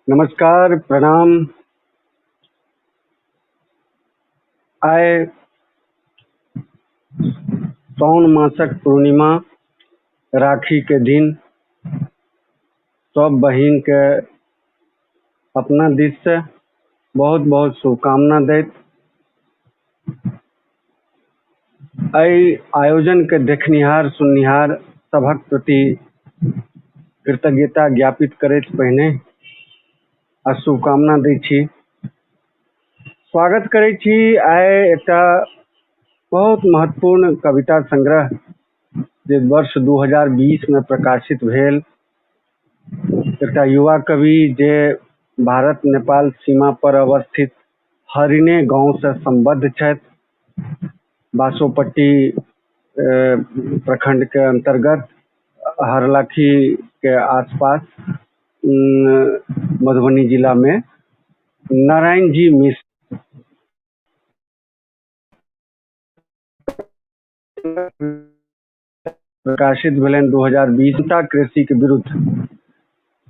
नमस्कार, प्रणाम। आइ सावन मासक पूर्णिमा, राखी के दिन सब बहिन के अपना दिस से बहुत बहुत शुभकामना दैत एहि आयोजन के देखनिहार सुननिहार सभक प्रति कृतज्ञता ज्ञापित करैत पहिने आ शुभकामना दै छी। स्वागत करै छी आइ एकटा बहुत महत्वपूर्ण कविता संग्रह जे वर्ष 2020 में प्रकाशित भेल। एकटा युवा कवि जे भारत नेपाल सीमा पर अवस्थित हरिने गांव से संबद्ध छथि। बासोपट्टी प्रखंड के अंतर्गत हरलाखी के आसपास मधुबनी जिला में नारायण जी मिश्र प्रकाशित भेलन 2020 कृषि के विरुद्ध।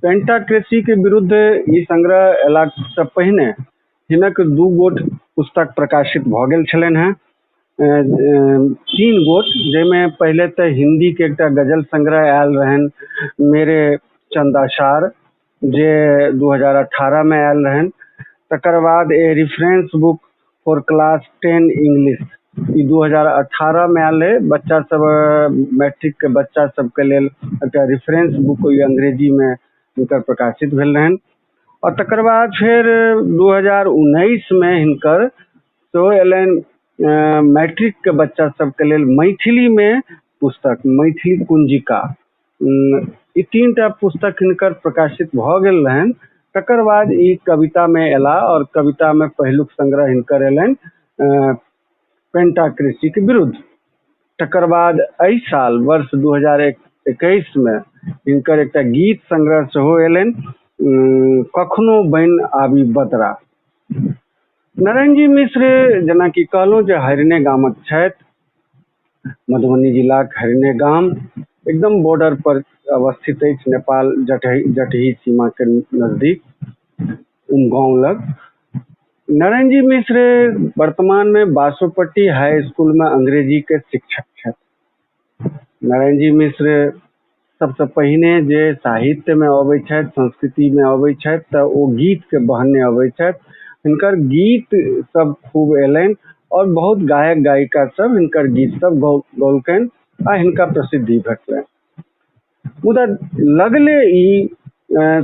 पेंटाक्रेसी के विरुद्ध ई संग्रह अयला से पहिने हिनक 2 गोट पुस्तक प्रकाशित भ गेल छलनि हैं। 3 गोट, जैमें पहले तो हिंदी के एकटा गजल संग्रह आयल रहन मेरे चंदाशार, जे 2018 में आयल रहन। तकर बाद a reference book for class 10 English ई 2018 में आयल है। बच्चा सब मैट्रिक के बच्चा सब के लेल एकटा रेफरेंस बुक अंग्रेजी में हिनकर प्रकाशित भेल रहन। और तकर बाद फिर 2019 में हिनकर तो एलन मैट्रिक के बच्चा सब के लेल मैथिली में पुस्तक मैथिली कुंजिका ई 3टा पुस्तक हिनकर प्रकाशित भ गेल रहन। तकर बाद ई कविता में एला और कविता में पहिलुक संग्रह हिनकर एलन पेंटाक्रेसी के विरुद्ध। तकर बाद एहि साल वर्ष 2021 में हिनकर एकटा गीत संग्रह सेहो एलन, कखनो बनि आबी बदरा। नारायण जी मिश्र जेना कि कहलहुँ जे हरिने गामक छथि। मधुबनी जिला के हरिने गाम एकदम बॉर्डर पर अवस्थित है, नेपाल जटही सीमा के नजदीक गांव लग। नारायण जी मिश्र वर्तमान में बासोपट्टी हाई स्कूल में अंग्रेजी के शिक्षक छथि। नारायण जी मिश्र सबसे पहिने जे साहित्य में अबै छथि, संस्कृति में अबै छथि तऽ ओ गीत के बहने अबै छथि। हिनकर गीत सब खूब एलनि और बहुत गायक गायिका सब हिनकर गीत सब गौलकनि आ हिनका प्रसिद्धि भेटलनि। मुदा लगले ई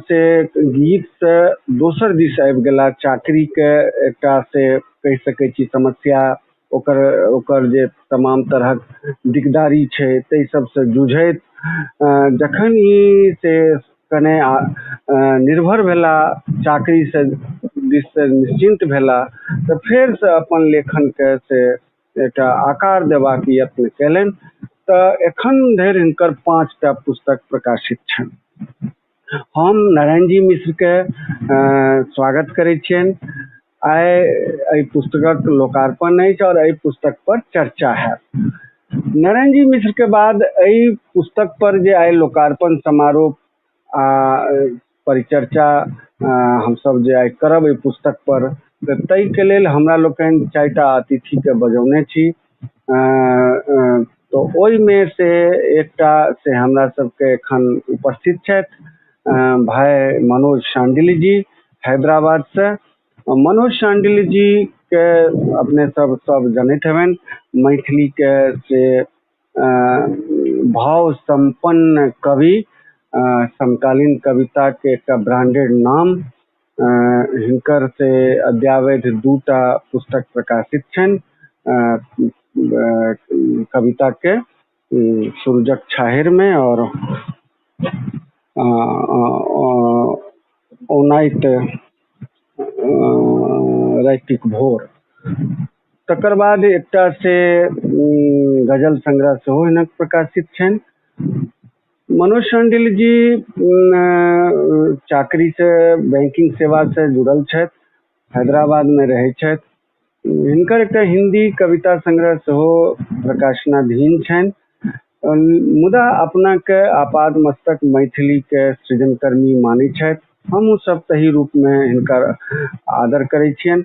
से गीत से दोसर दिस आबि गेला, चाकरी के एकटा से कहि सकै छी समस्या, ओकर जे तमाम तरहक दिकदारी छै ताहि सब से जूझैत जखन ई से कने निर्भर भेला, चाकरी से दिस से निश्चिंत भेला तऽ फेर से अपन लेखन के से एकटा आकार देबाक यत्न केलनि। तऽ एखन धरि हिनकर 5टा पुस्तक प्रकाशित छनि। हम नारायण जी मिश्र के स्वागत करै छियनि। आइ एहि पुस्तकक लोकार्पण अछि और एहि पुस्तक पर चर्चा हैत। नारायण जी मिश्र के बाद एहि पुस्तक पर जे आइ लोकार्पण समारोह आ परिचर्चा हम सब जे आइ करब एहि पुस्तक पर, ताहि के लेल हमरा लोकनि 4टा अतिथि के बजौने छी। तो ओहि में से एकटा से हमरा सबके एखन उपस्थित छथि भाई मनोज शांडिल्य जी हैदराबाद से। मनोज शांडिल्य जी के अपने सब जानैत हेबनि, मैथिली के से भाव संपन्न कवि, समकालीन कविता के एकटा ब्रांडेड नाम। हिनकर से अद्यावधि 2टा पुस्तक प्रकाशित छनि कविता के, सूरजक छाहिर में और ओनाइट रातिक भोर। तकर बाद एकटा से गजल संग्रह सेहो हिनक प्रकाशित छनि। मनोज शांडिल्य जी चाकरी से बैंकिंग सेवा से जुड़ल छथि, हैदराबाद में रहै छथि। हिनकर एकटा हिंदी कविता संग्रह सेहो प्रकाशनाधीन छनि। मुदा अपना के आपाद मस्तक मैथिली के सृजनकर्मी मानै छथि। हम सब सही रूप में हिनकर आदर करै छियन।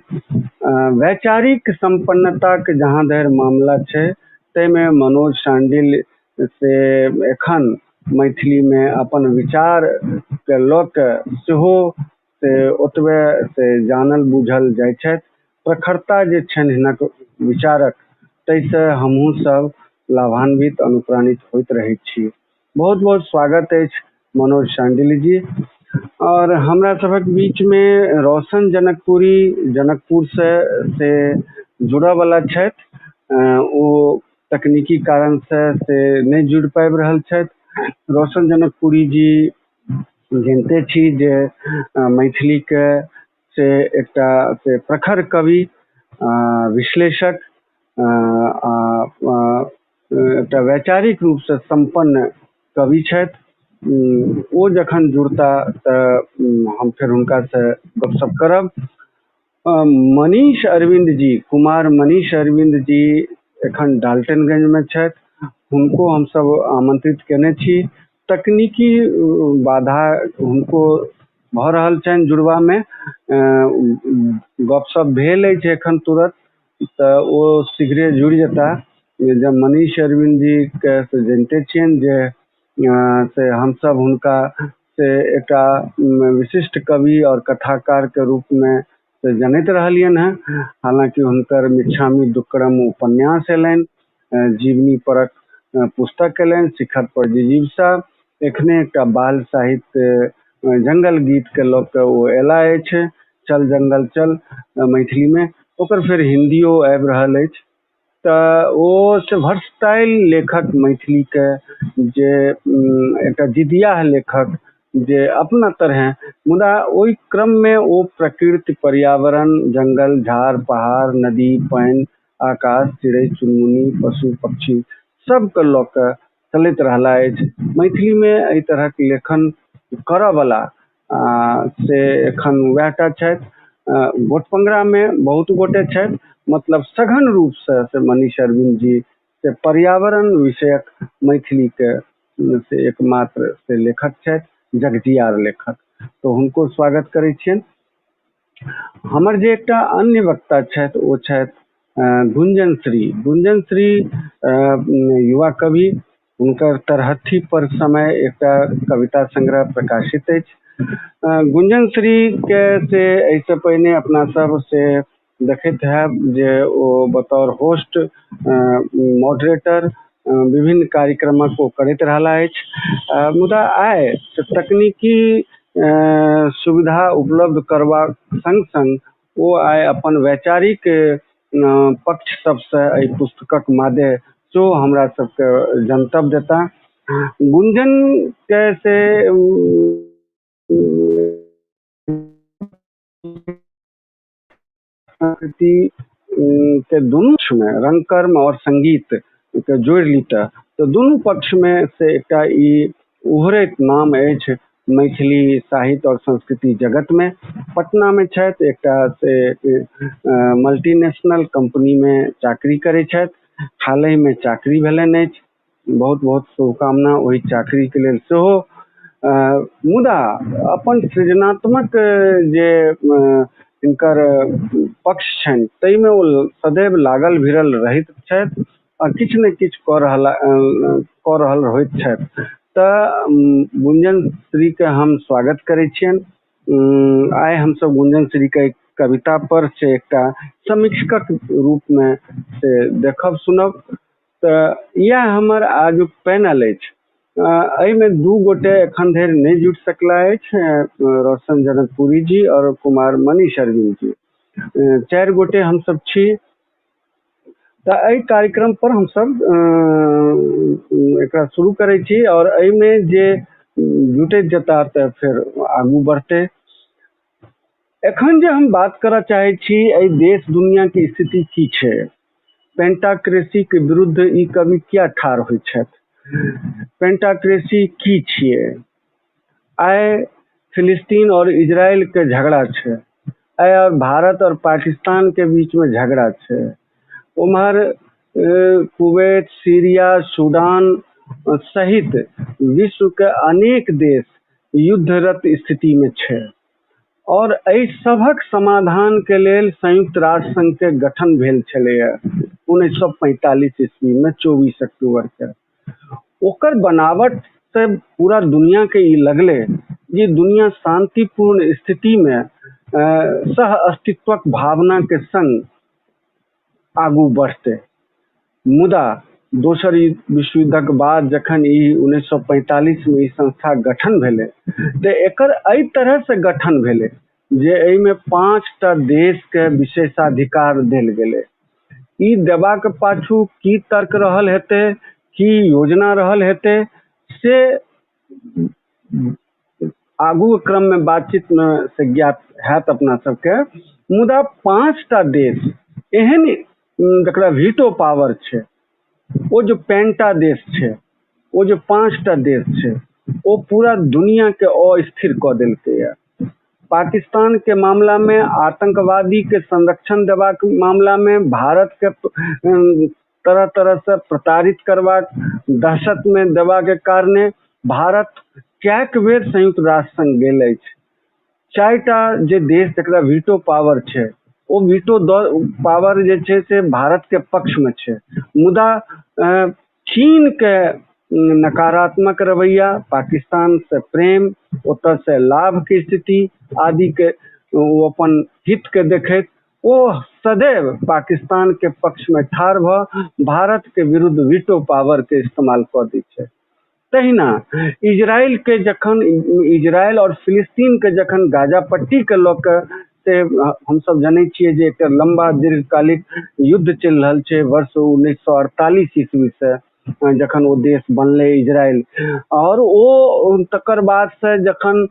वैचारिक संपन्नता के जहाँ धरि मामला छै ताहिमे मनोज शांडिल्य से एखन मैथिली में अपन विचार के लऽ के सेहो से ओतबे से जानल बुझल जाइ छथि। प्रखरता जे छनि हिनक विचारक ताहिसँ हमहूँ सब लाभान्वित अनुप्राणित होइत रहैत छी। बहुत बहुत स्वागत अछि मनोज शांडिल्य जी। और हमरा सबक बीच में रोशन जनकपुरी जनकपुर से जुड़ऽ वाला छथि। ओ तकनीकी कारण से नहीं जुड़ पाबि रहल छथि। रोशन जनकपुरी जी जानते छी जे मैथिली के से एकटा से प्रखर कवि, विश्लेषक, एकटा वैचारिक रूप से संपन्न कवि छथि। ओ जखन जुड़ता तऽ हम फिर हुनका से गपशप करब। मनीष अरविंद जी, कुमार मनीष अरविंद जी एखन डाल्टनगंज में छथि। हुनको हम सब आमंत्रित केने छी। तकनीकी बाधा हुनको भऽ रहल छनि जुड़वा में। गपशप भेल अछि एखन तुरंत, तऽ ओ शीघ्रे जुड़ि जेता। जब मनीष अरविंद जी के से जानते छियनि जे से हम सब हुनका से एकटा विशिष्ट कवि और कथाकार के रूप में से जनैत रहलियनि हैं। हालांकि हुनकर मिच्छामी दुक्कडम उपन्यास एलनि, जीवनी परक पुस्तक एलनि, शिखर पर जिजीविषा, एखने एकटा बाल साहित्य जंगल गीत के लऽ के ओ एला अछि, चल जंगल चल मैथिली में। ओकर फिर हिंदियो आबि रहल अछि। तऽ ओ से वर्सटाइल लेखक मैथिली के, जे एकटा जिदिया लेखक जे अपना तरह, मुदा ओहि क्रम में ओ प्रकृति, पर्यावरण, जंगल झाड़ पहाड़, नदी, पानि, आकाश, चिड़ै चुनमुनी, पशु पक्षी सबके लऽ के चलैत रहला अछि। मैथिली में एहि तरहक लेखन करऽ वाला से एखन वएहटा छथि। गोटपंगरा में बहुत गोटे छथि, मतलब सघन रूप से मनीष अरविंद जी से पर्यावरण विषयक मैथिली के से एकमात्र से लेखक छथि, जगजियार लेखक। तो हुनको स्वागत करै छियनि। हमर जे एकटा अन्य वक्ता छथि ओ छथि गुंजन श्री। गुंजन श्री युवा कवि, हुनकर तरहथी पर समय एकटा कविता संग्रह प्रकाशित अछि। गुंजन श्री के से एहिसँ पहिने अपना सब से देखैत हैब जे ओ बतौर होस्ट, मॉडरेटर विभिन्न कार्यक्रमक ओ करैत रहला अछि। मुदा आइ तकनीकी सुविधा उपलब्ध करबाक संग संग ओ आइ अपन वैचारिक पक्ष सबसे एहि पुस्तकक मादे सेहो हमरा सबके जनतब देता। गुंजन के से संस्कृति के दुनू पक्ष में, रंग कर्म और संगीत के जोड़ि लीता तो दुनू पक्ष में से एकटा ई उभरैत नाम अछि मैथिली साहित्य और संस्कृति जगत में। पटना में छथि, एकटा से मल्टीनेशनल कंपनी में चाकरी करै छथि। हालहि में चाकरी भेलनि अछि, बहुत बहुत शुभकामना ओहि चाकरी के लेल सेहो। मुदा अपन सृजनात्मक जे इनकर पक्ष छनि ताहि में ओ सदैव लागल भिड़ल रहैत छथि और किछु ने किछु कऽ रहल होइत छथि। तऽ गुंजन श्री के हम स्वागत करै छियनि। आइ हम सब गुंजन श्री के कविता पर से एकटा समीक्षक रूप में से देखब सुनब। तऽ यह हमर आजुक पैनल अछि। एहि में दू गोटे एखन धरि नहीं जुड़ सकला अछि, रोशन जनकपुरी जी और कुमार मनीष अरविंद जी। 4 गोटे हम सब छी। तऽ एहि कार्यक्रम पर हम सब एकरा शुरू करै छी और एहि में जे जुटैत जेता तऽ फिर आगू बढ़ते। एखन जे हम बात करऽ चाहै छी, एहि देश दुनिया के स्थिति की छै, पेंटाक्रेसी के विरुद्ध ई कवि किया ठाढ़ होइ छथि। पेंटाक्रेसी की छियै? आइ फिलिस्तीन और इजराइल के झगड़ा छै, आइ और भारत और पाकिस्तान के बीच में झगड़ा छै। उम्हर कुवैत, सीरिया, सूडान सहित विश्व के अनेक देश युद्धरत स्थिति में छै और एहि सभक समाधान के लेल संयुक्त राष्ट्र संघ के गठन भेल छलैया 1945 ईस्वी में 24 अक्टूबर के। ओकर बनावट से पूरा दुनिया के ई लगले जे दुनिया शांतिपूर्ण स्थिति में सह अस्तित्वक भावना के संग आगू बढ़ते। मुदा दोसर विश्व युद्धक बाद जखन ई 1945 में ई संस्था गठन भेलै तऽ एकर एहि तरह से गठन भेलै जे एहिमे 5टा देश के विशेषाधिकार देल गेलै। ई देबाक पाछू की तर्क रहल हेतै, की योजना रहल हेतै, से आगू क्रम में बातचीत में से ज्ञात हैत अपना सबके। मुदा 5टा देश एहन जकरा वीटो पावर छै, वो जो पेंटा देश छै, वो जो 5टा देश छै, वो पूरा दुनिया के अस्थिर कऽ देलकै है। पाकिस्तान के मामला में, आतंकवादी के संरक्षण देबाक मामला में, भारत के तरह तरह से प्रताड़ित करबाक, दहशत में देबा के कारणे भारत कैक बेर संयुक्त राष्ट्र संघ गेल अछि। 4टा जे देश जकरा वीटो पावर छै, वो वीटो पावर जे छै से भारत के पक्ष में छै। मुदा चीन के नकारात्मक रवैया, पाकिस्तान से प्रेम, ओतऽ से लाभ की स्थिति आदि के वो अपन हित के देखैत वो सदैव पाकिस्तान के पक्ष में ठाढ़ भऽ भारत के विरुद्ध वीटो पावर के इस्तेमाल कऽ दै छै। तहिना इजराइल के जखन इजराइल और फिलिस्तीन के जखन गाजा पट्टी के लऽ के से हम सब जानै छियै जे एक लंबा दीर्घकालिक युद्ध चलि रहल छै वर्ष 1948 ईस्वी से जखन वो देश बनले इजराइल, और वो तकर बाद से जखन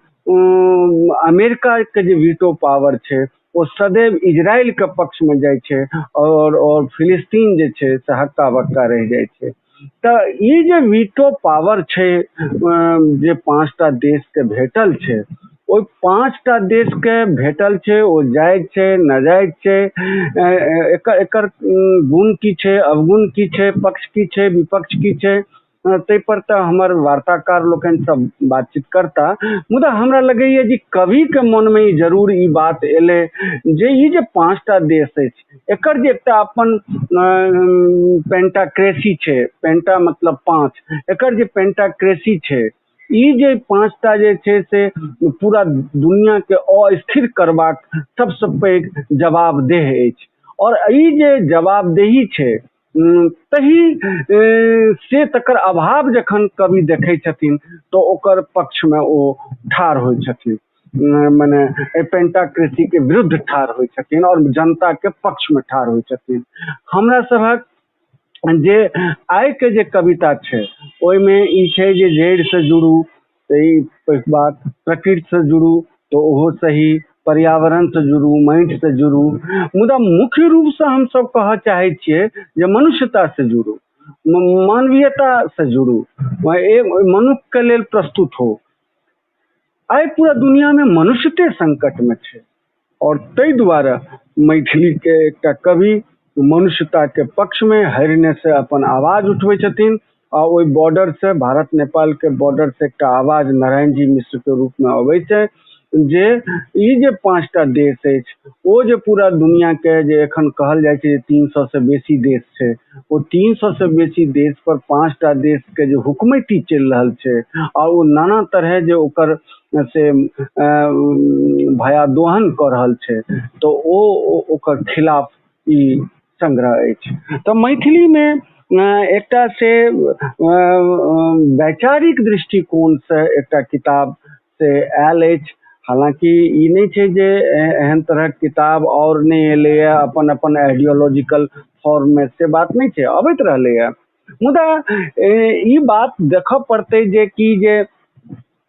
अमेरिका के जे वीटो पावर छै वो सदैव इजराइल के पक्ष में जाइ छै और फिलिस्तीन जे छै से हक्का बक्का रह जाइ छै। तऽ ई जे वीटो पावर छै जे 5टा देश के भेटल छै, ओहि 5टा देश के भेटल छै, वो जायज छै, नाजायज छै, एकर गुण की छै, अवगुण की छै, पक्ष की छै, विपक्ष की छै, ताहि पर तऽ हमर वार्ताकार लोकनि सब बातचीत करता। मुदा हमरा लगैया जे कवि के मन में जरूर ई बात एले जे ई जे 5टा देश अछि, एकर जे एकटा अपन पेंटाक्रेसी छै, पेंटा मतलब 5, एकर जे पेंटाक्रेसी छै, ई जे 5टा जे छै से पूरा दुनिया के अस्थिर करबाक सबसे पैघ जवाबदेह अछि। और ई जे जवाबदेही छै तही से तकर अभाव जखन कवि देखै छथिन तो ओकर पक्ष में ओ ठाढ़ होइ छथिन, माने पेंटाक्रेसी के विरुद्ध ठाढ़ होइ छथिन और जनता के पक्ष में ठाढ़ होइ छथिन। हमरा सबहक जे आइ के जे कविता छै ओहिमे ई छै जे जड़ि से जुड़ू, ई बात, प्रकृति से जुड़ू तो ओहो सही, पर्यावरण से जुड़ू, माटि से जुड़ू, मुदा मुख्य रूप से हम सब कह चाहे छियै जे मनुष्यता से जुड़ू, मानवीयता से जुड़ू, मनुष्य के लेल प्रस्तुत हो। आइ पूरा दुनिया में मनुष्यते संकट में छै और ताहि दुआरे मैथिली के एकटा कवि मनुष्यता के पक्ष में हरिने से अपन आवाज उठबै छथिन आ ओहि बॉर्डर से, भारत नेपाल के बॉर्डर से एकटा आवाज नारायण जी मिश्र के रूप में अबै छै जे ई जे 5टा देश अछि ओ जे पूरा दुनिया के जे एखन कहल जाइ छै जे 300 से बेसी देश छै, वो 300 से बेसी देश पर 5टा देश के जे हुकूमती चलि रहल छै और वो नाना तरह जे ओकर से भयादोहन कऽ रहल छै तो ओकर खिलाफ ई संग्रह अछि। तऽ मैथिली में एकटा से वैचारिक दृष्टिकोण से एकटा किताब से आयल अछि। हालांकि ई नहीं छै जे एहन तरह किताब और नहीं एले अपन अपन आइडियोलॉजिकल फॉर्म में, से बात नहीं छै, अबैत रहले है। मुदा ई बात देखऽ पड़तै जे कि जे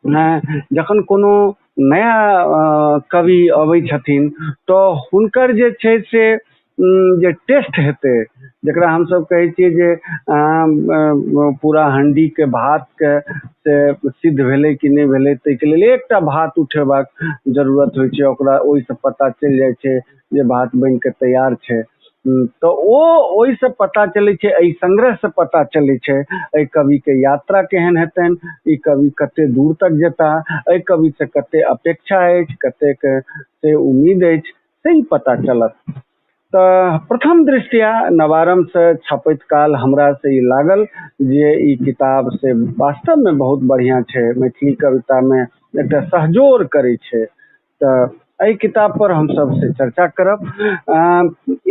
जखन कोनो नया कवि अबै छथिन तो हुनकर जे छै से जे टेस्ट हेतै, जकरा हम सब कहै छियै जे पूरा हंडी के भात के से सिद्ध भेलै कि नहीं भेलै, ताहिके लेल एकटा भात उठेबाक जरूरत होइ छै, ओकरा ओहिसँ पता चलि जाइ छै जे भात बनि के तैयार छै। तो ओहि से पता चले छे, एहि संग्रह से पता चले छे एहि कवि के यात्रा केहन हेतन, ई कवि कते दूर तक जेता, एहि कवि से कते अपेक्षा अछि, कते के से उम्मीद अछि, से ही पता चलत। तो प्रथम दृष्टिया नवारम से छपैत काल हमरा से ई लागल जे ई किताब से वास्तव में बहुत बढ़िया छे, मैथिली कविता में एक सहजोर करे छे। तो एहि किताब पर हम सब से चर्चा करब।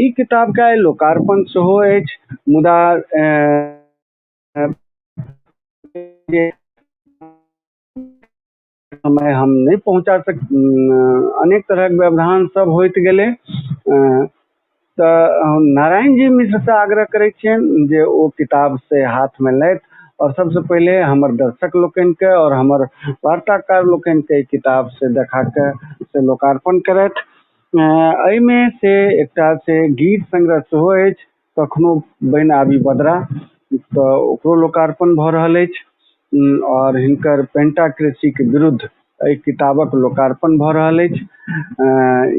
ई किताब का लोकार्पण सेहो अछि, मुदा समय हम नहीं पहुंचा सक, अनेक तरह के व्यवधान सब होइत गेले। तो नारायण जी मिश्र से आग्रह करे छियनि जे ओ किताब से हाथ में लेत और सबसे पहले हमर दर्शक लोकनि के और हमर वार्ताकार लोकनि के किताब से देखा के से लोकार्पण करथि। एहिमे से एकटा से गीत संग्रह सेहो अछि, कखनो बनि आबी बदरा, तो ओकरो लोकार्पण भऽ रहल अछि। और हिनकर पेंटाक्रेसी के विरुद्ध एहि किताबक लोकार्पण भऽ रहल अछि।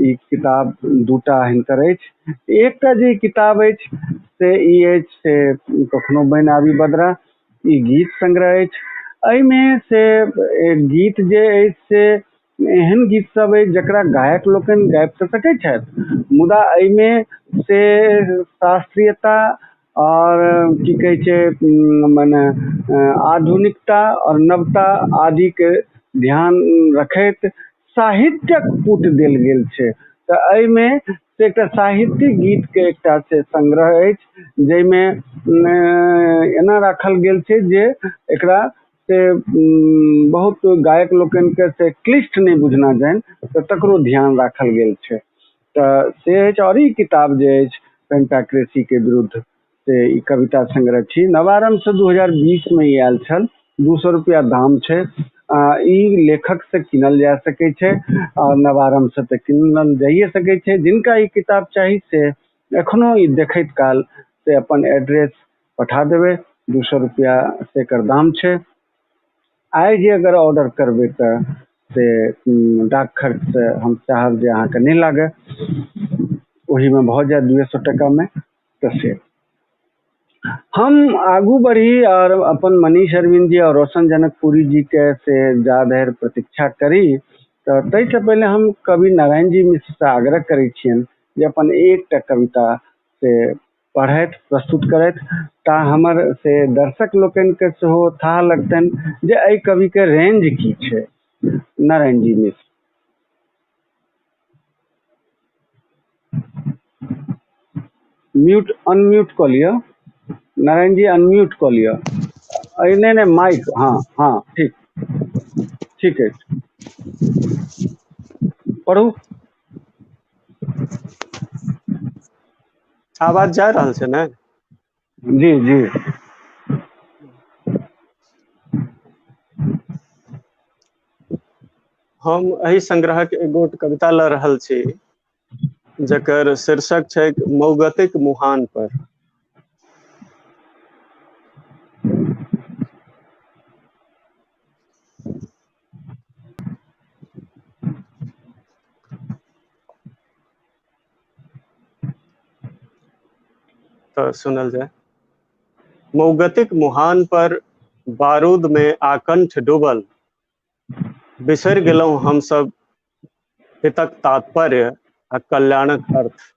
ई किताब दूटा हिनकर अछि। एकटा जे किताब अछि से ई अछि से कखनो बनि आबी बदरा, ई गीत संग्रह अछि। एहिमे से गीत जे अछि से एहन गीत सब अछि जकरा गायक लोकनि गाबि तऽ सकैत छथि, मुदा एहिमे से शास्त्रीयता और की कहे छै माने आधुनिकता और नवता आदि के ध्यान रखैत साहित्यक पुट देल गेल छै। तो एहिमे से एकटा साहित्यिक गीत के एकटा से संग्रह अछि, जाहिमे एना राखल गेल छै जे एकरा से बहुत गायक लोकनि के से क्लिष्ट नहीं बुझना जाइन, तो तकरो ध्यान राखल गेल छै। तो से अछि। और ई किताब जे अछि पेंटाक्रेसी के विरुद्ध से ई कविता संग्रह छी, नवारम से 2020 में ई आयल छल। 200 रुपया दाम छै। ई लेखक से किनल जा सके छै और नवारम से तो किनल जाइए सके छै। जिनका ई किताब चाही से एखनो ई देखैत काल से अपन एड्रेस पठा देवे, 200 रुपया से एकर दाम छै। आइ जे अगर ऑर्डर करबे तो से डाक खर्च से हम चाहब जे अहाँ के नहीं लागे, वही में बहुत जाए 200 टका में। तो से हम आगू बढ़ी और अपन मनीष अरविंद जी और रोशन जनकपुरी जी के से ज्यादा प्रतीक्षा करी। तो तै से पहले हम कवि नारायण जी मिश्र से आग्रह करे छियन जे अपन एकटा कविता से पढ़ैत प्रस्तुत करैत, ता हमर से दर्शक लोकनि के सेहो था लगतन जे एहि कवि के रेंज की छै। नारायण जी मिश्र। म्यूट अनम्यूट कऽ लिअ नारायण जी, अनम्यूट कऽ लिअ। नहीं नहीं माइक, हाँ हाँ ठीक ठीक है, पढ़ू। आवाज जा रहल छै ने? जी जी। हम एहि संग्रह के एगो कविता लऽ रहल छी जकर शीर्षक छै मौगतिक मुहान पर। तो सुनल जाए। मौगतिक मुहान पर बारूद में आकंठ डूबल, बिसरि गेलहुँ हम सब हितक तात्पर्य आ कल्याणक अर्थ।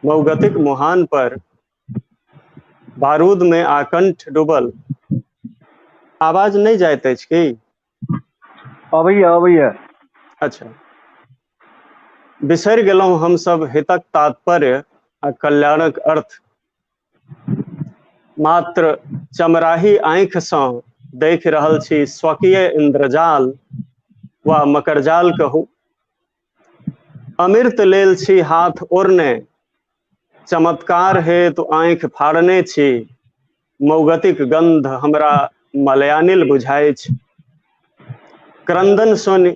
मौगतिक मुहान पर बारूद में आकंठ डूबल। आवाज नहीं जाइत अछि की? अबैया अबैया। अच्छा। बिसरि गेलहुँ हम सब हितक तात्पर्य आ कल्याणक अर्थ। मात्र चमराही आँखि सँ देख रहल छी स्वकीय इंद्रजाल वा मकरजाल कहू। अमृत लेल छी हाथ ओरने, चमत्कार हेतु आँखि फाड़ने छी। मौगतिक गंध हमरा मलयानिल बुझाइ छै। क्रंदन सुनि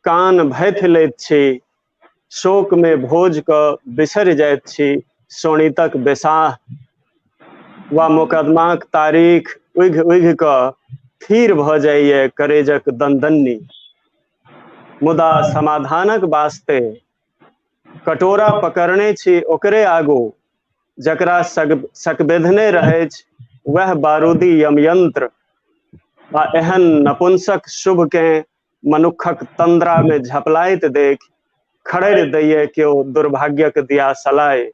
कान भैथ लैत छी, शोक में भोज क बिसरि जाइत छी। शोणितक बेसाह वा मुकदमाक तारीख उघि उघि कऽ थीर भऽ जाइए करेजक दनदन्नी। मुदा समाधानक वास्ते कटोरा पकड़ने छी ओकरे आगू, जकरा सकबेधने रहै वह बारूदी यमयंत्र, आ एहन नपुंसक शुभ के मनुखक तंद्रा में झपलाइत देख खड़रि दैये केओ दुर्भाग्यक दिया सलाय,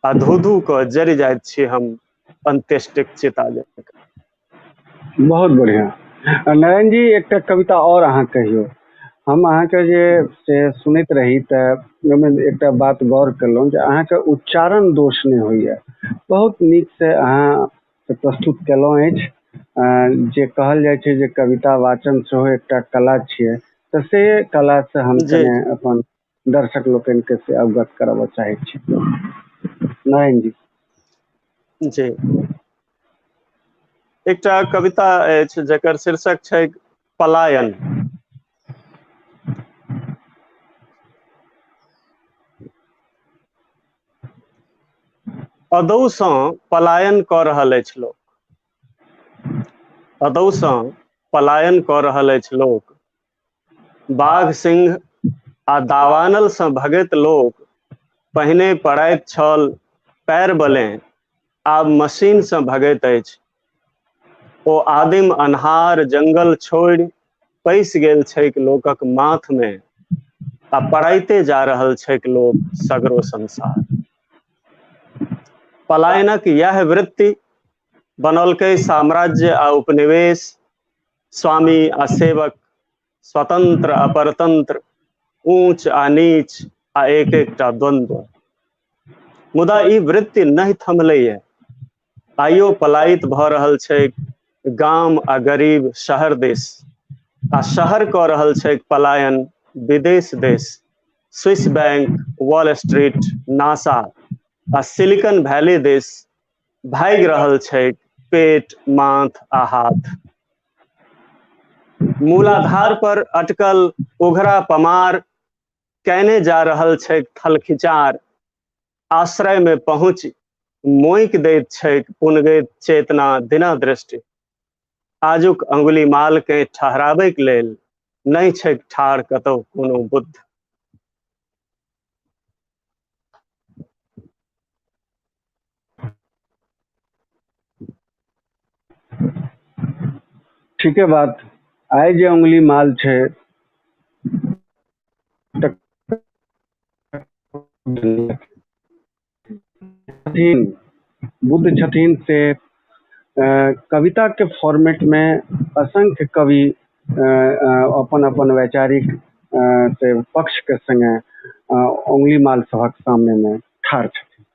आ धू धू क जरि जाइत छी हम अंत्येष्टिक चिता जकाँ। बहुत बढ़िया। नारायण जी एक कविता और अहाँ कहियो। हम अहाँ के जे से सुनैत रही त एक बात गौर केलहुँ जे अहाँ के उच्चारण दोष नहीं होइए, बहुत नीक से अहाँ प्रस्तुत केलहुँ अछि। जे कहल जाइ छै जे कविता वाचन सेहो एकटा कला छियै, तऽ से कला से हम जी कने अपन दर्शक लोकनि के से अवगत कराबऽ चाहै छी। नारायण जी। जी एकटा कविता अछि जकर शीर्षक छै पलायन। अदौ सँ पलायन कऽ रहल अछि लोक, अदौ सँ पलायन कऽ रहल अछि लोक, बाघ सिंह आ दावानल सँ भगैत लोक, पहिने पड़ैत छल पैर बलें, आब मशीन सँ भगैत अछि। ओ आदिम अन्हार जंगल छोड़ि पैसि गेल छैक लोकक माथ में, आ पड़ैते जा रहल छैक लोक सगरो संसार। पलायनक यह वृत्ति बनौलकै साम्राज्य आ उपनिवेश, स्वामी आ सेवक, स्वतंत्र आ परतंत्र, ऊंच आ नीच आ एक एकटा द्वंद्व। मुदा ई वृत्ति नहि थमलैए, आइयो पलायित भऽ रहल छैक गाम आ गरीब शहर देश, आ शहर कऽ रहल छैक पलायन विदेश देश। Swiss bank, wall street, NASA आ सिलिकन वैली देश भागि रहल छैक पेट, माथ आ हाथ। मूलाधार पर अटकल उघरा पमार कैने जा रहल छैक थलखिचार, आश्रय में पहुँच मोइक दैत छैक पुनगैत चेतना दिना दृष्टि। आजुक अंगुली माल के ठहराबैक लेल नहीं छैक ठाढ़ कतौ कोनो बुद्ध। ठीके बात। आइ जे उंगली माल छै बुद्ध छथिन से कविता के फॉर्मेट में असंख्य कवि अपन अपन वैचारिक से पक्ष के संगे उंगली माल सभक सामने में ठाढ़ छथिन।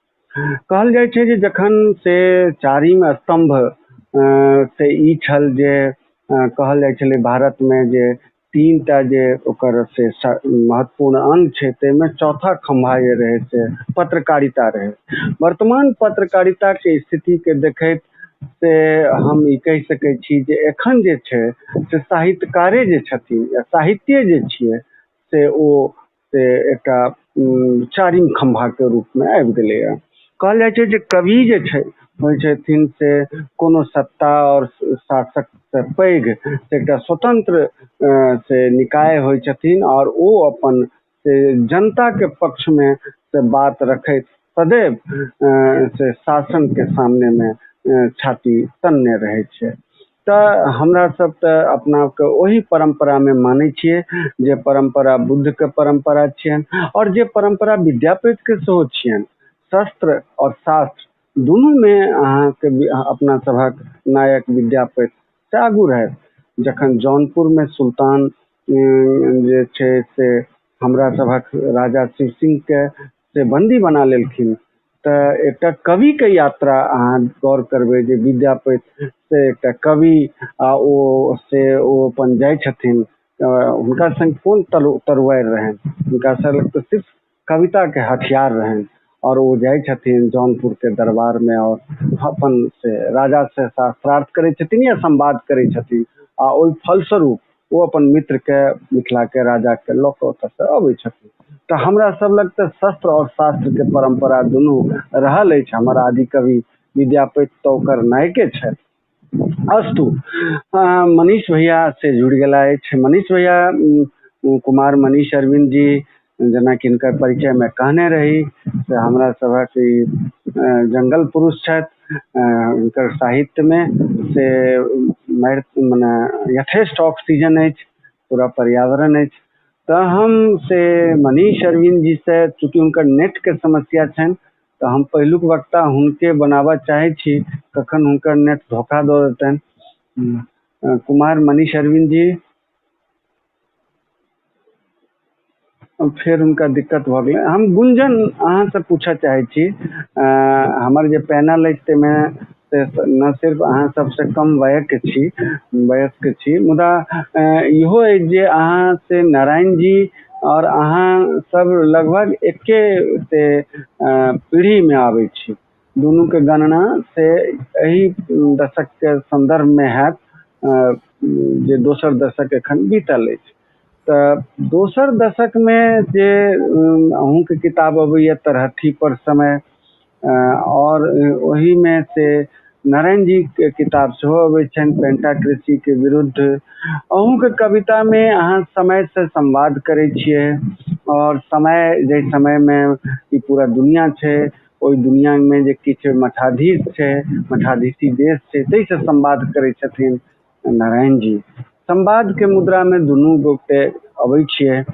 कहल जाइ छै जे जखन से चारिम स्तंभ से ई छल जे कहल जाइ छलै भारत में जे तीन टा जे ओकर से महत्वपूर्ण अंग छै, ताहिमे चौथा खंभा जे रहे से पत्रकारिता रहे। वर्तमान पत्रकारिता के स्थिति के देखैत से हम ई कहि सकै छी जे एखन जे छै से साहित्यकारे जे छथिन या साहित्य जे छियै से ओ से एकटा चारिम खंभा के रूप में आबि गेलैया। कहल जाइ छै जे कवि जे छै होइ छथिन से कोनो सत्ता और शासक से पैघ से एकटा स्वतंत्र से निकाय होइ छथिन, और ओ अपन से जनता के पक्ष में से बात रखैत सदैव से शासन के सामने में छाती तनने रहे छै। तऽ हमरा सब तऽ अपना के ओही परंपरा में मानै छियै जे परंपरा बुद्ध के परंपरा छियनि, और जे परंपरा विद्यापति के सेहो छियनि। शस्त्र और शास्त्र दुनू में अहाँ के अपना सभक नायक विद्यापति से आगू रहे। जखन जौनपुर में सुल्तान जे छै से हमरा सभक राजा शिव सिंह के से बंदी बना लेलखिन, तऽ एकटा कवि के यात्रा अहाँ गौर करबै जे विद्यापति से एकटा कवि आ ओ अपन जाइ छथिन, हुनका संग कोन तरुआर रहनि, हुनका संग तऽ सिर्फ कविता के हथियार रहनि, और वो जाइ छथिन जौनपुर के दरबार में और अपन से राजा से शास्त्रार्थ करै छथिन या संवाद करै छथिन, आ ओहि फलस्वरूप वो अपन मित्र के मिथिला के राजा के लऽ कऽ ओतऽ से अबै छथिन। तऽ हमरा सब लग तऽ शस्त्र और शास्त्र के परंपरा दुनू रहल अछि। हमर आदि कवि विद्यापति तो ओकर नायके छथि। अस्तु, मनीष भैया से जुड़ गेला अछि। मनीष भैया, कुमार मनीष अरविंद जी जेना कि हिनकर परिचय में कहने रही से हमरा सभक ई जंगल पुरुष छथि। हिनकर साहित्य में से मने यथेष्ट ऑक्सीजन अछि, पूरा पर्यावरण अछि। तो हम से मनीष अरविंद जी से, चूँकि हुनकर नेट के समस्या छनि, तो हम पहिलुक वक्ता हुनके बनाबऽ चाहे छी, कखन हुनकर नेट धोखा दऽ देतनि। कुमार मनीष अरविंद जी, फिर उनका दिक्कत भऽ गेलै। हम गुंजन अहाँ से पूछऽ चाहे छी, हमर जे पैनल अछि ताहिमे से न सिर्फ अहाँ सबसे कम वयस्क छी, मुदा इहो अछि जे अहाँ से नारायण जी और अहाँ सब लगभग एके से पीढ़ी में आबै छी। दुनू के गणना से एही दशक के संदर्भ में हैत, जे दोसर दशक एखन बीतल अछि। तऽ दोसर दशक में जे अहूँके किताब अबैया तरहथी पर समय, और ओही में से नारायण जी के किताब सेहो अबै छनि, पेंटाक्रेसी के विरुद्ध। अहूँके कविता में अहाँ समय से संवाद करै छियै, और समय जे समय में ई पूरा दुनिया छै, ओहि दुनिया में जे किछु मठाधीश छै, मठाधीशी देश छै, ताहि से संवाद करै छथिन नारायण जी। संवाद के मुद्रा में दुनू गोटे अबै छियै,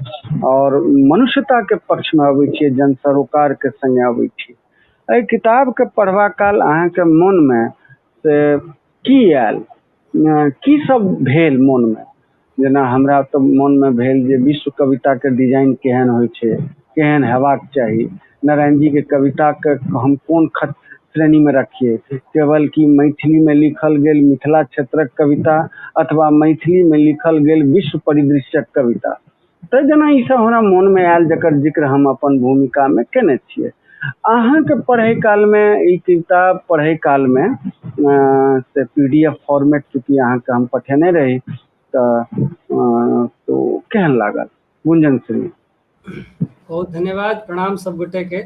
और मनुष्यता के पक्ष में अबै छियै, जन सरोकार के संगे अबै छियै। एहि किताब के पढ़बा काल अहाँ के मन में से की आयल, की सब भेल मन में? जेना हमरा तो मन में भेल जे विश्व कविता के डिजाइन केहन होइ छै, केहन हेबाक चाही, नारायण जी के कविता के हम कोन खत श्रेणी में रखिए, केवल कि मैथिली में लिखल गेल मिथिला क्षेत्रक कविता, अथवा मैथिली में लिखल गेल विश्व परिदृश्यक कविता। तो जेना ई सब हमरा मन में आयल, जकर जिक्र हम अपन भूमिका में केने छियै। अहाँ के पढ़े काल में ई किताब पढ़े काल में से PDF फॉर्मेट चूँकि अहाँ के हम पठेने रही, तो केहन लागल गुंजन सिंह? बहुत धन्यवाद, प्रणाम सब गोटे के।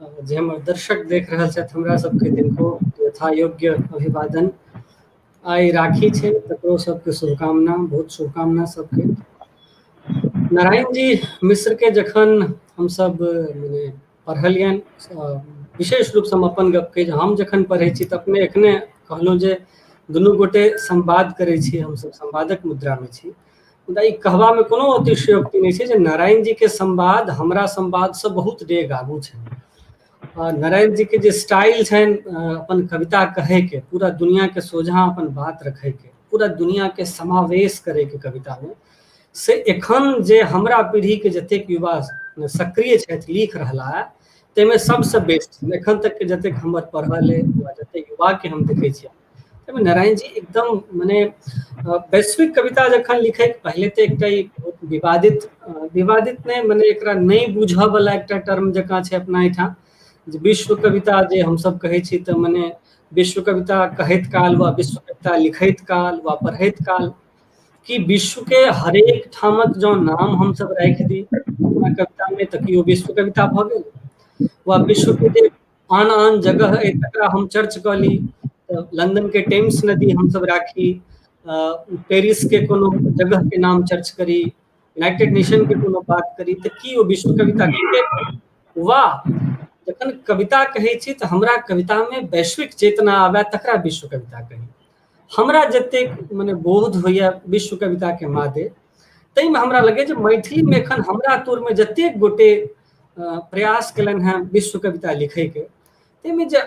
जे हमर दर्शक देख रहल छथि, हमरा सबके दिनको यथा योग्य अभिवादन। आई राखी छै, तकरो सबके शुभकामना, बहुत शुभकामना सबके। नारायण जी मिश्र के जखन हम सब मने पढ़लियन, विशेष रूप से हम अपन गप के हम जखन पढ़ै छी, तऽ अपने एखने कहलहुँ जे दुनू गोटे संवाद करै छी, हम सब संवादक मुद्रा में छी। मुदा ई कहबा में कोनो अतिशयोक्ति नहीं छै जे नारायण जी के संवाद हमरा संवाद से बहुत डेग आगू छै। नारायण जी के जे स्टाइल छनि अपन कविता कहे के, पूरा दुनिया के सोझा अपन बात रखे के, पूरा दुनिया के समावेश करे के कविता में, से एखन जे हमरा पीढ़ी के जतेक युवा सक्रिय छथि, लिख रहला है, ताहिमे सबसे बेस्ट एखन तक के जतेक हमर पढ़ल है, जतेक युवा के हम देखे छियै, ताहिमे नारायण जी एकदम मने वैश्विक कविता जखन लिखे, पहले तो एकटा विवादित नहीं, मने एकरा नहीं बुझऽ वाला एकटा टर्म जकाँ छै अपना एहिठाम, जे विश्व कविता जे हम सब कहै छी, तऽ मने विश्व कविता कहैत काल वा विश्व कविता लिखैत काल वा पढ़ैत काल, कि विश्व के हरेक ठामक जो नाम हम सब राखि दी अपना कविता में, तऽ कि ओ विश्व कविता भऽ गेल। वा विश्व के जे आन आन जगह है तकरा हम चर्च कऽ ली, लंदन के टेम्स नदी हम सब राखी, पेरिस के कोनो जगह के नाम चर्च करी, यूनाइटेड नेशन के कोनो बात करी, तऽ कि ओ विश्व कविता के? वाह, जखन कविता कहै छी तऽ हमरा कविता में वैश्विक चेतना आवे, तकरा विश्व कविता कही। हमरा जतेक मने बोध होइया विश्व कविता के मादे, ताहि में हमरा लगे जे मैथिली में एखन हमरा तौर में जतेक गोटे प्रयास कयलनि हैं विश्व कविता लिखे के, ताहिमे जे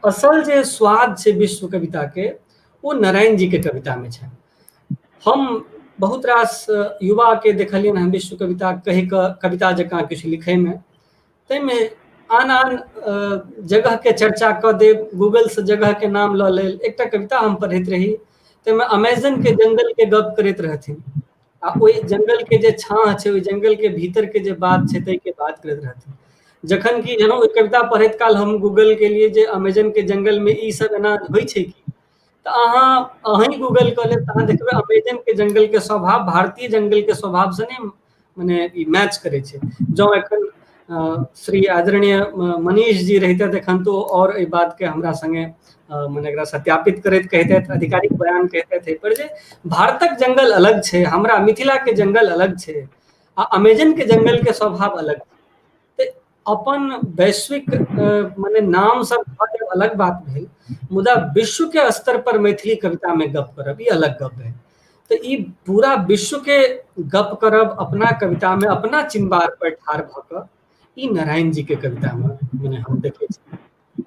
असल जे स्वाद छै विश्व कविता के, वो नारायण जी के कविता में छै। हम बहुत रास युवा के देखलियन हैं विश्व कविता कहि कऽ कविता जकाँ किछु लिखे में, ताहिमे आन आन जगह के चर्चा कऽ देब, गूगल से जगह के नाम लऽ लेल। एकटा कविता हम पढ़ैत रही, ताहिमे अमेजन के जंगल के गप करैत रहथिन, आ ओहि जंगल के जे छाँ छै, ओहि जंगल के भीतर के जे बात छै, ताहि के बात करैत रहथिन। जखन कि जेना ओहि कविता पढ़ैत काल हम गूगल के लिए जे अमेजन के जंगल में ई सब एना होइ छै कि, तऽ अहीं गूगल कऽ लेब, तऽ अहाँ देखबै अमेजन के जंगल के स्वभाव भारतीय जंगल के स्वभाव से नहीं मने ई मैच करै छै। जँ एखन श्री आदरणीय मनीष जी रहिते एखन तो और एहि बात के हमरा संगे मने एकरा सत्यापित करैत कहते, आधिकारिक बयान कहते थे, पर जे भारतक जंगल अलग छै, हमरा मिथिला के जंगल अलग छै, आ अमेजन के जंगल के स्वभाव अलग छै। तो अपन वैश्विक माने नाम सब अलग बात भेल, मुदा विश्व के स्तर पर मैथिली कविता में गप करब ई अलग गप है। तो ई पूरा विश्व के गप करब अपना कविता में अपना चिन्बार पर ठाढ़ भ क ई नारायण जी के कविता में मने हम देखे छी।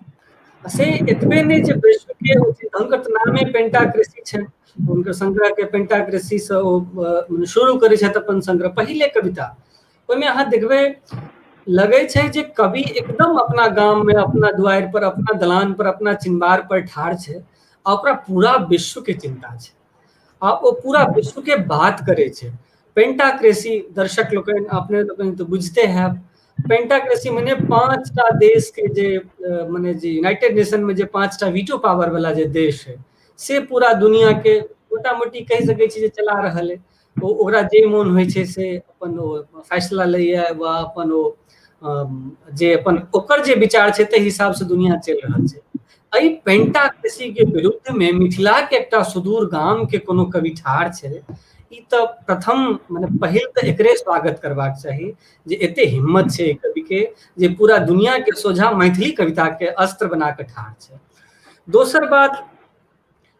से एतबे नहीं जे विश्व के हुनकर तो नामे पेंटाक्रेसी छै, हुनकर संग्रह के पेंटाक्रेसी से ओ शुरू करे छथि अपन संग्रह। पहले कविता ओहिमे अहाँ देखबे लगे छै जे कवि एकदम अपना गांव में अपना दुआर पर अपना दलान पर अपना चिन्बार पर ठाढ़ छै आ ओकरा पूरा विश्व के चिंता छै आ ओ पूरा विश्व के बात करे छै। पेंटाक्रेसी दर्शक लोकनि अपने लोकनि तो बुझते हैं, पेंटाक्रेसी माने 5टा देश के जे माने जे यूनाइटेड नेशन में जे 5टा वीटो पावर वाला जे देश है से पूरा दुनिया के मोटा मोटी कह सकै छी जे चला रहल है। ओकरा जे मोन होइ छै से अपन ओ फैसला लैया वा अपन ओ जे अपन ओकर जे विचार छै ते हिसाब से दुनिया चल रहल छै। एहि पेंटाक्रेसी के विरुद्ध में मिथिला के एकटा सुदूर गाम के कोनो कवि ठाढ़ छै, ई तो प्रथम माने पहिल तो एकरे स्वागत करबाक चाही जे एते हिम्मत छै कवि के जे पूरा दुनिया के सोझा मैथिली कविता के अस्त्र बना के ठाढ़ छै। दोसर बात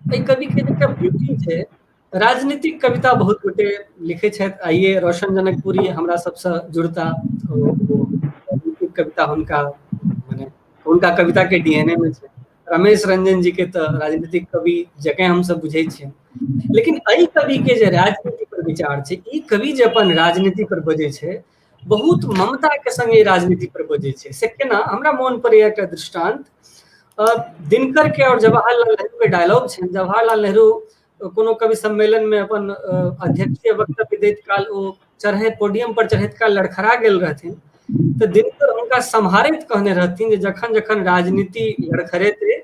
एहि कवि के एकटा ब्यूटी छै, राजनीतिक कविता बहुत गोटे लिखे छथि, आइए रोशन जनकपुरी हमरा सबसे जुड़ता, राजनीतिक कविता हुनका कविता के डीएनए में छै। रमेश रंजन जी के तो राजनीतिक कवि जके हम सब बुझे छियै, लेकिन एहि कवि के जे राजनीति पर विचार छै, ई कवि जे अपन राजनीति पर बजे छै बहुत ममता के संगे राजनीति पर बजे छै। से केना हमरा मोन पर एकटा दृष्टांत दिनकर के और जवाहरलाल नेहरू के डायलॉग छै। जवाहरलाल नेहरू कोनो कवि सम्मेलन में अपन अध्यक्षीय वक्तव्य दैत काल ओ चढ़े पोडियम पर चढ़ैत काल लड़खड़ा गेल रहथिन, तो दिनकर हुनका सम्हारैत कहने रहथिन जे जखन जखन राजनीति लड़खड़ेतै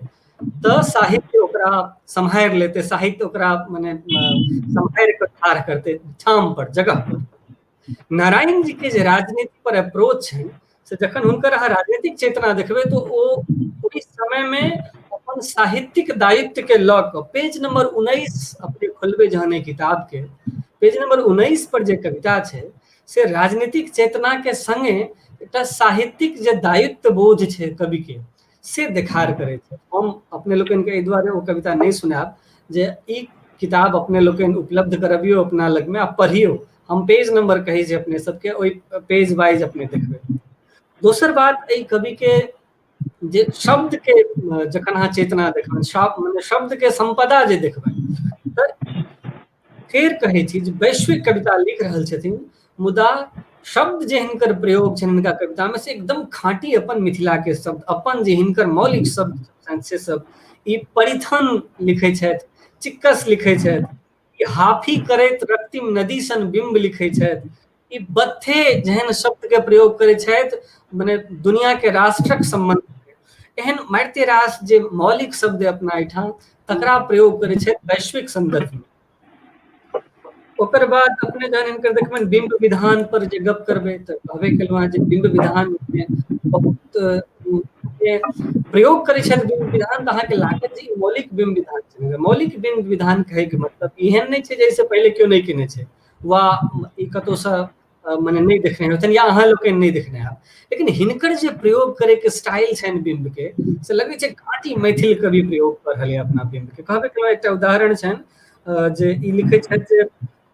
तो साहित्य ओकरा सम्हार लेते, साहित्य ओकरा माने सम्हार के ठाढ़ करते ठाम पर जगह पर। नारायण जी के जे राजनीति पर अप्रोच है से जखन हुनकर अहाँ राजनीतिक चेतना देखबे तो ओ ओहि समय में अपन साहित्यिक दायित्व के लऽ कऽ पेज नंबर 19 अपने खोलबे जहन किताब के पेज नंबर 19 पर जे कविता छै से राजनीतिक चेतना के संगे एकटा साहित्यिक जे दायित्व बोझ छै कवि के से देखार करे छै। हम अपने लोकनि के एहि दुआरे ओ कविता नहीं सुनाब जे ई किताब अपने लोकनि उपलब्ध करबियो अपना लग में आ पढ़ियो, हम पेज नंबर कही छै अपने सबके, ओहि पेज वाइज अपने देखबे। दोसर बात एहि कवि के जे शब्द के जखन अहाँ चेतना देखबे, शब्द के संपदा जे देखबे तऽ फेर कहै छी जे वैश्विक कविता लिख रहल छथिन, मुदा शब्द जे हिनकर प्रयोग छनि हिनका कविता में से एकदम खाँटी अपन मिथिला के शब्द, अपन जे हिनकर मौलिक शब्द छनि से सब ई परिथन लिखै छथि, चिक्कस लिखै छथि, ई हाफी करैत रक्तिम नदी सन बिंब लिखै छथि, ई बत्थे जेहन शब्द के प्रयोग करै छथि माने दुनिया के राष्ट्रक संबंध एहन मारिते रास जे मौलिक शब्द अपना एहिठाम तकरा प्रयोग करै छथि वैश्विक संदर्भ में। ओकर बाद अपने जहन हिनकर देखबनि बिंब विधान पर जे गप करबै तऽ कहबे केलहुँ जे बिंब विधान में बहुत प्रयोग करै छथि बिंब विधान, तऽ अहाँके लागत जे मौलिक बिंब विधान छै। मौलिक बिंब विधान कहै के मतलब एहन नहीं छै जैसे पहले क्यों नहीं केने छै वा ई कतौ से माने नहीं देखने होतन या अहाँ लोकनि नहीं देखने हैब, लेकिन हिनकर जे प्रयोग करे के स्टाइल छनि बिंब के से लगे छै खाँटी मैथिल कवि प्रयोग कर रहल है अपना बिंब के। कहबे केलहुँ एकटा उदाहरण छनि जे ई लिखै छथि जे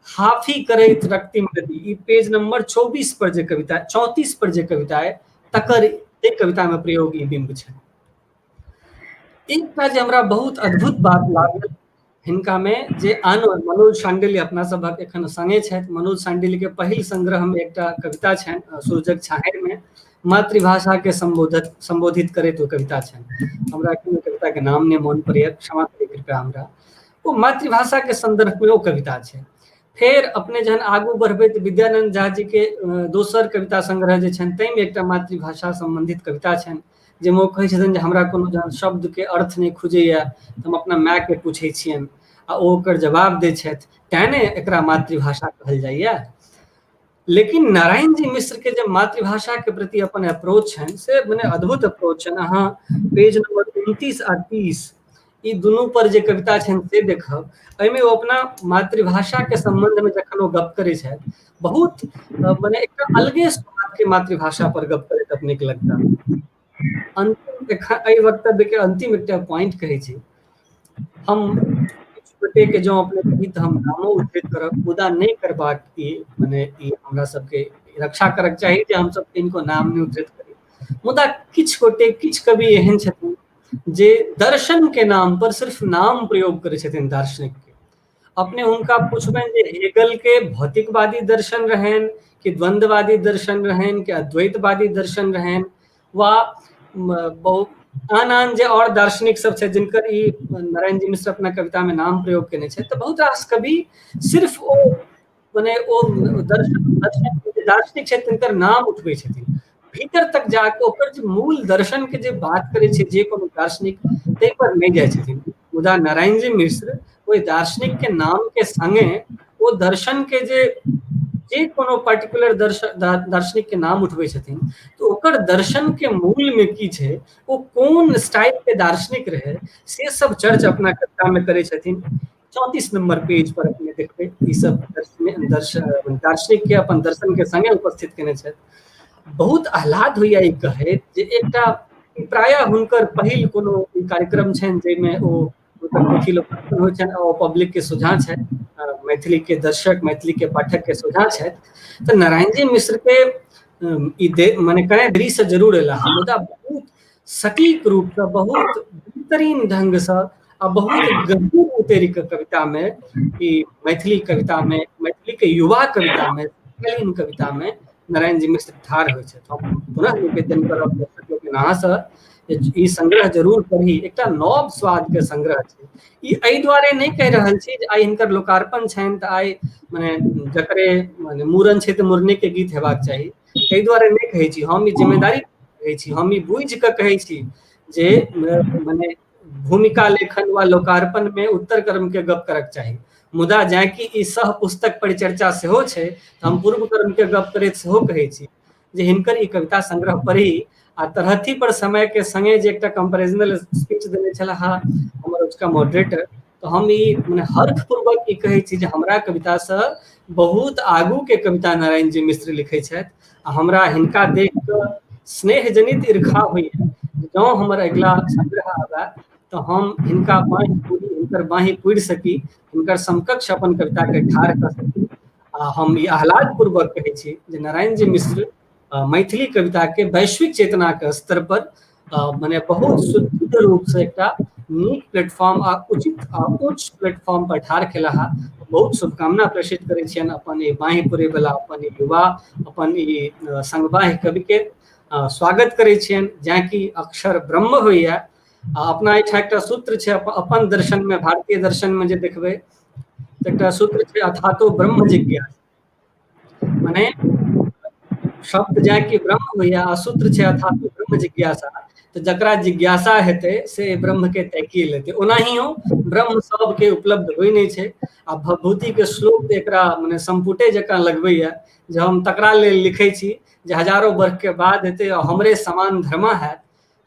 हाफी करैत रक्तिम नदी, ई पेज नंबर 24 पर जे कविता 34 पर जे कविता है तकर एक कविता में प्रयोग ई बिंब छै। एकटा जे हमरा बहुत अद्भुत बात लागल हिनका में जे आनो मनोज शांडिल्य अपना सबक एखन संगे छथि, मनोज शांडिल्य के पहिल संग्रह में एकटा कविता छनि सूरजक छाहरि में मातृभाषा के संबोधित करैत ओ कविता छनि, हमरा कविता के नाम ने मोन पड़ैया, क्षमा करी कृपया हमरा, ओ मातृभाषा के संदर्भ में ओ कविता छै। फेर अपने जहन आगू बढ़बै तऽ विद्यानंद झा जी के दोसर कविता संग्रह जे छनि ताहिमे एकटा मातृभाषा संबंधित कविता छनि जाहिमे ओ कहै छथिन जे हमरा कोनो जहन शब्द के अर्थ नहीं खुजैया तऽ हम अपना माय के पूछै छियनि आ ओ ओकर जवाब दै छथि, तेँ ने एकरा मातृभाषा कहल जाइया। लेकिन नारायण जी मिश्र के जे मातृभाषा के प्रति अपन अप्रोच छनि से मने अद्भुत अप्रोच छनि। अहाँ पेज नंबर 29 आ 30 ई दुनू पर जे कविता छनि से देखब, एहिमे ओ अपना मातृभाषा के संबंध में जखन ओ गप करै छथि, बहुत मने एकटा अलगे स्वाद के मातृभाषा पर गप करैत अपनेक लगता। अंतिम एहि वक्तव्य के अंतिम एकटा पॉइंट कहै छी हम, गोटे के जो अपने कही तो हम नामो उद्धृत करब, मुदा नहीं करबाक मने ई हमरा सबके रक्षा करक चाही जे हम सब इनको नाम नहीं उद्धृत करी। मुदा किछ गोटे किछ कवि एहन छथिन जे दर्शन के नाम पर सिर्फ नाम प्रयोग करै छथिन दार्शनिक के। अपने हुनका पूछबनि जे हेगल के भौतिकवादी दर्शन रहनि कि द्वंद्ववादी दर्शन रहनि कि अद्वैतवादी दर्शन रहनि, वा बहुत आन जे और दार्शनिक सब छै जिनकर ई नारायण जी मिश्र अपना कविता में नाम प्रयोग केने छै, तो बहुत रास कवि सिर्फ ओ मने ओ दार्शनिक छै तिनकर नाम उठबै छथिन, भीतर तक जाके ओकर जे मूल दर्शन के जे बात करे छै जे कोनो दार्शनिक तै पर नहीं जाय छथिन। मुदा नारायण जी मिश्र ओहि दार्शनिक के नाम के संगे ओ दर्शन के जे कोनो पर्टिकुलर दार्शनिक के नाम उठबै छथिन, तो ओकर दर्शन के मूल में की छै, ओ कोन स्टाइल के दार्शनिक रहे, से सब चर्च अपना कविता में करे छथिन। 34 नंबर पेज पर अपने देखबै ई सब दार्शनिक के अपन दर्शन के संगे उपस्थित केने छथि। बहुत आह्लाद होइया ई कहैत जे एकटा प्रायः हुनकर पहिल कोनो कार्यक्रम छनि जाहिमे ओ हुनकर पोथी लोकार्पण होइ छनि, ओ पब्लिक के सोझा छथि, मैथिली के दर्शक मैथिली के पाठक के सोझा छथि। तो नारायण जी मिश्र के ई मने कने देरी से जरूर एला, मुदा बहुत सटीक रूप से, बहुत बेहतरीन ढंग से आ बहुत गंभीर उतेरी के कविता में, ई मैथिली कविता में, मैथिली के युवा कविता में, कालीन कविता में नारायण जी मिश्र ठाढ़ होइ छथि। हम पुनः निवेदन करब दर्शक लोकनि अहाँ से ई संग्रह जरूर पढ़ी, एकटा नव स्वाद के संग्रह छै। ई एहि दुआरे नहीं कहि रहल छी जे आइ हिनकर लोकार्पण छनि तऽ आइ मने जकरे मने मूड़न छै तऽ मूड़ने के गीत हेबाक चाही, ताहि दुआरे नहीं कहै छी। हम ई जिम्मेदारी कहै छी, हम ई बुझि कऽ कहै छी जे मने भूमिका लेखन वा लोकार्पण में उत्तर क्रम के गप करक चाही, मुदा जाकि ई सह पुस्तक परिचर्चा सेहो छै तऽ हम पूर्व क्रम के गप करैत सेहो कहै छी जे हिनकर ई कविता संग्रह पढ़ी। आ तरहथी पर समय के संगे जे एकटा कंपैरिजनल स्पीच देने छलाह हमर उसका मॉडरेटर, तो हम ई मने हर्ष पूर्वक ई कहै छी जे हमरा कविता से बहुत आगू के कविता नारायण जी मिश्र लिखै छथि, आ हमरा हिनका देख कऽ स्नेह जनित ईर्खा होइया जँ हमर अगिला संग्रह आबए तो हम हिनका हिनकर बाँहि पुरि सकी, हिनकर समकक्ष अपन कविता के ठाढ़ कऽ सकी। आ हम ई आह्लाद पूर्वक कहै छी जे नारायण जी मिश्र मैथिली कविता के वैश्विक चेतना के स्तर पर मने बहुत सुदृढ़ रूप से एकटा नीक प्लेटफॉर्म आ उचित आ उच्च प्लेटफॉर्म पर ठाढ़ केलाह। बहुत शुभकामना प्रेषित करै छियनि अपन ई बाँहि पुरे वाला अपन ई युवा अपन ई संगवाहि कवि के स्वागत करै छियनि, जाकि अक्षर ब्रह्म होइया। अपना एहिठाम एकटा सूत्र छै अपन दर्शन में, भारतीय दर्शन में जे देखबै तऽ एकटा सूत्र छै अथातो ब्रह्म जिज्ञासा, माने शब्द जाकि ब्रह्म होइया आ सूत्र छै अथातो ब्रह्म जिज्ञासा, तो जकरा जिज्ञासा हेतै से ब्रह्म के तैकी लेतै। ओनाहियो ब्रह्म सबके उपलब्ध होइ नहीं छै, आ भभूति के श्लोक एकरा मने संपुटे जकाँ लगबैया जे हम तकरा लेल लिखै छी जे हजारों वर्ष के बाद हेतै और हमरे समान धर्मा हैत,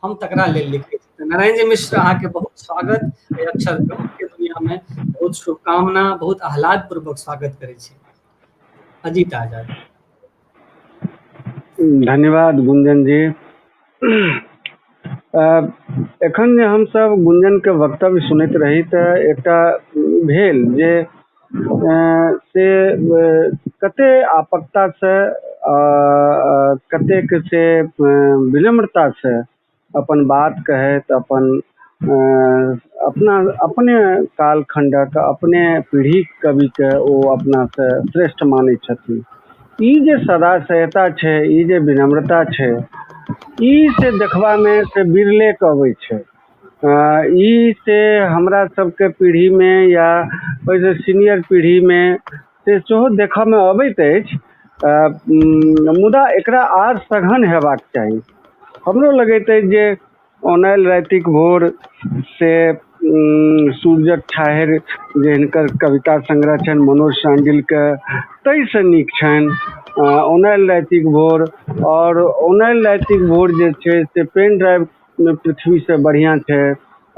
हम तकरा लेल लिखै छी। तो नारायण जी मिश्र अहाँ के बहुत स्वागत एहि अक्षर ब्रह्म के दुनिया में, बहुत शुभकामना, बहुत आह्लाद पूर्वक स्वागत करै छी। अजीत आजाद। धन्यवाद गुंजन जी। एखन जे हमसब गुंजन के वक्तव्य सुनैत रही तऽ एकटा भेल जे से कते आपकता से कतेक से विनम्रता से अपन बात कहैत अपन अपने कालखंडक अपने पीढ़ी कवि के ओ अपना से श्रेष्ठ मानै छथिन। ई जे सदाशयता छै, ई जे विनम्रता छै, ई से देखबा में से बिरले अबै छै। ई से हमरा सबके पीढ़ी में या ओइसे सीनियर पीढ़ी में से सेहो देखऽ में अबैत अछि, मुदा एकरा आर सघन हेबाक चाही। हमरो लगैत अछि जे ओनाइल रातिक भोर से सूरजक छाहरि जे हिनकर कविता संग्रह छनि मनोज शांडिल के, ताहिसँ नीक छनि ओनाइल रातिक भोर। और ओनाइल रातिक भोर जे छै से पेन ड्राइव में पृथ्वी से बढ़िया छै,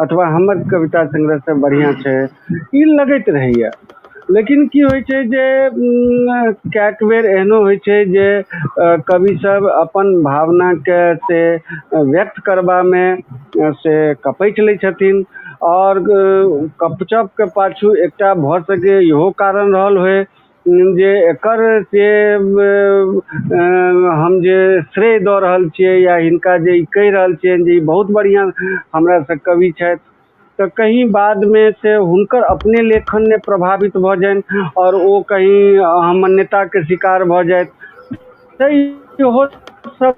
अथवा हमर कविता संग्रह से बढ़िया छै ई लगैत रहैया। लेकिन की होइ छै जे कएक बेर एहनो होइ छै जे कवि सब अपन भावना के से व्यक्त करबा में से कपैत लै छथिन और कपचप के पाछू एकटा भऽ सके इहो कारण रहल होय जे एकर से हम जे श्रेय दऽ रहल छियै या हिनका जे ई कहि रहल छियनि जे ई बहुत बढ़िया हमरा से कवि छथि, तो कहीं बाद में से हुनकर अपने लेखन ने प्रभावित भ जाइन और वो कहीं अहमन्यता के शिकार भ जाए। तो इहो सब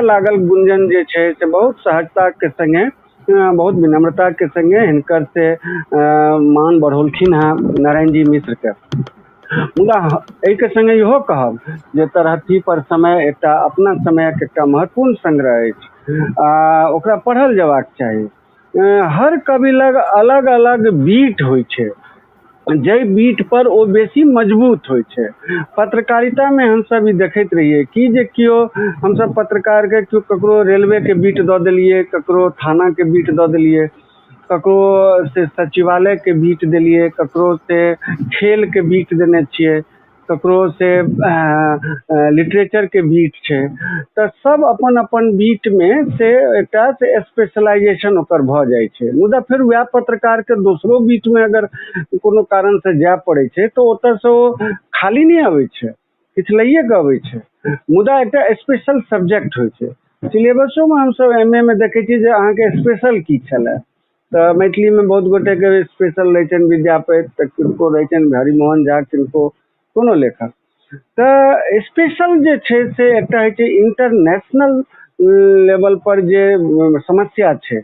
लागल गुंजन जे छै से बहुत सहजता के संगे बहुत विनम्रता के संगे हिनकर से मान बढ़ौलखिन हैं नारायण जी मिश्र के। मुदा एहि के संगे इहो कहब जे तरहथी पर समय एकटा अपना समय के एकटा महत्वपूर्ण संग्रह अछि, ओकरा पढ़ल जेबाक चाही। हर कवि लग अलग अलग बीट होइ छै, जै बीट पर ओ बेसी मजबूत होइ छै। पत्रकारिता में हम सब ई देखैत रहिए कि जे कियो हम सब पत्रकार के कियो ककरो रेलवे के बीट दऽ देलिए, ककरो थाना के बीट दऽ देलिए, ककरो से सचिवालय के बीट देलिए, ककरो से खेल के बीट देने छिए, ककरो से लिटरेचर के बीट छै। तो सब अपन अपन बीट में से एकटा से स्पेशलाइजेशन ओकर भ जाय छै। मुदा फिर वह पत्रकार के दोसरो बीट में अगर कोनो कारण से जाय पड़े छै तो ओतऽ से ओ खाली नहीं आबै छै, किछ लइए के अबै छै। मुदा एकटा स्पेशल सब्जेक्ट होइ छै। सिलेबसो में हम सब एमए में देखे छी जे अहाँ के स्पेशल की छलै, तो मैथिली में बहुत गोटे के स्पेशल रहै छनि विद्यापति, तऽ किनको रहै छनि हरिमोहन झा, किनको कोनो लेखक। तो स्पेशल जे छै से एकटा होइ छै इंटरनेशनल लेवल पर जे समस्या छै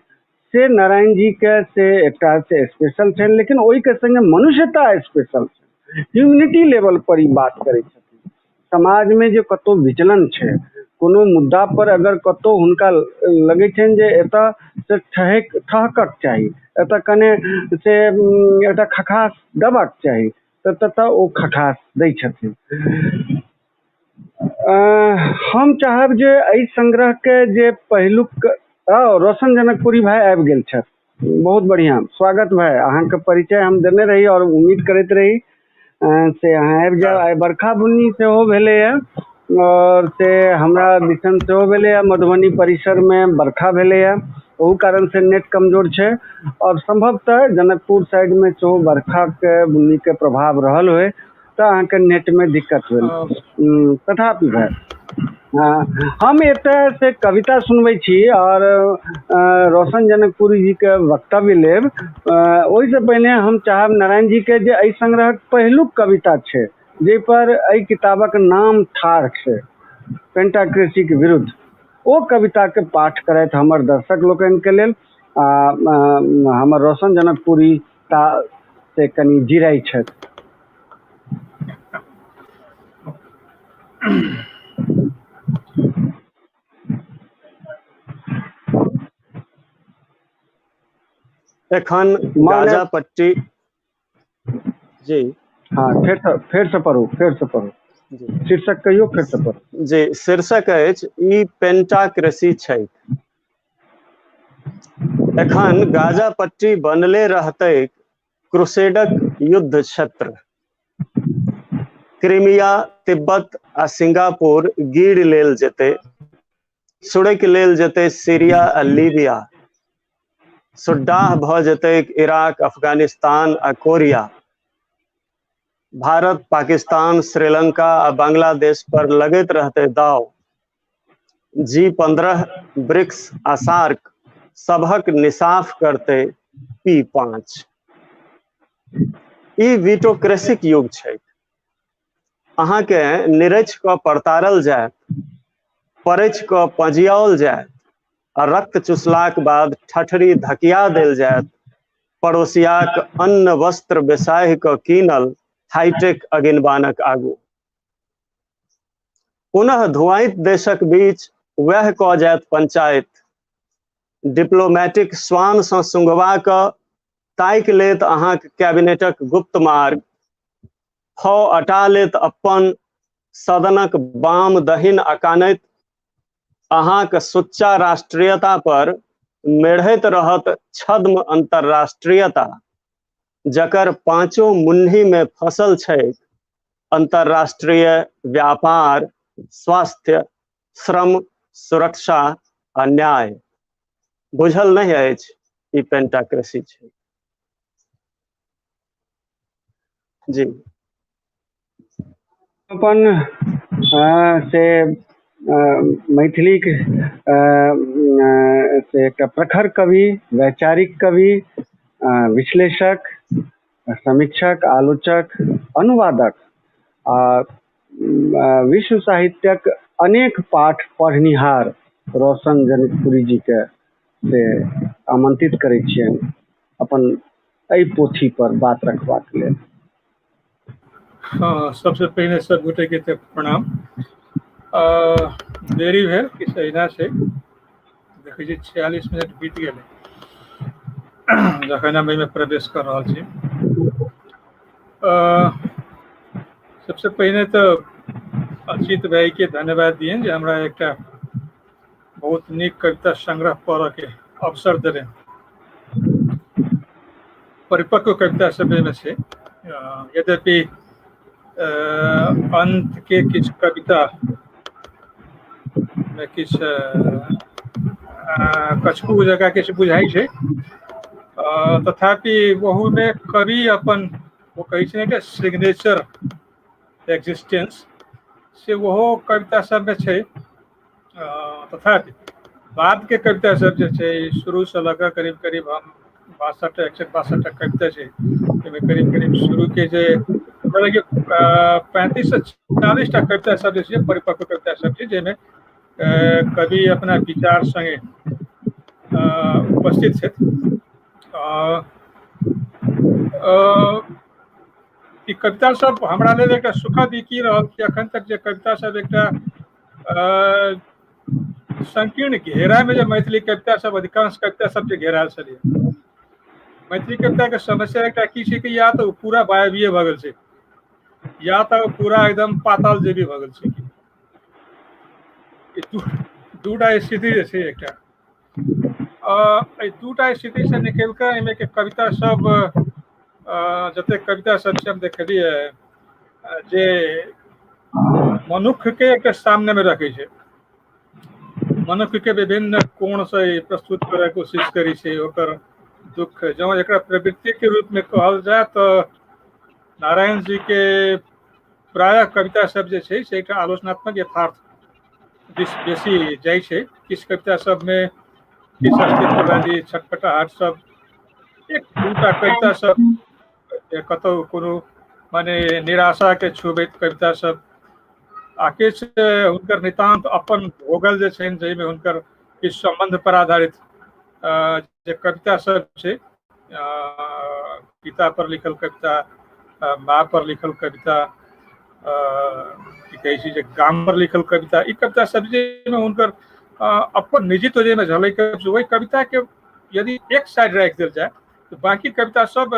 से नारायण जी के से एकटा से स्पेशल छै, लेकिन ओहि के संगे मनुष्यता स्पेशल छै। ह्यूमनिटी लेवल पर ई बात करै छथिन। समाज में जे कतौ विचलन छै, कोनो मुद्दा पर अगर कतौ हुनका लगे छनि जे एतऽ से ठहकक चाही, एतऽ कने से एकटा खखास देबाक चाही, तऽ ततऽ ओ खखास दै छथिन। हम चाहब जे एहि संग्रह के जे पहिलुक रोशन जनकपुरी भाई आबि गेल छथि, बहुत बढ़िया स्वागत भाई। अहाँ के परिचय हम देने रही और उम्मीद करैत रही से अहाँ आबि जाओ। आइ बरखा बुन्नी सेहो भेलैया और से हमरा दिसन सेहो भेलैया, मधुबनी परिसर में बरखा भेलैया, ओहू कारण से नेट कमजोर छै और संभवतः जनकपुर साइड में सेहो बरखा के बुन्नी के प्रभाव रहल होय तो अहाँ के नेट में दिक्कत भेल। तथापि भाई हम एतऽ से कविता सुनबै छी और रोशन जनकपुरी जी के वक्तव्य लेब। ओहि से पहले हम चाहब नारायण जी के जे एहि संग्रह पहिलुक कविता छै जे पर एहि किताबक नाम ठाढ़ छै, पेंटाक्रेसी के विरुद्ध, ओ कविता के पाठ करैत हमर दर्शक लोकनि के लेल हमर रोशन जनकपुरी ता से कनि जिराई छथि। एखन गाजा पट्टी जी हाँ फिर से पढ़ू शीर्षक कहियो फिर से पढ़ू जी। शीर्षक अछि ई पेंटाक्रेसी छै। एखन गाजा पट्टी बनले रहतै क्रूसेडक युद्ध क्षेत्र। क्रीमिया, तिब्बत आ सिंगापुर गिर लेल जेतै, सुड़ैक लेल जेतै सीरिया आ लीबिया, सुड्डाह भऽ जेतै इराक, अफगानिस्तान आ कोरिया। भारत, पाकिस्तान, श्रीलंका आ बांग्लादेश पर लगैत रहते दाव। G15, ब्रिक्स आ सार्क सबहक निसाफ करते P5। ई वीटोक्रेसिक युग छै। अहाँ के निरछ क परतारल जायत, परछ क पजियाओल जायत आ रक्त चुसलाक बाद ठठरी धकिया देल जायत। पड़ोसियाक अन्न वस्त्र बेसाहि क कीनल हाईटेक अगिनबानक आगू। पुनः धुआइत देशक बीच वह क जायत पंचायत। डिप्लोमैटिक स्वान सँ सुंघवा क ताइक लेत अहाँक कैबिनेटक गुप्त मार्ग। फौ अटा लेत अपन सदनक बाम दहिन अकानैत अहाँक सुच्चा राष्ट्रीयता पर मेढ़ैत रहत छद्म अंतरराष्ट्रीयता, जकर पांचों मुन्नी में फसल छै अंतरराष्ट्रीय व्यापार, स्वास्थ्य, श्रम, सुरक्षा आ न्याय। बुझल नहीं अछि ई पेंटाक्रेसी छै। जी अपन से मैथिलीक से एकटा प्रखर कवि, वैचारिक कवि, विश्लेषक, समीक्षक, आलोचक, अनुवादक आ विश्व साहित्यक अनेक पाठ पढ़निहार रोशन जनकपुरी जी के से आमंत्रित करै छियनि अपन एहि पोथी पर बात रखबाक लेल। हाँ, सबसे पहले सब गोटे के प्रणाम। देरी भेल कि अहिना छै, देखै छी 46 मिनट बीत गेलै जखन हम एहिमे प्रवेश कर रहल छी। सबसे पहले तो अचित भाई के धन्यवाद दियनि जे हमरा एकटा बहुत नीक कविता संग्रह पढ़ऽ के अवसर देलनि। परिपक्व कविता सब में से यद्यपि अंत के किछ कविता में किछ कछकू जगह किछ बुझाई छै, तथापि वहू में कवि अपन वो कही छै सिग्नेचर एग्जिस्टेंस से वो कविता सब में छै। तथापि बाद के कविता सब जे छै शुरू से लगा करीब करीब हम 62 कविता छै, करीब करीब शुरू के जे 35 से 40 टा कविता सब जे छै परिपक्व कविता सब छै, जेमे कवि अपना विचार संगे उपस्थित छथि। ई कविता सब हमरा लेल एकटा सुखद ई की रहल कि अखन तक जे कविता सब एकटा संकीर्ण घेरा में जे मैथिली कविता सब अधिकांश कविता सब जे घेराल छलै, मैथिली कविता के समस्या एकटा की छै कि या तो पूरा वायवीय भऽ गेल छै या तो पूरा एकदम पाताल जेबी भऽ गेल छै। दूटा स्थिति जे छै एकटा दूटा स्थिति से निकल कऽ एहिमे के कविता सब जते कविता सब हम देखलियै जे मनुष्य के एक सामने में रखे छै, मनुष्य के विभिन्न कोण से प्रस्तुत करे कोशिश करी छै, ओकर दुख जब एक प्रवृत्ति के रूप में कहल जाए तो नारायण जी के प्राय कविता सब जे छै से एक आलोचनात्मक यथार्थ बेसी जाइ छै। किस कविता सब में किस अस्तित्ववादी छटपटाहट सब, एक दूटा कविता सब कतौ कोनो माने निराशा के छुबैत कविता सब, आ किछ हुनकर नितांत अपन भोगल जे छनि जाहिमे हुनकर किछु संबंध पर आधारित जे कविता सब छै, पिता पर लिखल कविता, माँ पर लिखल कविता, की कहै छै जे गाम पर लिखल कविता, ई कविता सब जेमे हुनकर अपन निजित्व जेमे झलक वही कविता के यदि एक साइड राखि देल जाए तो बाकी कविता सब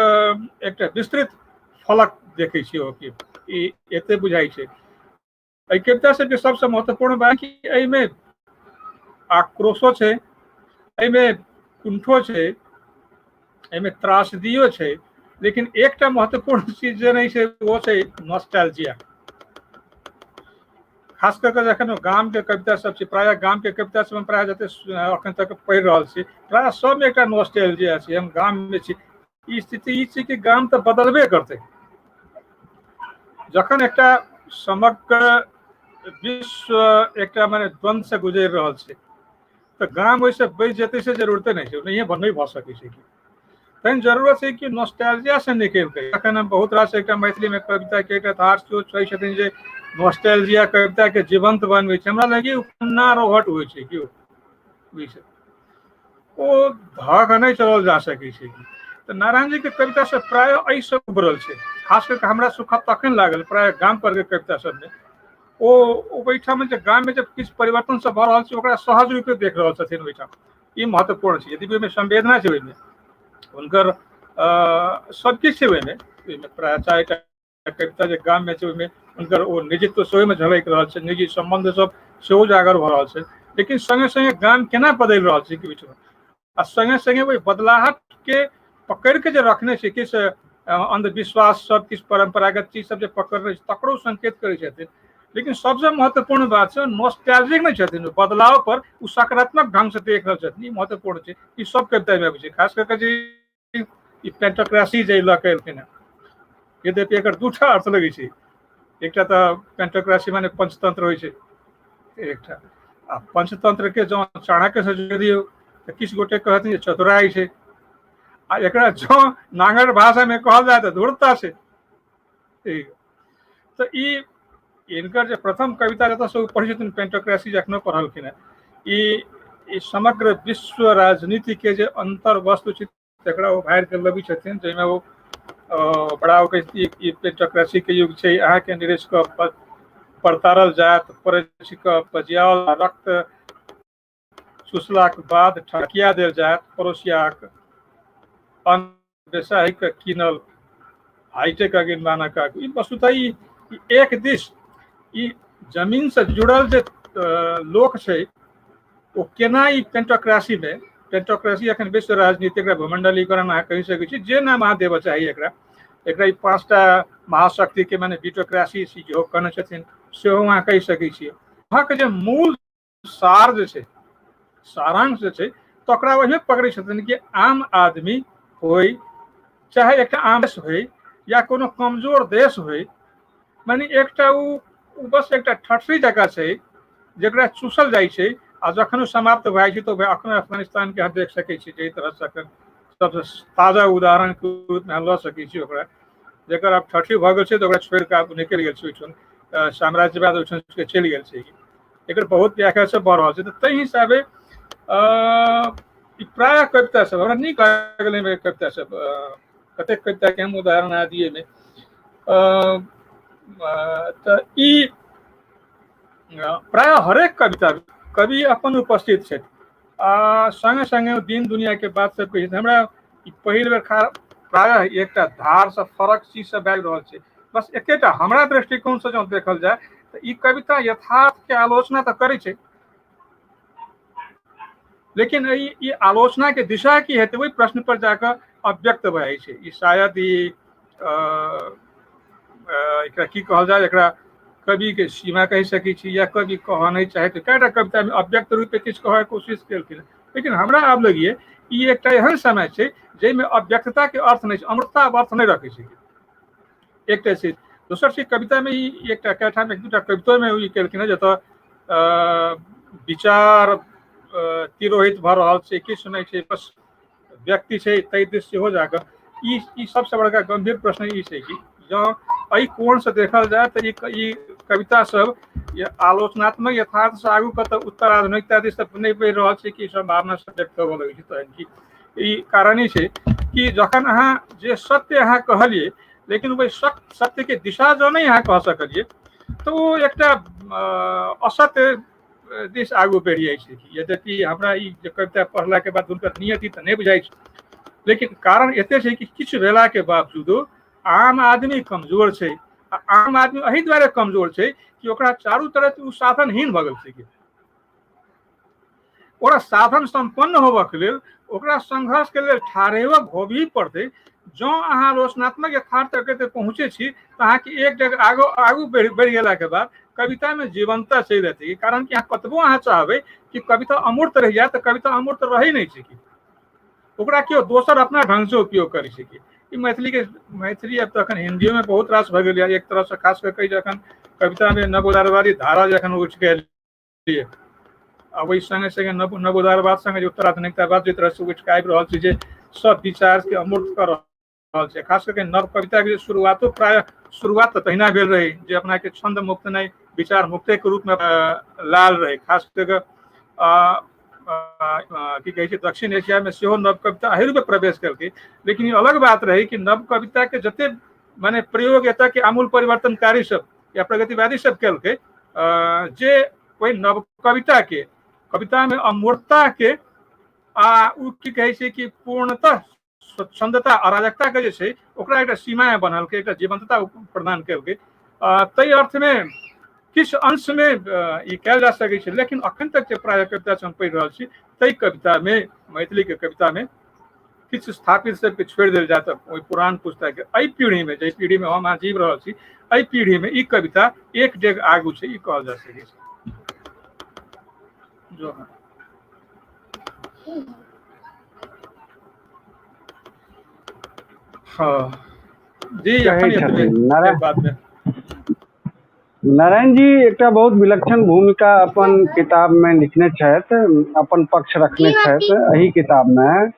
एकटा विस्तृत फलक देखै छियै कि ई एते बुझाइ छै। एहि कविता सबके सबसे महत्वपूर्ण बात कि एहिमे आक्रोशो छै, एहिमे कुंठो छै, एहिमे त्रासदियो छै, लेकिन एकटा महत्वपूर्ण चीज जे नहीं छै वो छै नॉस्टैल्जिया। खास करके जखन गाम के कविता सब छै, प्राय गाम के कविता सब हम प्राय जते अखन तक पढ़ि रहल छी प्राय सब में एकटा नॉस्टैल्जिया छै, हम गाम में छी। ई स्थिति ई छै कि गाम तो बदलबे करते, जखन एकटा समग्र विश्व एकटा माने द्वंद्व से गुजरि रहल छै तो गाम वैसे बचि जेतै से जरूरते नहीं छै, नहीं भऽ सकै छै। तहन जरूरत है कि नॉस्टैल्जिया से निकल के अखन हम बहुत रास एकटा मैथिली में कविता के एकटा धार छै छथिन जे नॉस्टैल्जिया कविता के जीवंत बनबै छै। हमरा लगे उपन्ना रोहट होइ छै कि ओ धऽ के नहीं चलल जा सकै छै। तो नारायण जी के कविता सब प्राय एहि से उभरल छै। खास करके हमरा सुखद तखन लागल प्राय गाम पर के कविता सब में ओहिठाम में गाम में जब किछु परिवर्तन सब भऽ रहल छै ओकरा सहज रूपे देख रहल छथिन ओहिठाम, ई महत्वपूर्ण छै। यदि ओहिमे संवेदना छै, ओहिमे हुनकर सबकिछु छै, ओहिमे प्राय चाहे कविता जे गाम में छै ओहिमे हुनकर ओ निजित्व सेहो में झलक रहल छै, निजी संबंध सब सेहो उजागर भऽ रहल छै। लेकिन संगे संगे गाम केना बदलि रहल छै के बीच में आ संगे संगे वही बदलाहट के पकड़ के जे रखने छै किस अंधविश्वास सब किस परंपरागत चीज सब जे पकड़ने छै तकरो संकेत करै छथिन। लेकिन सबसे महत्वपूर्ण बात छै नॉस्टैल्जिक नहीं छथिन बदलाव पर उ सकारात्मक ढंग से देख रहल छथिन। ई महत्वपूर्ण छै। ई सब कविता में आबै छै खास करके जे ई पेंटोक्रेसी जे लऽ के एलखिन हैं यद्यपि एकर दूटा अर्थ लगै छै। एकटा तऽ पेंटोक्रेसी माने पंचतंत्र होइ छै एकटा आ पंचतंत्र के जो चाणक्य से जोड़ दियौ तऽ किछु गोटे कहथिन जे चतुराई छै आ एकरा जो नांगर भाषा में कहल जाए तऽ धूर्तता छै। ठीक तऽ ई इनकर जे प्रथम कविता जतऽ से पढ़ै छथिन पेंटोक्रेसी जखनो पढ़लखिन हैं ई समग्र विश्व राजनीति के जे अंतर वस्तु छै तकरा ओ भार के लबै छथिन जाहिमे ओ बड़ा ई पेंटोक्रेसी के युग छै। अहाँ के निरेश क परतारल जात परच क पजियाल रक्त चुसलाक बाद ठकिया देल जात पड़ोसियाक अनवेशाहिक कीनल हाईटेक अगिनबानक ई वस्तुतः ई एक दिश ई जमीन से जुड़ल जे लोक छै ओ केना ई पेंटोक्रेसी अखन विश्व राजनीति एकरा भूमंडलीकरण अहाँ कहि सकै छी जे नाम अहाँ देबऽ चाही एकरा ई पांचटा महाशक्ति के माने बीटोक्रेसी सेहो कहने छथिन सेहो अहाँ कहि सकै छियै। अहाँ के जे मूल सार जे छै सारांश जे छै तकरा ओहिमे पकड़ै छथिन कि आम आदमी होय चाहे एकटा आम देश होय या कोनो कमजोर देश होय माने एकटा उ बस एकटा ठठरी जकाँ छै जकरा चूसल जाइ छै आ जखन ओ समाप्त भए जाइ छै तऽ अखनो अफगानिस्तान के अहाँ देख सकै छी जे तरह से अखन सबसे ताजा उदाहरण के रूप में लऽ सकै छी ओकरा जकर आब ठठरी भऽ गेल छै तऽ ओकरा छोड़ि कऽ आब निकलि गेल छै ओहिठाम साम्राज्यवाद ओहिठाम के चलि गेल छै। एकर बहुत व्याख्या सब बढ़ रहल छै तऽ ताहि हिसाबे प्राय कविता सब हमरा नीक लागल कविता सब कतेक कविता के हम उदाहरण आ दिए में तऽ ई प्राय हरेक कविता कवि अपन उपस्थित छथि आ संगे संगे दिन दुनिया के बात सब कहै छै। हमरा पहिल बेर प्रायः एकटा धार से फरक चीज सब बाजि रहल छै बस एकेटा हमरा दृष्टिकोण से जँ देखल जाय तऽ ई कविता यथार्थ के आलोचना तऽ करै छै लेकिन ई आलोचना के दिशा की हेतै वही प्रश्न पर जाकर अव्यक्त भए जाइ छै। ई शायद ई एकरा की कहल जाय एकरा कवि के सीमा कहि सकै छी या कवि कहऽ नहि चाहे तऽ कएटा कविता में अव्यक्त रूप में किछु कहऽ कोशिश केलखिन लेकिन हमरा आब लगिए ई एकटा एहन समय छै जाहिमे अव्यक्तता के अर्थ नहि छै अमूर्तता अर्थ नहीं रखै छै एकटा चीज। दोसर चीज कविता में ई एकटा कएठाम एक दूटा कवितो में ई केलखिन है जतऽ विचार तिरोहित भऽ रहल छै किछु नहीं छै बस व्यक्ति छै ताहि दिस सेहो जाकऽ ई सबसे बड़का गंभीर प्रश्न ई छै कि जँ एहि कोण से देखल जाए तऽ ई कविता सब आलोचनात्मक यथार्थ से आगू के तऽ उत्तर आधुनिकता दिस तऽ नहीं बढ़ि रहल छै कि संभावना से व्यक्त होबऽ लगै छै तहन कि ई कारण ई छै कि जखन अहाँ जे सत्य अहाँ कहलिए लेकिन वही सत्य के दिशा जो नहीं अहाँ कह सकलिए तो वो एकटा असत्य दिस आगू बढ़ि जाइ छै। यद्यपि हमरा ई कविता पढ़ला के बाद हुनकर नियति तऽ नहीं बुझाइ छै लेकिन कारण एते छै कि किछु भेला के बावजूदो आम आदमी कमजोर छै आ आम आदमी एहि दुआरे कमजोर छै कि ओकरा चारू तरफ उ साधनहीन भऽ गेल छै। ओकरा साधन संपन्न होबऽ के लेल ओकरा संघर्ष के लेल ठाढ़ होबही पड़तै। जँ अहाँ आलोचनात्मक यथार्थ तक पहुँचे छी तऽ अहाँके एक जगह आगू बढ़ि गेला के बाद कविता में जीवंतता चलि जेतै कारण कि अहाँ कतबो अहाँ चाहबै कि कविता अमूर्त रहि जाए तऽ कविता अमूर्त रहै नहीं छै कि ओकरा केओ दोसर अपना ढंग से उपयोग करै छै कि ई मैथिली अब तो अखन हिंदियों में बहुत रास भऽ गेल एक तरह से खास करके जखन कविता में नवोदारवादी धारा जखन उठि गेल आ वही संगे संगे नवोदारवाद संगे उत्तराधुनिकतावाद जे तरह से उठि कऽ आबि रहल छै जे सब विचार के अमूर्त कर रहल छै। खास करके नव कविता के शुरुआत तऽ तहिना भेल रही जे अपना के छंद मुक्त नहीं विचार मुक्ते के रूप में लाल रहे। खास करके की कहै छै दक्षिण एशिया में सेहो नव कविता एहि रूपे प्रवेश केलकै लेकिन ये अलग बात रही कि नव कविता के जते माने प्रयोग एतऽ के आमूल परिवर्तनकारी सब या प्रगतिवादी सब केलकै जे कोई नव कविता में अमूर्तता के उ की कहै छै कि पूर्णतः स्वच्छंदता अराजकता के जे छै ओकरा एकटा सीमा बनल के एकटा जीवंतता प्रदान केलकै। ताहि अर्थ में किछु अंश में ई कयल जा सकै छै, लेकिन अखन तक जे प्राय कविता हम पढ़ि रहल छी ताहि कविता में, मैथिली के कविता में किछु स्थापित सबके छोड़ि देल जाय तऽ ओहि पुरान पुस्तक के एहि पीढ़ी में, जे पीढ़ी में हम अहाँ जीव रहल छी, एहि पीढ़ी में ई कविता एक डेग आगू छै, ई कहल जा सकै छै। जो हाँ जी, कहै एखन छथिन एतबे बात में नारायण जी एकटा बहुत विलक्षण भूमिका अपन किताब में लिखने छथि, अपन पक्ष रखने छथि एही किताब में।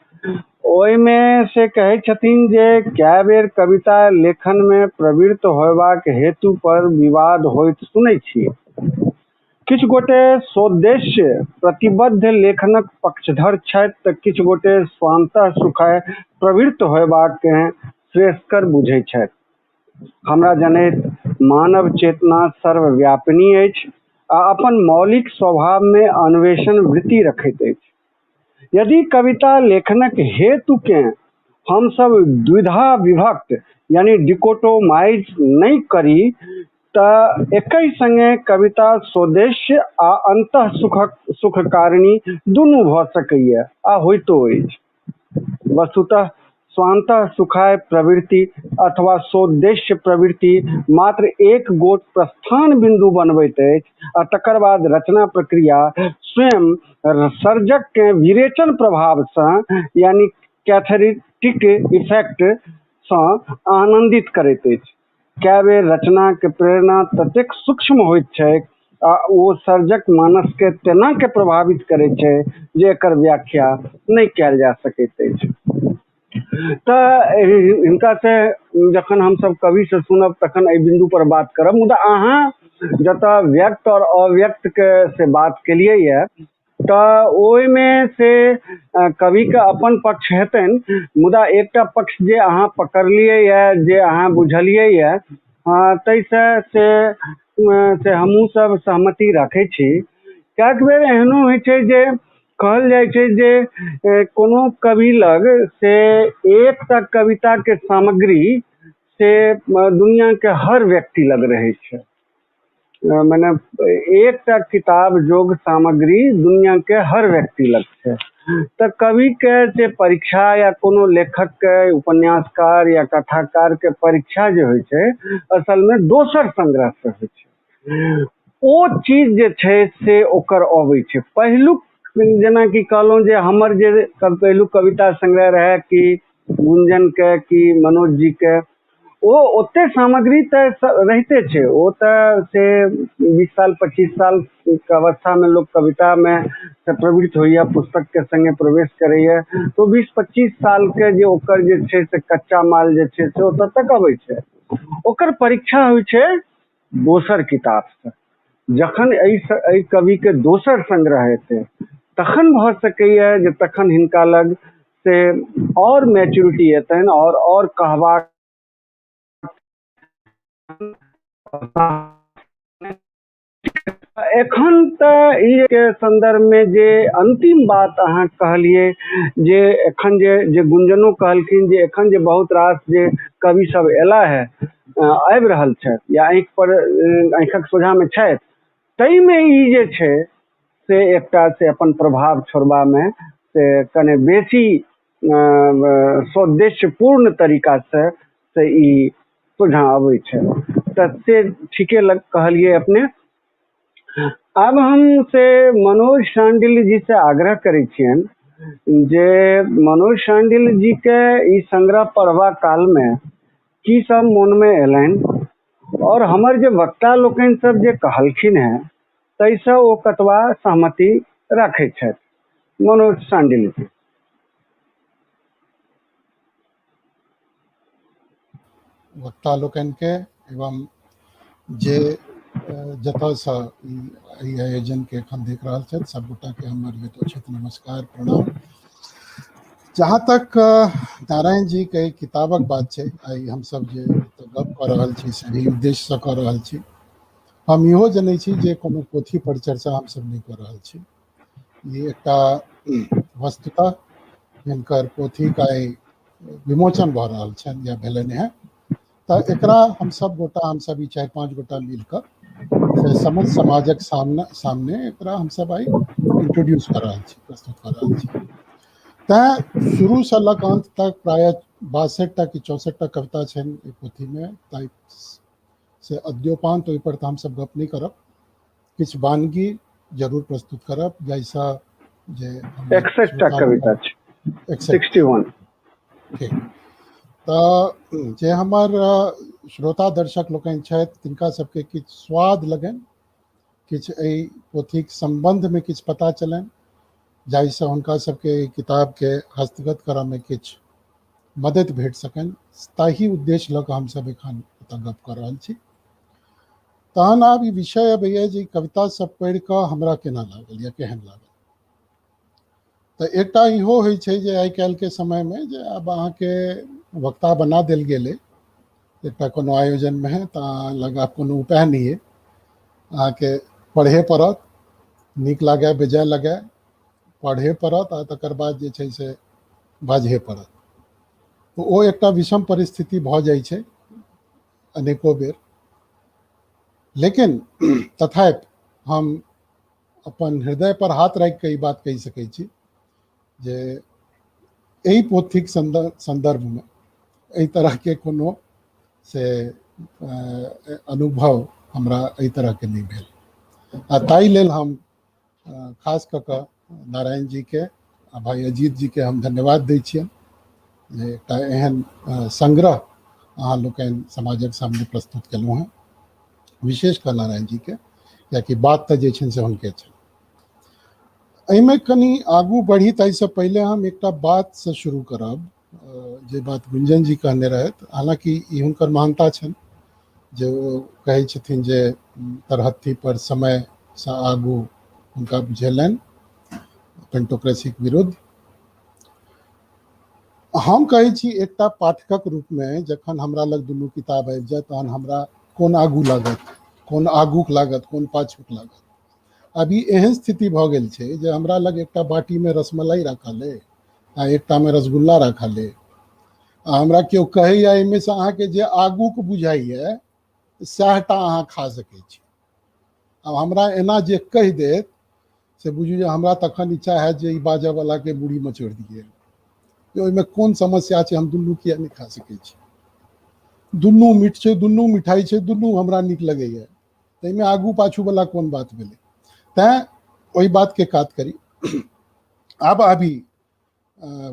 ओहिमे से कहै छथिन जे कए बेर कविता लेखन में प्रवृत्त होयबाक हेतु पर विवाद होइत सुनै छी। किछु गोटे स्वोद्देश्य प्रतिबद्ध लेखनक पक्षधर छथि तऽ किछु गोटे स्वान्तः सुखाय प्रवृत्त होयबाक श्रेयस्कर बुझै छथि। हमरा जनैत मानव चेतना सर्वव्यापिनी अछि आ अपन मौलिक स्वभाव में अन्वेषण वृत्ति रखैत अछि। यदि कविता लेखनक हेतु के हम सब द्विधा विभक्त यानी डिकोटोमाइज नहीं करी तऽ एकहि संगे कविता स्वोद्देश्य आ अंतः सुखकारिणी दुनू भऽ सकैए आ होइतो अछि। वस्तुतः स्वान्तः सुखाय प्रवृत्ति अथवा स्वोद्देश्य प्रवृत्ति मात्र एक गोट प्रस्थान बिंदु बनबैत अछि आ तकर बाद रचना प्रक्रिया स्वयं सर्जक के विरेचन प्रभाव से यानी कैथेरेटिक इफेक्ट से आनंदित करैत अछि। कए बेर रचना के प्रेरणा ततेक सूक्ष्म होइत छै आ ओ सर्जक मानस के तेना के प्रभावित करैत छै जे एकर व्याख्या नहीं कयल जा सकैत अछि। तऽ हिनका से जखन हम सब कवि से सुनब तखन एहि बिंदु पर बात करब, मुदा अहाँ जतऽ व्यक्त और अव्यक्त के से बात केलियै यऽ तऽ ओहिमे से कवि के अपन पक्ष हेतनि, मुदा एकटा पक्ष जे अहाँ पकड़लियै यऽ, जे अहाँ बुझलियै यऽ, ताहिसँ से हमहूँ सब सहमति रखै छी। कएक बेर एहनो होइ छै जे कहल जाइ छै जे कोनो कवि लग से एकटा कविता के सामग्री से दुनिया के हर व्यक्ति लग रहे छै, माने एकटा किताब जोग सामग्री दुनिया के हर व्यक्ति लग छै। तऽ कवि के जे परीक्षा या कोनो लेखक के, उपन्यासकार या कथाकार के परीक्षा जे होइ छै असल में दोसर संग्रह से होइ छै। ओ चीज जे छै से ओकर अबै छै। पहिलुक जेना कि कहलहुँ जे हमर जे पहिलुक कविता संग्रह रहे कि गुंजन के कि मनोज जी के, ओ ओते सामग्री तऽ रहिते छै। ओ तऽ से 20 साल 25 साल के अवस्था में लोग कविता में से प्रवृत्त होइया, पुस्तक के संगे प्रवेश करैया, तो 20-25 साल के जे ओकर जे छै से कच्चा माल जे छै से ओतऽ तक अबै छै। ओकर परीक्षा होइ छै दोसर किताब से। जखन एहि कवि के दोसर संग्रह हेतै तखन भऽ सकैया जे तखन हिनका लग से और मैच्योरिटी एतनि और कहबाक एखन तऽ ई के संदर्भ में जे अंतिम बात अहाँ कहलिए जे एखन जे गुंजनो कहलखिन जे एखन जे बहुत रास जे कवि सब एला है, आबि रहल छथि या आँखिक सोझा में छथि, ताहि में ई जे छै से एकटा से अपन प्रभाव छोड़बा में से कने बेसी स्वोद्देश्यपूर्ण तरीका से ई सोझा अबै छै। तऽ से ठीके कहलिए अपने। अब हम से मनोज शांडिल्य जी से आग्रह करै छियनि जे मनोज शांडिल्य जी के ई संग्रह पढ़बा काल में की सब मन में एलनि और हमर जे वक्ता लोकनि सब जे कहलखिन हैं ताहिसँ ओ कतबा सहमति रखै छथि। मनोज शांडिल्य जी। वक्ता लोकनि के एवं जे जतऽसँ ई आयोजन के एखन देख रहल छथि सब गोटा के हमर यथोचित नमस्कार प्रणाम। जहाँ तक नारायण जी के किताबक बात छै, आई हम सब जे गप कऽ रहल छी सही उद्देश्य से कऽ रहल छी। हम इहो जनै छी जे कोनो पोथी पर चर्चा हम सब नहीं कऽ रहल छी। ई एकटा वस्तुतः हिनकर पोथी का विमोचन भऽ रहल छनि या भेलनि हैं, तऽ एकरा हम सब गोटा, हम सब 4-5 गोटा मिलकर से समझ समाजक सामने एकरा हम सब आई इंट्रोड्यूस कर रहा छी, प्रस्तुत कर रहा छी। तैं शुरू से लक अंत तक प्राय 62टा कि 64टा कविता छन ई पोथी में, ताई से अद्योपांत ओहि पर हम सब गप नहीं करब, किछ वानगी जरूर प्रस्तुत करब जैसा जे 61टा कविता छै, 61। ठीक। तो जे हमर श्रोता दर्शक लोकनि छथि तिनका सबके किछु स्वाद लगनि, किछु एहि पोथीक संबंध में किछु पता चलनि, जाहिसँ हुनका सबके एहि किताबके हस्तगत करऽ में किछु मदद भेट सकनि, ताहि उद्देश्य लऽ कऽ हमसब एखन एतऽ गप कऽ रहल छी। तहन आब ई विषय अब ये जे कविता सब पढ़ि कऽ हमरा केना लागल या केहन लागल। तो एकटा इहो होइ छै जे आइ काल्हि के समय में जे अब अहाँके वक्ता बना देल गेलै एकटा कोनो आयोजन में, तऽ अहाँ लग आब कोनो उपाय नहीं है, अहाँके पढ़े पड़त, नीक लागै बेजाय लागै पढ़े पड़त आ तकर बाद जे छै से बाजहे पड़त। तो ओ एकटा विषम परिस्थिति भऽ जाइ छै अनेको बेर, लेकिन तथापि हम अपन हृदय पर हाथ राखि कऽ ई बात कहि सकै छी जे एहि पोथीक संदर्भ में एहि तरह के कोनो से अनुभव हमरा एहि तरह के नहीं भेल। आ ताहि लेल हम खास कऽ कऽ नारायण जी के आ भाई अजीत जी के हम धन्यवाद दै छियनि जे एकटा एहन संग्रह अहाँ लोकनि समाजक सामने प्रस्तुत केलहुँ हैं, विशेष कऽ नारायण जी के, कियाकि बात तऽ जे छनि से हुनके छनि। एहिमे कनि आगू बढ़ी ताहिसँ पहिले हम एकटा बात से शुरू करब जे बात गुंजन जी कहने रहथि, हालांकि ई हुनकर महानता छनि जे ओ कहै छथिन जे तरहत्थी पर समय से आगू हुनका बुझेलनि पेंटोक्रेसीक विरुद्ध। हम कहै छी एकटा पाठकक रूप में जखन हमरा लग दुनू किताब आबि जाय तहन हमरा कोन आगू लागत, कोन आगूक लागत, कोन पाछूक लागत। अभी एहन स्थिति भऽ गेल छै जे हमरा लग एकटा बाटी में रसमलाई राखल अइ आ एकटा में रसगुल्ला राखल अइ, आ हमरा केओ कहैया एहिमे से अहाँके जे आगूक बुझाइए सएहटा अहाँ खा सकै छी। आब हमरा एना जे कहि देत से बुझू जे हमरा तखन इच्छा हैत जे ई बाजऽ वाला के मुड़ी मचोड़ि दिए, ओहिमे कोन समस्या छै, हम दुनू किया नहीं खा सकै छी। दुनू मीठ छै, दुनू मिठाई छै, दुनू हमरा नीक लगैए, ताहिमे आगू पाछू वाला कोन बात भेलै। तैं ओहि बात के काट करी। आब अभी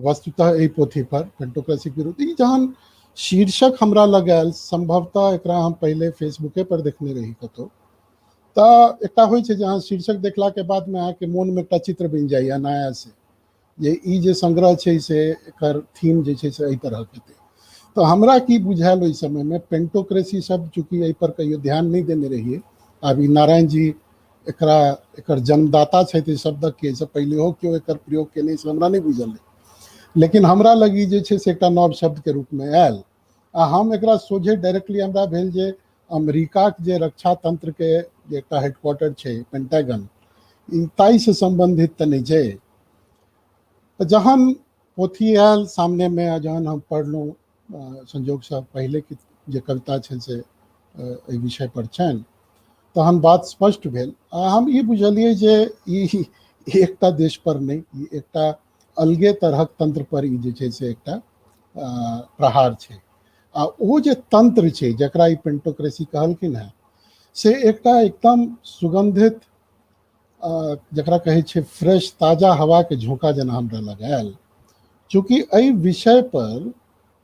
वस्तुतः एहि पोथी पर पेंटोक्रेसीक विरुद्ध ई जहन शीर्षक हमरा लग आयल, संभवतः एकरा हम पहले फेसबुके पर देखने रही कतौ, तऽ एकटा होइ छै जे अहाँ शीर्षक देखला के बाद में अहाँके मोन में एकटा चित्र बनि जाइए नया से जे ई जे संग्रह छै से एकर थीम जे छै से एहि तरह के हेतै। तो हमरा की बुझायल ओहि समय में पेंटोक्रेसी शब्द चूंकि एहि पर कहियो ध्यान नहीं देने रहिए, आब ई नारायण जी एकरा एकर जन्मदाता छथि शब्दक के, से पहिलेहो केओ एकर प्रयोग केने से हमरा नहीं बुझल है, लेकिन हमरा लग ई जे छै से एकटा नव शब्द के रूप में आयल आ हम एकरा सोझे डायरेक्टली हमरा भेल जे अमेरिकाक जे रक्षा तंत्र के जे एकटा हेडक्वार्टर छै पेंटागन, ई ताई से संबंधित तऽ नहीं छै। जहन पोथी आयल सामने में आ जहन हम पढ़लहुँ संजोग से पहले की जे कविता छनि से एहि विषय पर छनि, तहन बात स्पष्ट भेल आ हम ई बुझलियै जे ई एकटा देश पर नहीं, ई एकटा अलगे तरहक तंत्र पर ई जे छै से एकटा प्रहार छै। आ ओ जे तंत्र छै जकरा ई पेंटोक्रेसी कहलखिन हैं से एकटा एकदम सुगंधित जकरा कहै छै फ्रेश ताजा हवा के झोंका जेना हमरा लग आयल। चूँकि एहि विषय पर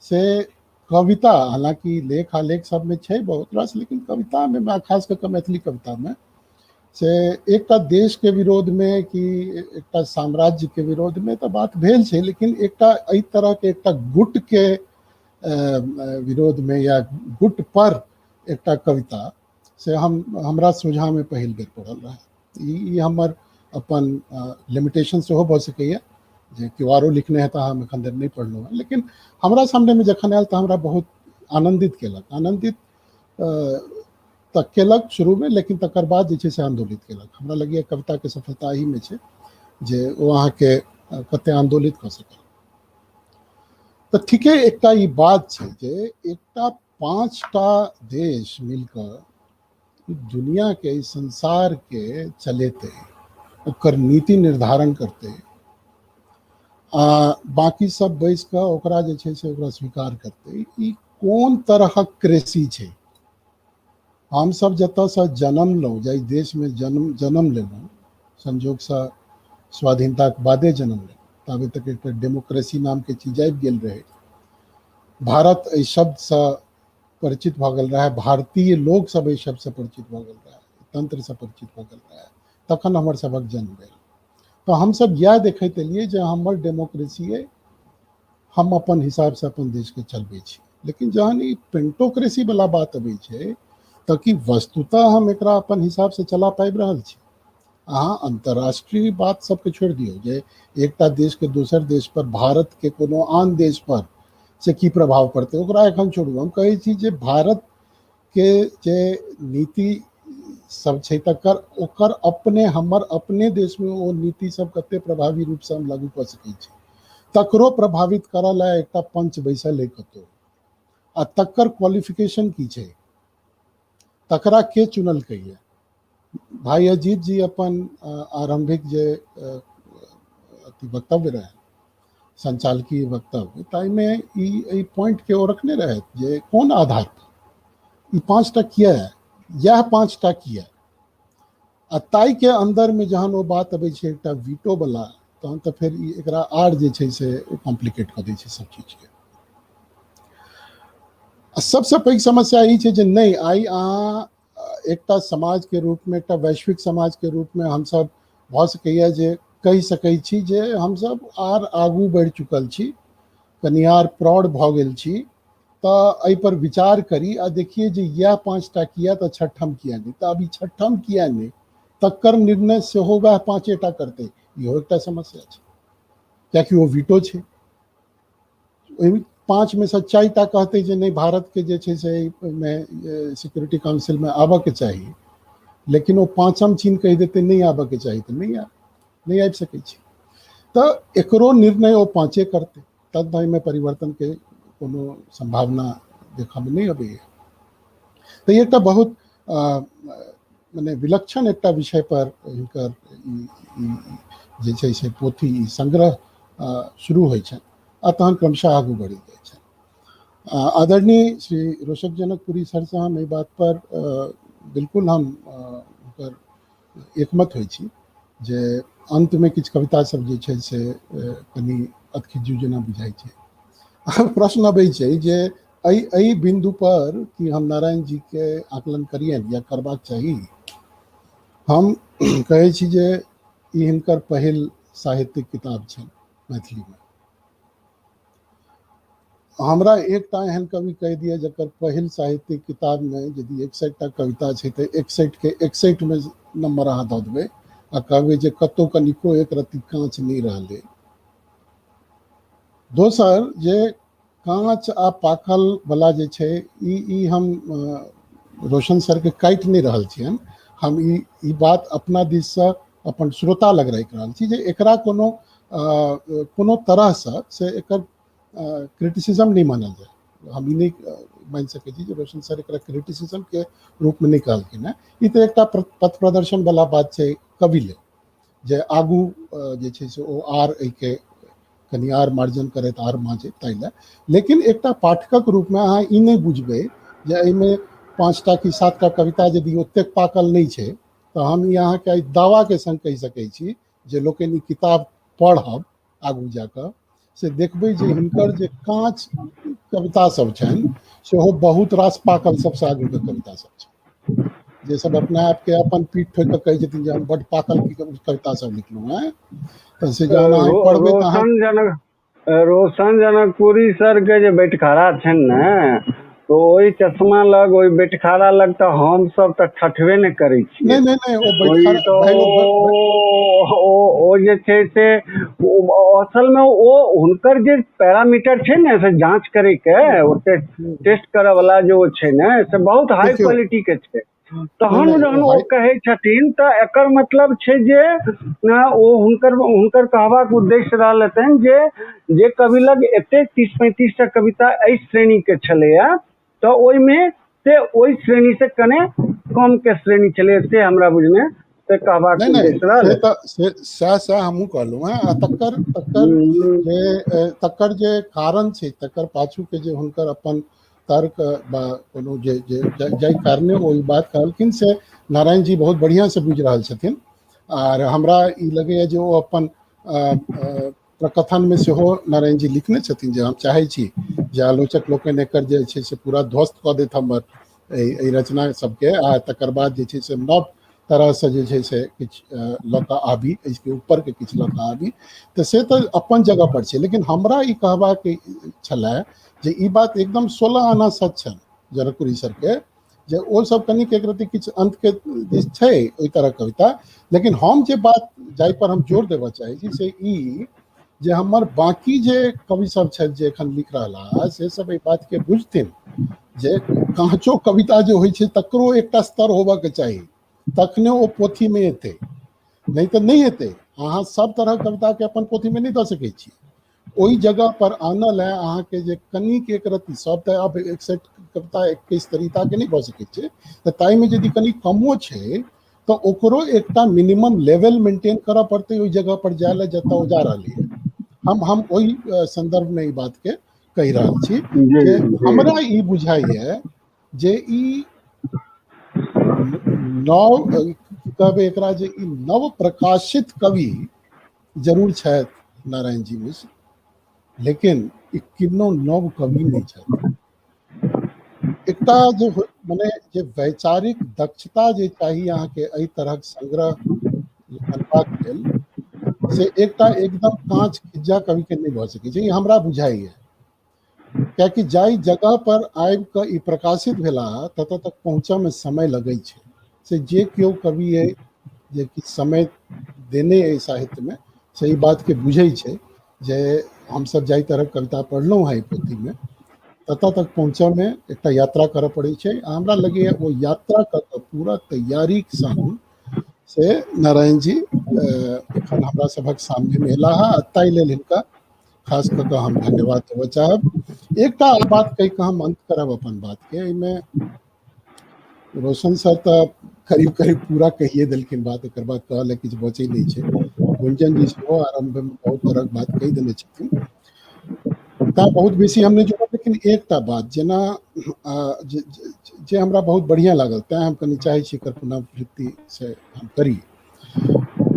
से कविता, हालांकि लेख आलेख सब में छै बहुत रास, लेकिन कविता में खास कऽ कऽ मैथिली कविता में से एकटा देश के विरोध में कि एकटा साम्राज्य के विरोध में तऽ बात भेल छै, लेकिन एकटा एहि तरह के एकटा गुट के विरोध में या गुट पर एकटा कविता से हमरा सोझा में पहिल बेर पड़ल रहे। ई हमर अपन लिमिटेशन सेहो भऽ सकैए जे केओ आरो लिखने है तऽ हम एखन धरि नहीं पढ़लहुँ हैं, लेकिन हमरा सामने में जखन आयल तऽ हमरा बहुत आनंदित केलक, आनंदित तक केलक शुरू में, लेकिन तकर बाद जे छै से आंदोलित केलक। हमरा लगैए कविता के सफलता एही में छै जे ओ अहाँके कते आंदोलित कऽ सकल। तऽ ठीके एकटा ई बात छै जे एकटा 5टा देश मिलकर दुनिया के इस संसार के चलेते ओकर नीति निर्धारण करते बाकी सब बैस कऽ ओकरा जे छै से ओकरा स्वीकार करते ई कोन तरहक कृषि छै। हम सब जतऽसँ जन्म लौं जाहि देश में जन्म लेलहुँ संजोगसँ स्वाधीनताक बादे जन्म लेलहुँ ताबे तक एक डेमोक्रेसी नाम के चीज आबि गेल रहे। भारत एहि शब्दसँ परिचित भऽ गेल रहे, भारतीय लोक सब एहि शब्दसँ परिचित भऽ गेल रहे, तंत्रसँ परिचित भऽ गेल रहे, तखन हमर सबक जन्म भेल। तो हम सब इएह देखैत एलियै जे हमर डेमोक्रेसी अइ, हम अपन हिसाबसँ अपन देश के चलबै छी। लेकिन जहन ई पेंटोक्रेसी वाला बात अबै छै तऽ कि वस्तुतः हम एकरा अपन हिसाबसँ चला पाबि रहल छी। अहाँ अंतर्राष्ट्रीय बात सबके छोड़ि दियौ जे एकटा देश के दोसर देश पर, भारत के कोनो आन देश पर से की प्रभाव पड़तै ओकरा एखन छोड़ू। हम कहै छी जे भारत के जे नीति सब छै तकर ओकर अपने हमर अपने देश में ओ नीति सब कते प्रभावी रूप से हम लागू कऽ सकै छी, तकरो प्रभावित करऽ ला एकटा पंच बैसल है कतौ, आ तकर क्वालिफिकेशन की छै, तकरा के चुनलकै है। भाई अजीत जी अपन आरंभिक जे वक्तव्य रहे संचालकीय वक्तव्य ताहिमे ई पॉइंट के ओ रखने रहे जे कोन आधार पर ई 5टा किया है, यह 5टा किया, आ ताई के अंदर में जहन वो बात अबै छै एकटा वीटो वाला तहन तऽ फेर ई एकरा आर जे छै से कॉम्प्लिकेट कऽ दै छै सब चीज के। सबसे पैघ समस्या ई छै जे नहीं आई अहाँ एकटा समाज के रूप में, एकटा वैश्विक समाज के रूप में हम सब भऽ सकैया जे कहि सकै छी जे हम सब आर आगू बढ़ि चुकल छी, कनि आर प्रौढ़ भऽ गेल छी, तऽ एहि पर विचार करी आ देखिए जे यह 5टा किया तऽ छठम किया नहीं, तऽ अब ई छठम किया नहीं तकर निर्णय सेहो वह 5टा करते, इहो एकटा समस्या छै कियाकि वो वीटो छै। 5 में से 4टा कहते जे नहीं भारत के जे छै से सिक्योरिटी काउंसिल में आबऽ के चाहिए, लेकिन वो 5म चीन कहि देते नहीं आबऽ के चाहिए तो नहीं आबि सकै छी। तऽ एकरो निर्णय वो 5 करते, तब में परिवर्तन के कोनो संभावना देखा में नहीं अबैया। तो ये एकटा बहुत मने विलक्षण एकटा विषय पर हिनकर जे छै से पोथी संग्रह शुरू होइ छै आ तहन क्रमशः आगू बढ़ी जाइ छै। आदरणीय श्री रोशक जनकपुरी सर से हम एहि बात पर बिल्कुल हम हुनकर एकमत होइ छी जे अंत में किछु कविता सब जे छै से कनि अतखिज्जू जेना बुझाइ छै। प्रश्न अबै छै जे एहि बिंदु पर कि हम नारायण जी के आकलन करियनि या करबाक चाही। हम कहै छी जे ई हिनकर पहिल साहित्यिक किताब छनि मैथिली में। हमरा एकटा एहन कवि कहि दिअ जकर पहिल साहित्यिक किताब में यदि 61टा कविता छै तऽ 61 के 61 में नंबर अहाँ दऽ देबै आ कहबै जे कतौ कनिको एक रत्ती काँच नहीं रहलै। दोसर जे काँच आ पाकल वाला जे छै ई हम रोशन सर के काटि नहीं रहल छियनि, हम ई बात अपना दिस से अपन श्रोता लग राखि रहल छी जे एकरा कोनो तरहसँ से एकर क्रिटिसिज्म नहीं मानल जाए। हम ई नहीं मानि सकै छी जे रोशन सर एकरा क्रिटिसिज्म के रूप में नहीं कहलखिन हैं। ई तऽ एकटा पथ प्रदर्शन वाला बात छै कवि लेल जे आगू जे छै से ओ आर एहिके कनि आर मार्जन करैत आर माँजे ताहि लए। लेकिन एकटा पाठकक रूप में अहाँ ई नहीं बुझबै जे एहिमे 5टा कि 7टा कविता यदि ओतेक पाकल नहीं छै तऽ हम ई अहाँके दावा के संग कहि सकै छी जे लोकनि ई किताब पढ़ब आगू जाकऽ से देखबै जे हिनकर जे काँच कविता सब छनि सेहो बहुत रास पाकल सबसँ आगू के कविता सब छै जे सब अपना आप के अपन पीठ ठोकि कऽ कहै छथिन जे हम बड्ड पाकल कविता सब लिखलहुँ हैं। तऽ से जहन अहाँ पढ़बै तऽ अहाँ रोशन जनकपुरी सर के जे बैठखारा छनि ने तो ओहि चश्मा लग ओहि बैठखारा लग तऽ हम सब तऽ ठठबे ने करै छियै। नहीं ओ बैठखारा ओ जे छै से असल में ओ हुनकर जे पैरामीटर छै ने से जांच करे के ओते टेस्ट करे वाला जो छै ने से बहुत हाई क्वालिटी के छै। तहन जहन ओ कहै छथिन तऽ एकर मतलब छै जे ओ हुनकर कहबाक उद्देश्य रहल हेतनि जे कवि लग एतेक 30-35 टा कविता एहि श्रेणी के छलैया तऽ ओहिमे से ओहि श्रेणी से कने कम के श्रेणी चले से हमरा बुझने से कहबाक नहीं उद्देश्य रहल। से हमहूँ कहलहुँ हैं। आ तकर जे कारण छै, तकर पाछू के जे हुनकर अपन तर्क बा कोनो जे जाहि कारणे ओ ई बात कहलखिन से नारायण जी बहुत बढ़िया से बुझि रहल छथिन। आर हमरा ई लगैए जे ओ अपन प्रकथन में सेहो नारायण जी लिखने छथिन जे हम चाहै छी जे आलोचक लोकनि एकर जे छै से पूरा ध्वस्त कऽ देत हमर एहि रचना सबके, आ तकर बाद जे छै से नव तरह से जे छै से किछु लऽ कऽ आबी, इसके ऊपर के किछु लऽ कऽ आबी, तऽ से तऽ अपन जगह पर छै। लेकिन हमरा ई कहबाक छलै जे ई बात एकदम 16 आना सच छनि जनकपुरी सर के, जे ओ सब कनिक एक रति किछु अंत के छै ओहि तरह कविता। लेकिन हम जे बात जाहि पर हम जोर देबऽ चाहै छी से ई जे हमर बाकी जे कवि सब छथि जे एखन लिख रहला से सब एहि बात के बुझथिन जे काँचो कविता जे होइ छै तकरो एकटा स्तर होबऽ के चाही, तखने ओ पोथी में एतै, नहीं तो नहीं एतै। अहाँ सब तरह कविता के अपन पोथी में नहीं दऽ सकै छी। ओहि जगह पर आनल है अहाँ के जे कनिक एक रति, सब तऽ अब 61 कविता 21 तरीका के नहीं भऽ सकै छै, तऽ ताहि में यदि कनि कमो छै तो ओकरो एकटा मिनिमम लेवल मेंटेन करऽ पड़तै ओहि जगह पर जाय ले जतऽ ओ जा रहलै है। हम ओहि संदर्भ में ई बात के कहि रहल छी जे हमरा ई बुझाइए जे ई नव कहबै एकरा जे ई नव प्रकाशित कवि जरूर छथि नारायण जी मिश्र, लेकिन ई किन्नो नव कवि नहीं छथि। एकटा जे मने जे वैचारिक दक्षता जे चाही अहाँ के एहि तरहक संग्रह बनबाक लेल, से एकटा एकदम कांच खिज्जा कवि के नहीं भऽ सकै छै, ई हमरा बुझाइए। कियाकि जाहि जगह पर आबि कऽ ई प्रकाशित भेला ततऽ तक पहुँचऽ में समय लगै छै। से जे केओ कवि है जे कि समय देने है साहित्य में, से ई बात के बुझै छै जे हमसब जाहि तरह कविता पढ़लहुँ है पोथी में, ततऽ तक पहुँचऽ में एकटा यात्रा करऽ पड़ै छै। हमरा लगैए ओ यात्रा कऽ कऽ पूरा तैयारी संग से नारायण जी एखन हमरा सभक सामने में एला है। ताहि लेल हिनका खास कऽ कऽ हम धन्यवाद देबऽ चाहब। एकटा बात कहि कऽ हम अंत करब अपन बात के। एहिमे रोशन सर तऽ करीब करीब पूरा कहिए देलखिन बात, एकर बाद कहले किछु बचै नहीं छै। गुंजन जी सेहो आरंभ में बहुत तरह बात कहि देने छथिन, ता बहुत बेसी हम नहीं जोड़ब। लेकिन एकटा बात जेना जे हमरा बहुत बढ़िया लागल, तैं हम कनि चाहै छी एकर पुनरावृत्ति से हम करी।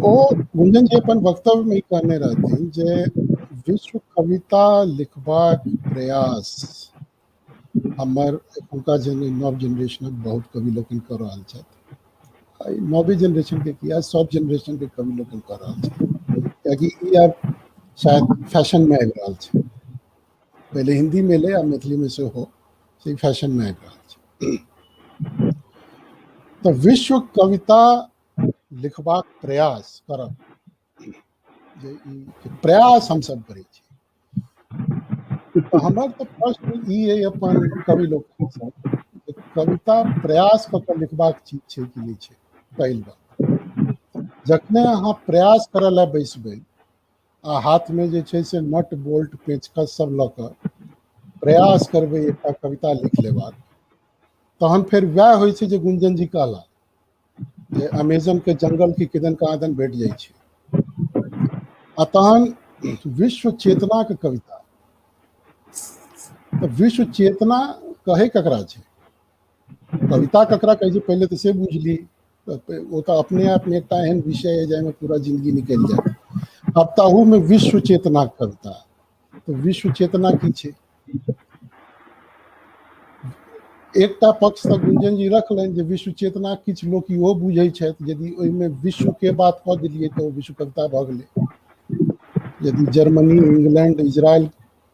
ओ गुंजन जी अपन वक्तव्य में कहने रहथिन जे विश्व कविता लिखबाक प्रयास हमर एखुनका नव जनरेशनक बहुत कवि लोकनि कऽ रहल छथि। नवे जनरेशन के किया, सब जनरेशन के कवि लोकनि कऽ रहल छथि, कियाकि ई आब शायद फैशन में आबि रहल छै। पहले हिंदी में ले आ मैथिली में से हो, से फैशन में आबि रहल छै। तो विश्व कविता लिखबाक प्रयास करब, जे ई प्रयास हम सब करै छी, तो हमर तो प्रश्न ई है अपन कवि लोकनि से, कविता प्रयास कऽ कऽ लिखबाक चीज छै कि नहीं छै। पहिल बात, जखने अहाँ प्रयास करऽ लए बैसबै आ हाथ में जे छै से नट बोल्ट पेचकस सब लऽ कऽ प्रयास करबै एकटा कविता लिख लेबाक, तहन फेर वएह होइ छै जे गुंजन जी कहला जे अमेजन के जंगल की किदन कहादन भेट जाइ छै। आ तहन विश्व चेतना के कविता, तो विश्व चेतना कहे ककरा छै, कविता ककरा कहै छै पहले तो से बुझ ली। वो तो अपने आप में एकटा एहन विषय है जाहिमे पूरा जिंदगी निकलि जाए। अब ताहू में विश्व चेतना कविता, तो विश्व चेतना की छै। एकटा पक्ष तऽ गुंजन जी रखलनि जे विश्व चेतना किछु लोक इहो बुझै छथि, यदि ओहिमे विश्व के बात कऽ देलियै तऽ ओ विश्व कविता भऽ गेलै। यदि जर्मनी, इंग्लैंड, इजराइल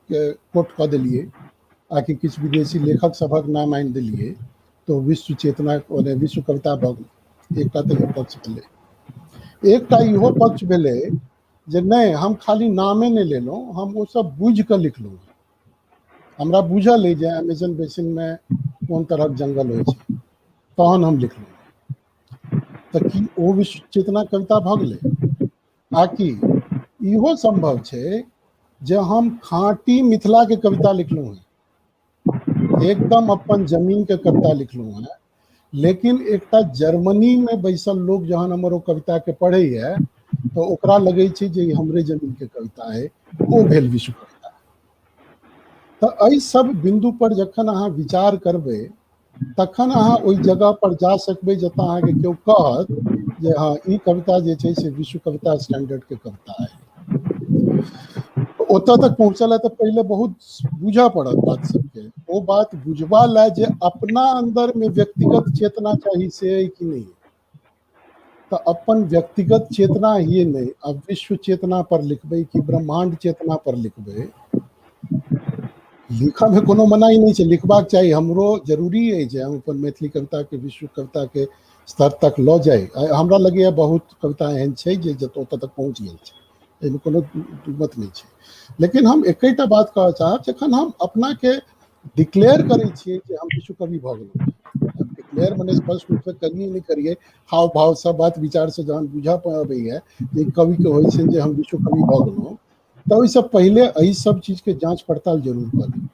के कोट कऽ देलियै, आकि किछु विदेशी लेखक सभक नाम आनि देलियै, तो विश्व चेतना विश्व कविता भऽ गेलै। एकटा तऽ ई पक्ष भेलै। एकटा इहो पक्ष भेलै जे नहीं, हम खाली नामे नहीं लेलहुँ, हम वो सब बुझ कऽ लिखलहुँ। हमरा बुझल है जे अमेजन बेसिन में कोन तरहक जंगल होइ छै, तहन हम लिखलहुँ। तऽ की ओ विश्व चेतना कविता भऽ गेलै? आकि इहो संभव छै जे हम खाँटी मिथिला के कविता लिखलहुँ हैं, एकदम अपन जमीन के कविता लिखलहुँ हैं, लेकिन एकटा जर्मनी में बैसल लोग जहन हमर ओ कविता के पढ़े है तो ओकरा लगे छै जे ई हमरे जमीन के कविता है, ओ भेल विश्व कविता। तो एहि सब बिंदु पर जखन अहाँ विचार करबै तखन अहाँ ओहि जगह पर जा सकबै जतऽ अहाँके केओ कहत जे हाँ ई कविता जे छै से विश्व कविता स्टैंडर्ड के कविता है। ओतऽ तक पहुँचल है तो पहले बहुत बुझा पड़त बात सबके। वो बात बुझबा ला जे अपना अंदर में व्यक्तिगत चेतना चाहिए से है कि नहीं, तो अपन व्यक्तिगत चेतना ही नहीं, अब विश्व चेतना पर लिखबै कि ब्रह्मांड चेतना पर लिखबै, लिखा में कोनो मनाही नहीं है, लिखबाक चाहिए। हमरो जरूरी है जे हम अपन मैथिली कविता के विश्व कविता के स्तर तक ल जाए। हमरा लगे बहुत कविता एहन छै जे जतऽ तक पहुँच गेल छै, एहिमे कोनो मत नहीं है। लेकिन हम एकटा बात कहऽ चाहब, जखन हम अपना के डिक्लेयर करै छियै कि हम विश्व कवि भऽ गेलहुँ, डिक्लेयर मने स्पष्ट रूप से करिए नहीं करिए, हाव भाव सब बात विचार से जहन बुझा पाबै है जे कवि के होइ छै जे हम विश्व कवि भऽ गेलहुँ, तो ओहिसँ पहले एहि सब चीज के जांच पड़ताल जरूर कऽ ली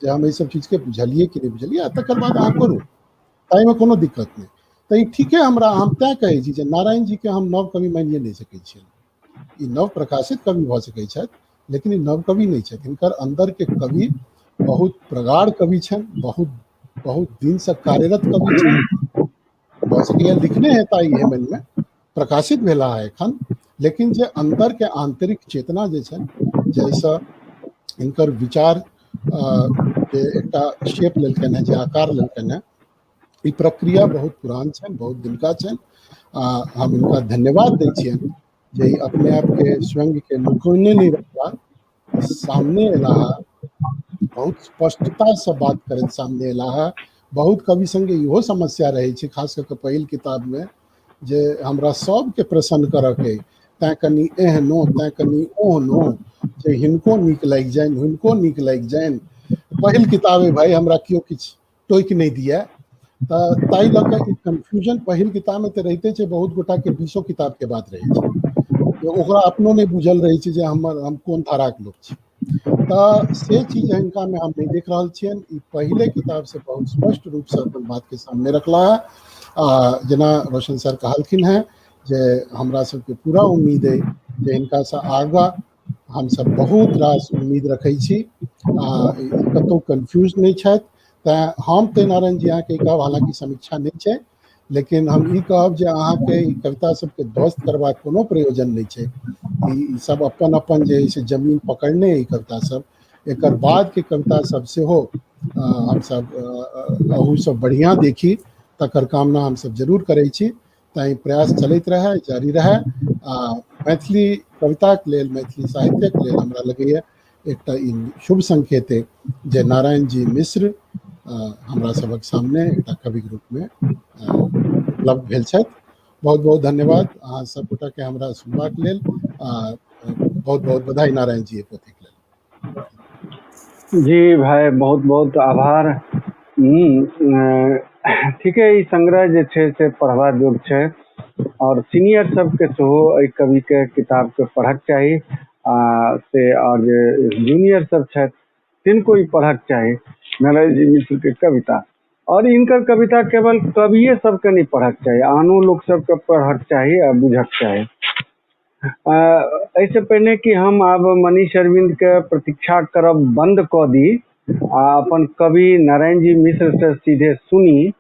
जे हम एहि सब चीज के बुझलिए कि नहीं बुझलिए, तकर बाद अहाँ करू, ताहिमे कोनो दिक्कत नहीं। तो ई ठीके, हमरा हम तैं कहै छी जे नारायण जी के हम नव कवि मानिए नहीं सकै छियनि। ई नव प्रकाशित कवि भऽ सकै छथि, लेकिन ई नव कवि नहीं छथि। हिनकर अंदर के कवि बहुत प्रगाढ़ कवि छनि, बहुत दिन से कार्यरत कवि छनि, भऽ सकैए लिखने हेता ई हेमन में, प्रकाशित भेला है एखन, लेकिन जे अंदर के आंतरिक चेतना जे छनि, जाहिसँ हिनकर विचार के एकटा शेप लेलकनि हैं, जे आकार लेलकनि हैं, ई प्रक्रिया बहुत पुरान छनि, बहुत दिनका छनि। हम इनका धन्यवाद दै छियनि जे अपने आप के स्वयं के लुकौने नहीं रखला, सामने एला, बहुत स्पष्टता से बात करैत सामने एला है। बहुत कवि संगे इहो समस्या रहे छै, खास करके पहिल किताब में, जे हमरा सबके प्रसन्न करऽ के, तैं कनी एहनो तैं कनी ओहनो, जे हिनको नीक लागि जानि हुनको नीक लागि जानि। पहिल किताब है भाई, हमरा केओ किछु टोकि नहीं दिया, ताहि लऽ कऽ ई कन्फ्यूजन पहिल किताब में तो रहिते छै। बहुत गोटा के 20 किताब के बात रहे छै, ओकरा अपनो नहीं बुझल रहे छै जे हम कोन धारा के लोग छी। तो से चीज हिनका में हम नहीं देख रहा छियनि। ई पहले किताब से बहुत स्पष्ट रूप से अपन बात के सामने रखला है। जेना रोशन सर कहलखिन हैं जे हमरा सबके पूरा उम्मीद है जे हिनका से आगा हम सब बहुत रास उम्मीद रखै छी। कतौ कन्फ्यूज नहीं छथि, तैं हम ते नारायण जी अहाँके कहब, हालांकि समीक्षा नहीं छै, लेकिन हम ई कहब जे अहाँके ई कविता सबके ध्वस्त करबाक कोनो प्रयोजन नहीं छै। ई सब अपन अपन जे है से जमीन पकड़ने ई कविता सब, एकर बाद के कविता सब सेहो हम सब अहू सब बढ़िया देखी, तकर कामना हम सब जरूर करै छी। ताहि प्रयास चलैत रहे, जारी रहे। मैथिली कविताके लेल, मैथिली साहित्यके लेल हमरा लगैए एकटा ई शुभ संकेत है जे नारायण जी मिश्र हमरा सबक सामने एकटा कविक रूपमे उपलब्ध भेल छथि। बहुत बहुत धन्यवाद अहाँ सब गोटा के हमरा सुनबाक लेल। बहुत बहुत बधाई नारायण जी पोथीक लेल। जी भाई, बहुत बहुत आभार। ठीके, ई संग्रह जे छै से पढ़बा योग्य छै, और सीनियर सबके सेहो एहि कवि के किताब के पढ़क चाही। से और जे जूनियर सब छथि तिनको ई पढ़क चाही, नारायण जी मिश्र के कविता। और इनकर कविता केवल कविये सबके नहीं पढ़क चाही, आनो लोग सबके पढ़क चाही आ बुझक चाही। ऐसे पहले कि हम आब मनीष अरविंद के प्रतीक्षा करब बंद कऽ दी आ अपन कवि नारायण जी मिश्र से सीधे सुनी,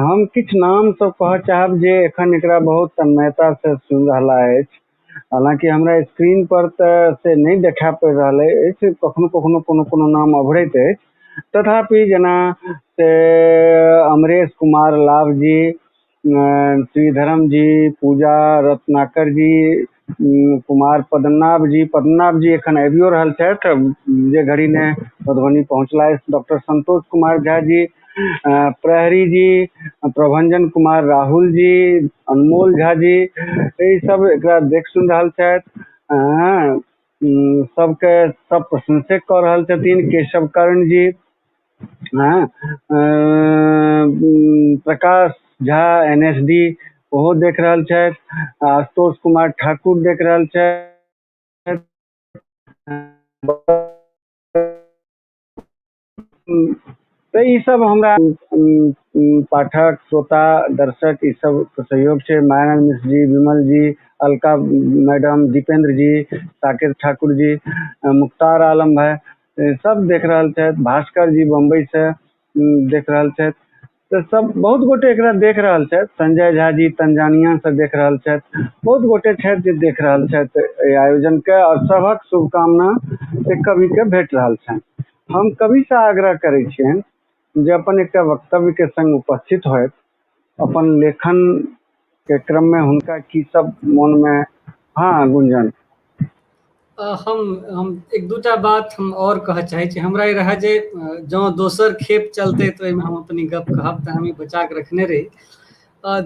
हम किछु नाम सब कहऽ चाहब जे एखन एकरा बहुत तन्मयता से सुनि रहला अछि। हालांकि हमरा स्क्रीन पर तऽ से नहीं देखा पड़ि रहल अछि, कखनो कखनो कोनो कोनो नाम अभरैत अछि, तथापि जेना से अमरेश कुमार लाभ जी, श्रीधरम जी, पूजा रत्नाकर जी, कुमार पद्मनाभ जी एखन आबियो रहल छथि, जे घड़ी ने मधुबनी पहुँचला अछि। डॉक्टर संतोष कुमार झा जी, प्रहरी जी, प्रभंजन कुमार राहुल जी, अनमोल झा जी, ई सब एकरा देख सुनि रहल छथि। सबके सब प्रशंसे कऽ रहल छथिन। केशव कर्ण जी, प्रकाश झा NSD ओहो देख रहल छथि, आशुतोष कुमार ठाकुर देख रहल छथि, तो ई सब हमरा पाठक श्रोता दर्शक ई सब के सहयोग छै। मायानंद मिश्र जी, विमल जी, अलका मैडम, दीपेंद्र जी, साकेत ठाकुर जी, मुख्तार आलम भाई सब देख रहल छथि। भास्कर जी बम्बई से देख रहल छथि। तो सब बहुत गोटे एकरा देख रहल छथि। संजय झा जी तंजानिया से देख रहल छथि। बहुत गोटे छथि जे देख रहल छथि एहि आयोजन के, और सबक शुभकामना कवि के भेट रहल छनि। हम कवि से आग्रह करै छियनि जे अपन एकटा वक्तव्य के संग उपस्थित होयत। अपन लेखन के क्रम में हुनका की सब मन में। हाँ गुंजन। हम एक दूटा बात हम और कह चाहे छी। हमरा ई रहा जे जँ दोसर खेप चलते तो एहिमे हम अपनी गप कहब तऽ हम ई बचा के रखने रही।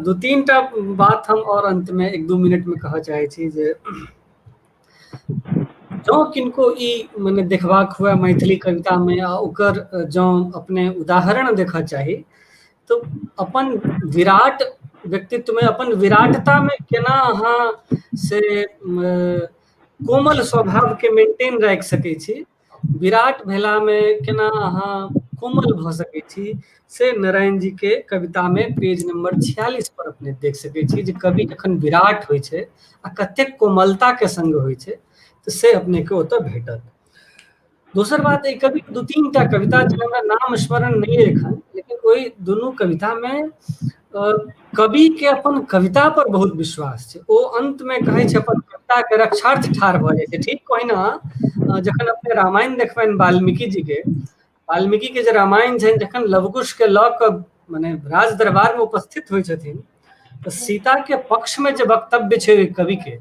दू तीन टा बात हम और अंत में 1-2 मिनट में कह चाहे छी जे जँ किनको ई मने देखबाक हुए मैथिली कविता में आ ओकर जँ अपने उदाहरण देखऽ चाही तो अपन विराट व्यक्तित्व में, अपन विराटता में केना अहाँ से कोमल स्वभाव के मेंटेन राखि सकै छी, विराट भेला में केना अहाँ कोमल भऽ सकै छी, से नारायण जी के कविता में पेज नंबर 46 पर अपने देख सकै छी जे कवि जखन विराट होइ छै आ कतेक कोमलता के संग होइ छै, तो से अपने के ओतऽ भेटत। दोसर बात, एक कवि 2-3 टा कविता जिनका नाम स्मरण नहीं एखन, लेकिन ओहि दुनू कविता में कवि के अपन कविता पर बहुत विश्वास छै। ओ अंत में कहै छै अपन कविता के रक्षार्थ ठाढ़ भऽ जाइ छै। ठीक कहिना जखन अपने रामायण देखबनि वाल्मीकि जी के, वाल्मीकि के जे रामायण छनि, जखन लवकुश के लऽ कऽ मने राज दरबार में उपस्थित होइ छथिन तऽ सीता के पक्ष में जे वक्तव्य छै ओहि कवि के,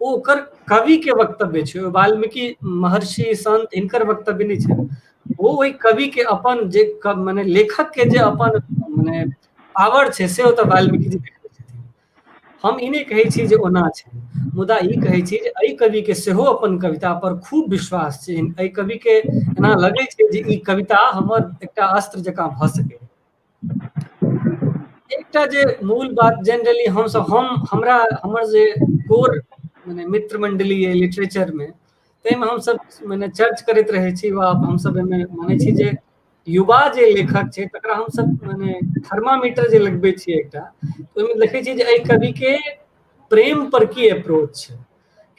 ओ ओकर कवि के वक्तव्य छै, वाल्मीकि महर्षि संत हिनकर वक्तव्य नहीं छै। वो ओहि कवि के अपन जे मने लेखक के जे अपन मने पावर छै से ओतऽ वाल्मीकि जी देखबै छथिन। हम ई नहि कहै छी जे ओना छै, मुदा ई कहै छी जे एहि कवि के सेहो अपन कविता पर खूब विश्वास छै। एहि कवि के एना लगै छै जे ई कविता हमर एकटा अस्त्र जकाँ भऽ सकै। एकटा जे मूल बात जनरली हमरा हमर जे कोर मने मित्र मंडली है लिटरेचर में, ताहिमे हमसब मने चर्च करैत रहै छी, वा हमसब एहिमे मानै छी जे युवा जे लेखक छै तकरा हमसब मने थर्मामीटर जे लगबै छियै एकटा, तो ओहिमे देखै छियै जे एहि कवि के प्रेम पर की अप्रोच छै।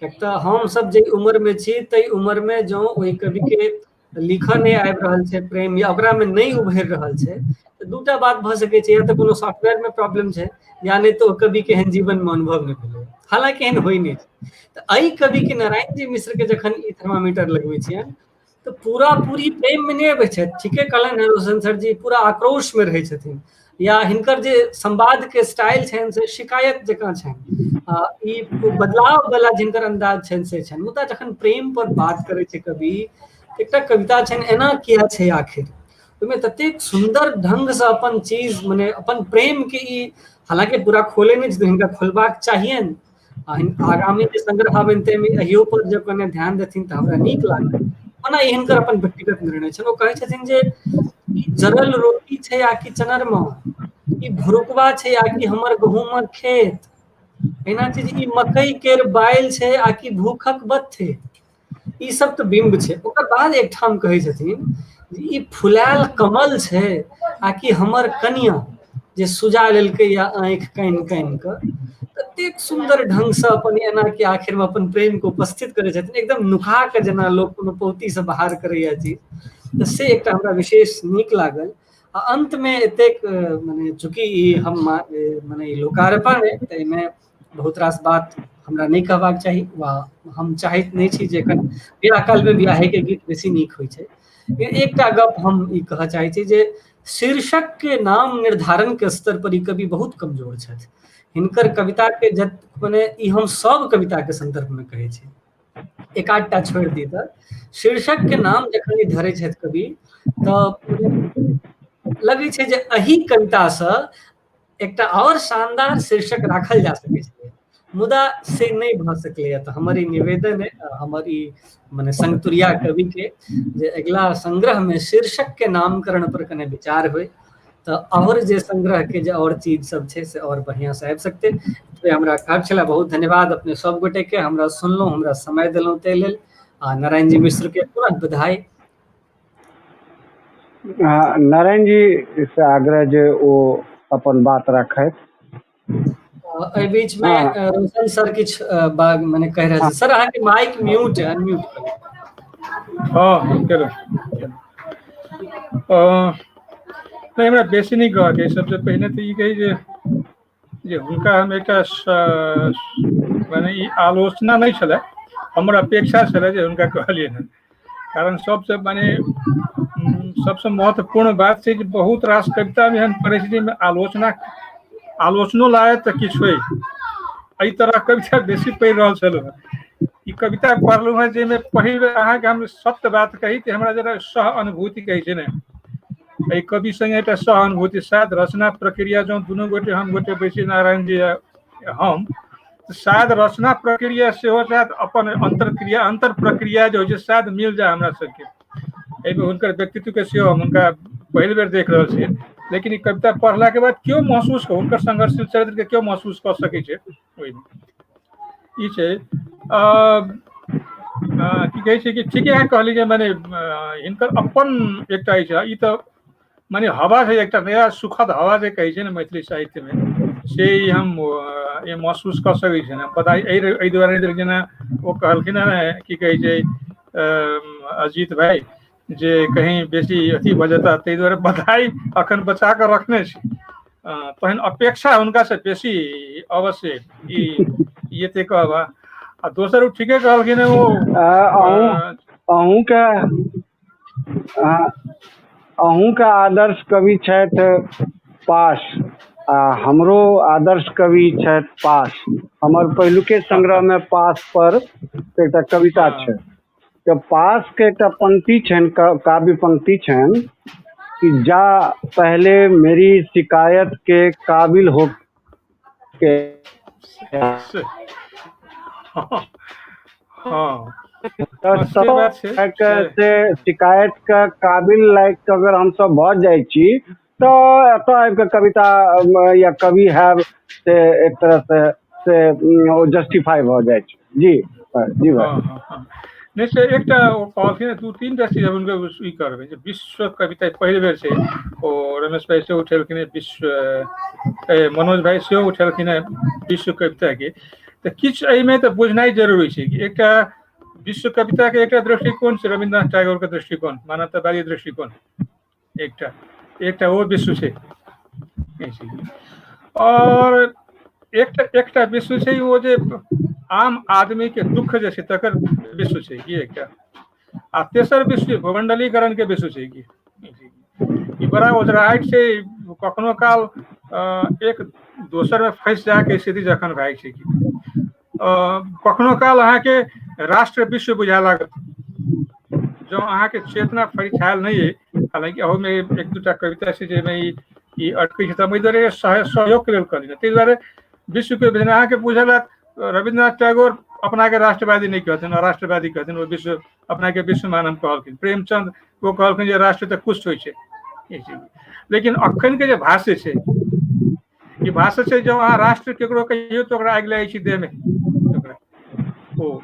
किएक तऽ हमसब जे उम्र में छी ताहि उम्र में जँ ओहि कवि के लिखऽ नहि आबि रहल छै प्रेम, या ओकरा में नहीं उभरि रहल छै, तऽ दूटा बात भऽ सकै छै। या तऽ कोनो सॉफ्टवेयर में प्रॉब्लम छै, या नहीं तो कवि के एहन जीवन में अनुभव नहीं भेलै। हालांकि एहन होइ नहीं छै। तऽ एहि कवि के नारायण जी मिश्र के जखन ई थर्मामीटर लगबै छियनि तो पूरा पूरी प्रेम में नहीं अबै छथि। ठीके कहलनि रोशन सर जी, पूरा आक्रोश में रहै छथिन, या हिनकर जे संवाद के स्टाइल छनि से शिकायत जकाँ छनि। ई बदलाव वाला जिनकर अंदाज छनि से छनि। मुदा जखन प्रेम पर बात करै छै कवि, एकटा कविता छनि एना किया छै आखिर, ओहिमे ततेक सुंदर ढंग से अपन चीज मने अपन प्रेम के ई, हालांकि पूरा खोले नहीं छै, हिनका खोलबाक चाहियनि। आगामी जे संग्रह आबनि ताहिमे अहियो पर जब कने ध्यान देथिन तऽ हमरा नीक लागत। ओना ई हिनकर अपन व्यक्तिगत निर्णय छनि। ओ कहै छथिन जे ई जरल रोटी छै आकि चनरमा, ई भुरुकवा छै आकि हमर गहूँमक खेत, एना छै जे ई मकई केर बाइल छै आकि भूखक बत्थे। ई सब तऽ बिंब छै। ओकर बाद एकठाम कहै छथिन जे ई फुलायल कमल छै आकि हमर कनिया जे सुजा लेलकै या आँखि कानि कानि कऽ। ततेक सुंदर ढंग से अपन एना के आखिर में अपन प्रेम को उपस्थित करे छथिन, एकदम नुका के जेना लोक कोनो पौती से बाहर करैया चीज। तऽ से एकटा हमरा विशेष नीक लागल। आ अंत में एतेक मने चूंकि ई हम मने लोकार्पण है, ताहिमे बहुत रास बात हमरा नहीं कहबाक चाही, वा हम चाहैत नहीं छी जे एखन बियाह काल में बियाहे के गीत बेसी नीक होइ छै। एकटा गप हम ई कहऽ चाहै छी जे शीर्षक के नाम निर्धारण के स्तर पर ई कवि बहुत कमजोर छथि। हिनकर कविता के मने ई हम सब कविता के संदर्भ में कहै छी, एक आधटा छोड़ि दी तऽ शीर्षक के नाम जखन ई धरै छथि कवि, तऽ लगै छै जे एही कविता से एकटा और शानदार शीर्षक राखल जा सकै छै, मुदा से नहीं भऽ सकलैया। तऽ हमर ई निवेदन है, हमर ई मने संगतुरिया कवि के, जे अगला संग्रह में शीर्षक के नामकरण पर कने विचार होय तऽ और जे संग्रह के जे और चीज सब छै से और बढ़िया से आबि सकते। तो हमरा कहब छला। बहुत धन्यवाद अपने सब गोटे के, हमरा सुनलहुँ, हमरा समय देलहुँ ताहि लेल। आ नारायण जी मिश्र के तुरंत बधाई। नारायण जी से आग्रह जे वो अपन बात रखैत। एहि बीच में हाँ रोशन सर किछ बात मने कह रहे हाँ थे सर, अहाँ के माइक म्यूट है, अनम्यूट करू। हाँ चलो नहीं हमरा बेसी नहीं कह के सबसे पहले तो ये कही जे हुनका हम एक माने ई आलोचना नहीं छले, हमर अपेक्षा छले जे हुनका कहलिए हन। कारण सबसे माने सबसे महत्वपूर्ण बात छै जे बहुत रास कविता में हम पढ़े छी में आलोचनो लायक तो किछु है, एहि तरह कविता बेसी पढ़ि रहल छलहुँ। ई कविता पढ़लहुँ हैं जाहिमे पहिल बेर अहाँके हम सत्य बात कही कि हमरा जरा सह अनुभूति कहै छै ने, एहि कवि संगे एकटा सह अनुभूति, शायद रचना प्रक्रिया जो दुनू गोटे हम गोटे बैसी नारायण जी हम, शायद रचना प्रक्रिया सेहो शायद अपन अंतर प्रक्रिया जो है शायद मिल जाए हमरा सबके। एहिमे हुनकर व्यक्तित्व के सेहो हम हुनका पहिल बेर देख रहल छियै, लेकिन ई कविता पढ़ला के बाद क्यों महसूस हुनकर संघर्षशील चरित्र के क्यों महसूस कर सकै छै ओहिमे। ई छै की कहै छै कि ठीके अहाँ कहली जे माने हिनकर अपन एकटा छै, ई तऽ माने हवा है, एक नया सुखद हवा जे कहै छै ने मैथिली साहित्य में, से हम ये महसूस कर सकै छी। पता एहि दुआरे जेना वो कहलखिन है की कहै छै अजीत भाई जे कहीं बेसी अथी भऽ जेता, ताहि दुआरे बधाई अखन बचा कऽ रखने छी, तहन अपेक्षा हुनका से बेसी अवश्य ई एते कहबा। आ दोसर ठीके कहलखिन वो अहूँ का आदर्श कवि छथि पास, आ हमरो आदर्श कवि छथि पास। हमर पहिलुके संग्रह में पास पर एकटा कविता छै, तो पास के एकटा पंक्ति छनि, काव्य पंक्ति छनि कि जा पहले मेरी शिकायत के काबिल हो के से शिकायत के काबिल लायक अगर हम सब भऽ जाइ छी तो एतऽ आबि कऽ कविता या कवि है से एक तरह से जस्टिफाई भऽ जाइ छै। जी जी भाई नहीं से एकटा कहलखिन दू तीन टा चीज हुनकर ई करबै जे विश्व कविता पहिल बेर छै ओ रमेश भाई से उठेलखिन, विश्व मनोज भाई से उठेलखिन विश्व कविता के, तो किछु एहिमे तऽ बुझनाइ जरूरी छै कि एकटा विश्व कविता के एकटा दृष्टिकोण छै रविन्द्रनाथ टैगोर के दृष्टिकोण, मानवतावादी दृष्टिकोण, एकटा वो विश्व छै, और एकटा विश्व छै वो जे आम आदमी के दुख जे छै तकर विश्व छै कि एकटा, आ तेसर विश्व भूमंडलीकरण के विश्व छै कि ई बड़ा ओझराहट छै, कखनो काल एक दोसर में फंस जाके स्थिति जखन भए छै कि कखनो काल अहाँके राष्ट्र विश्व बुझा लागत जो अहाँके चेतना फरिछायल नहीं है। हालांकि अहू में एक दूटा कविता छै जाहिमे ई अटकै छै, तऽ दुआरे सहयोग के लेल कहली, ताहि दुआरे विश्व के अहाँके बुझल रविन्द्रनाथ टैगोर अपना के राष्ट्रवादी नहीं कहथिन, राष्ट्रवादी कहथिन, वो विश्व अपना के विश्व मानव कहलखिन। प्रेमचंद वो कहलखिन जे राष्ट्र तऽ कुछ होइ छै, लेकिन अखन के जे भाष्य छै ई भाष्य छै जो अहाँ राष्ट्र केकरो कहियो तो ओकरा आगि लागै छै देह में ओ,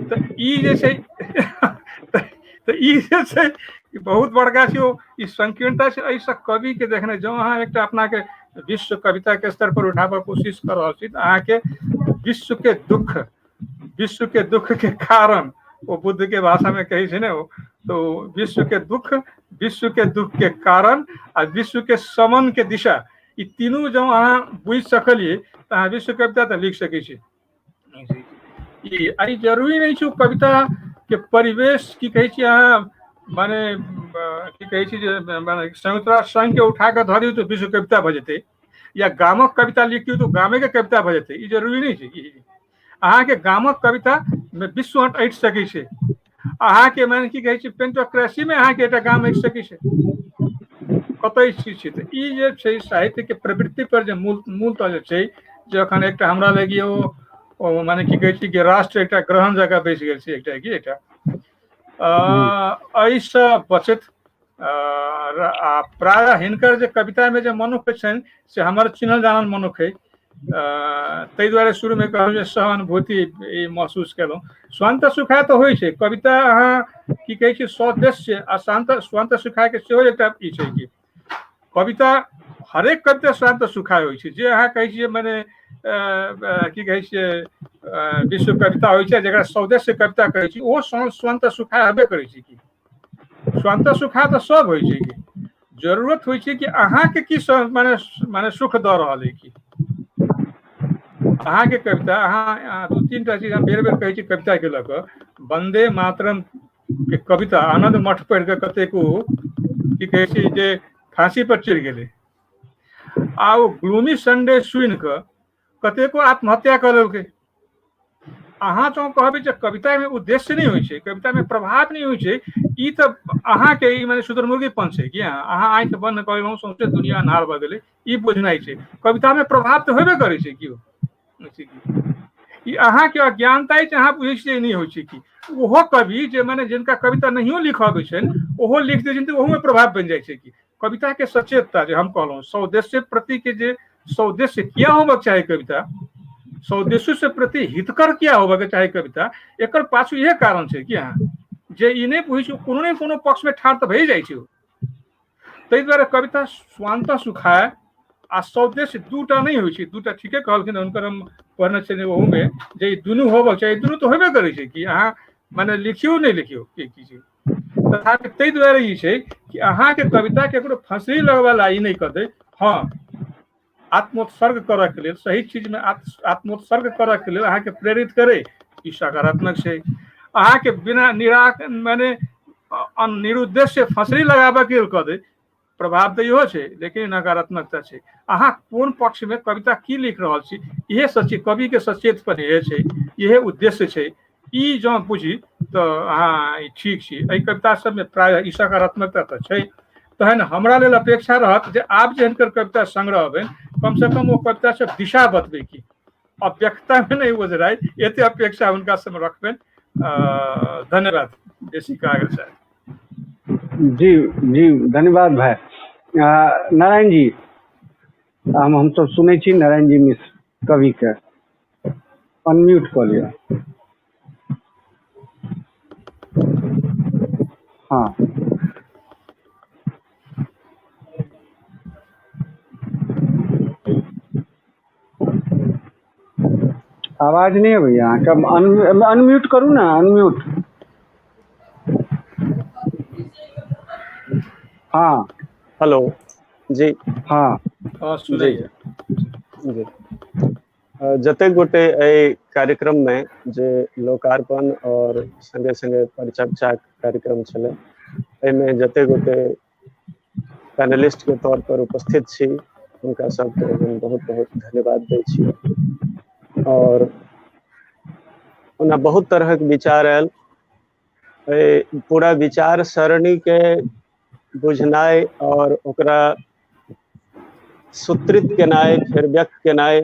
तऽ ई जे छै तऽ ई जे छै बहुत बड़का छै, ई संकीर्णता छै। एहिसँ कवि के देखने जो अहाँ एकटा अपना के विश्व कविता के स्तर पर उठाबऽ कोशिश कर रहल छी तऽ अहाँके विश्व के दुख के कारण, वो बुद्ध के भाषा में कही छै ने, तो विश्व के दुख के कारण आ विश्व के समन के दिशा, ई तीनू जो अहाँ बुझि सकलिए तऽ अहाँ विश्व कविता तऽ लिख सकै छी। ई जरूरी नहीं छै कविता के परिवेश की कहै छी अहाँ माने की कहै छी जे माने संयुक्त राष्ट्र संघ के उठा के धऽ दियौ तऽ विश्व कविता भऽ जेतै, या गामक कविता लिख दियौ तऽ गामे के कविता भऽ जेतै, ई जरूरी नहीं छै। अहाँके गामक कविता में विश्व अटि सकै छै, अहाँके माने की कहै छै पेंटोक्रेसी में अहाँके एकटा गाम अटि सकै छै, कतै चीज छै। तऽ ई जे छै साहित्य के प्रवृत्ति पर जे मूलतः जे छै जे अखन एकटा हमरा लगी ओ माने की कहै छै कि राष्ट्र एकटा ग्रहण जगह बैसि गेल छै एकटा कि एकटा एहिसँ बचत आ प्रायः हिनकर जे कविता में जे मनुख छनि से हमर चिन्हल जानल मनुख है, ताहि दुआरे शुरू में कहलहुँ जे सहानुभूति ई महसूस केलहुँ। स्वान्त सुखाय तऽ होइ छै, कविता अहाँ की कहै छै सौदेश्य आ स्वान्त सुखाय के सेहो एकटा ई छै कि कविता हरेक कविता स्वान्त सुखाय होइ छै। जे अहाँ कहै छियै मने की कहै छियै विश्व कविता होइ छै जकरा सौदेश्य कविता कहै छी, ओहो स्वान्त सुखाय हेबे करै छै कि स्वान्त सुखाय तऽ सब होइ छै कि जरूरत होइ छै कि अहाँके की माने सुख दऽ रहल है कि अहाँके कविता अहाँ दू तीन टा चीज हम बेर बेर कहै छी कविता के लऽ कऽ। वन्दे मातरम के कविता आनंद मठ पढ़ि कऽ कतेको की कहै छै जे फांसी पर चढ़ि गेलै, आ ओ ग्लूमी संडे सुनि कऽ कतेको आत्महत्या कऽ लेलकै। अहाँ जँ कहबै जे कवितामे उद्देश्य नहि होइ छै, कवितामे प्रभाव नहि होइ छै, ई तऽ अहाँके ई मने शुतुरमुर्गीपन छै कि अहाँ आँखि बंद कऽ लेलहुँ सौंसे दुनिया अन्हार भऽ गेलै ई बुझनाइ छै। कवितामे प्रभाव तऽ होबे करै छै कि ई अहाँके अज्ञानता अछि, अहाँ बुझै छियै नहि होइ छै कि ओहो कवि जे मने जिनका कविता नहियो लिखऽ अबै छनि ओहो लिख दै छथिन तऽ ओहूमे प्रभाव बनि जाइ छै कि कविता के सचेतता जे हम कहलहुँ सौदेश्य प्रति के जे सौदेश्य किया होबक चाही कविता, सौदेश्य से प्रति हितकर किया होबक चाही कविता, एकर पाछू इहे कारण छै कि अहाँ जे ई नहि बुझै छै कोनो ने कोनो पक्षमे ठाढ़ तऽ भए जाइ छै। ताहि दुआरे कविता स्वान्त सुखाय आ सौदेश्य दूटा नहि होइ छै। दूटा ठीके कहलखिन हुनकर हम पढ़ने छलियै ओहूमे जे ई दुनू होबक चाही, दुनू तऽ होबे करै छै कि अहाँ मने लिखियो नहि लिखियो की चीज। तथापि ताहि दुआरे ई छै कि अहाँके कविता केकरो फंसरी लगवला ई नहि कऽ दै। हाँ, आत्मोत्सर्ग करऽ के लेल सही चीजमे आत्मोत्सर्ग करऽ के लेल अहाँके प्रेरित करे ई सकारात्मक छै। अहाँके बिना माने निरुद्देश्य फंसरी लगाबऽ के लेल कऽ दे प्रभाव तऽ इहो छै, लेकिन नकारात्मकता छै। अहाँ कोन पक्षमे कविता की लिख रहल छी इहे सच्ची कवि के सचेतपन इहे छै, इहे उद्देश्य छै। ई जँ बुझी तऽ अहाँ ठीक छी। एहि कविता सबमे प्रायः ई सकारात्मकता तऽ छै। तहन हमरा लेल अपेक्षा रहत जे आब जे हिनकर कविता संग्रह बनि कम से कम ओ कविता से दिशा बतबै की अव्यक्तता में नहीं गुजराय, एते अपेक्षा हुनका से रखबनि। धन्यवाद, बेसी कहा गेल छै। जी जी धन्यवाद भाई। नारायण जी हम सब सुनै छी नारायण जी मिश्र कवि के अनम्यूट कऽ लिअ। हाँ आवाज नहीं है भैया अहाँके, अनम्यूट करू ना, अनम्यूट। हाँ हेलो जी। हाँ जी सुनैए जी जतेक गोटे एहि कार्यक्रम में जे लोकार्पण और संगे संगे परिचर्चा कार्यक्रम छलै, एहिमे जतेक गोटे पैनलिस्ट के तौर पर उपस्थित छी हुनका सबके हम बहुत बहुत धन्यवाद दै छी। और ओना बहुत तरहक विचार आयल, पूरा विचार सरणी के बुझनाइ और ओकरा सूत्रित केनाइ फेर व्यक्त केनाइ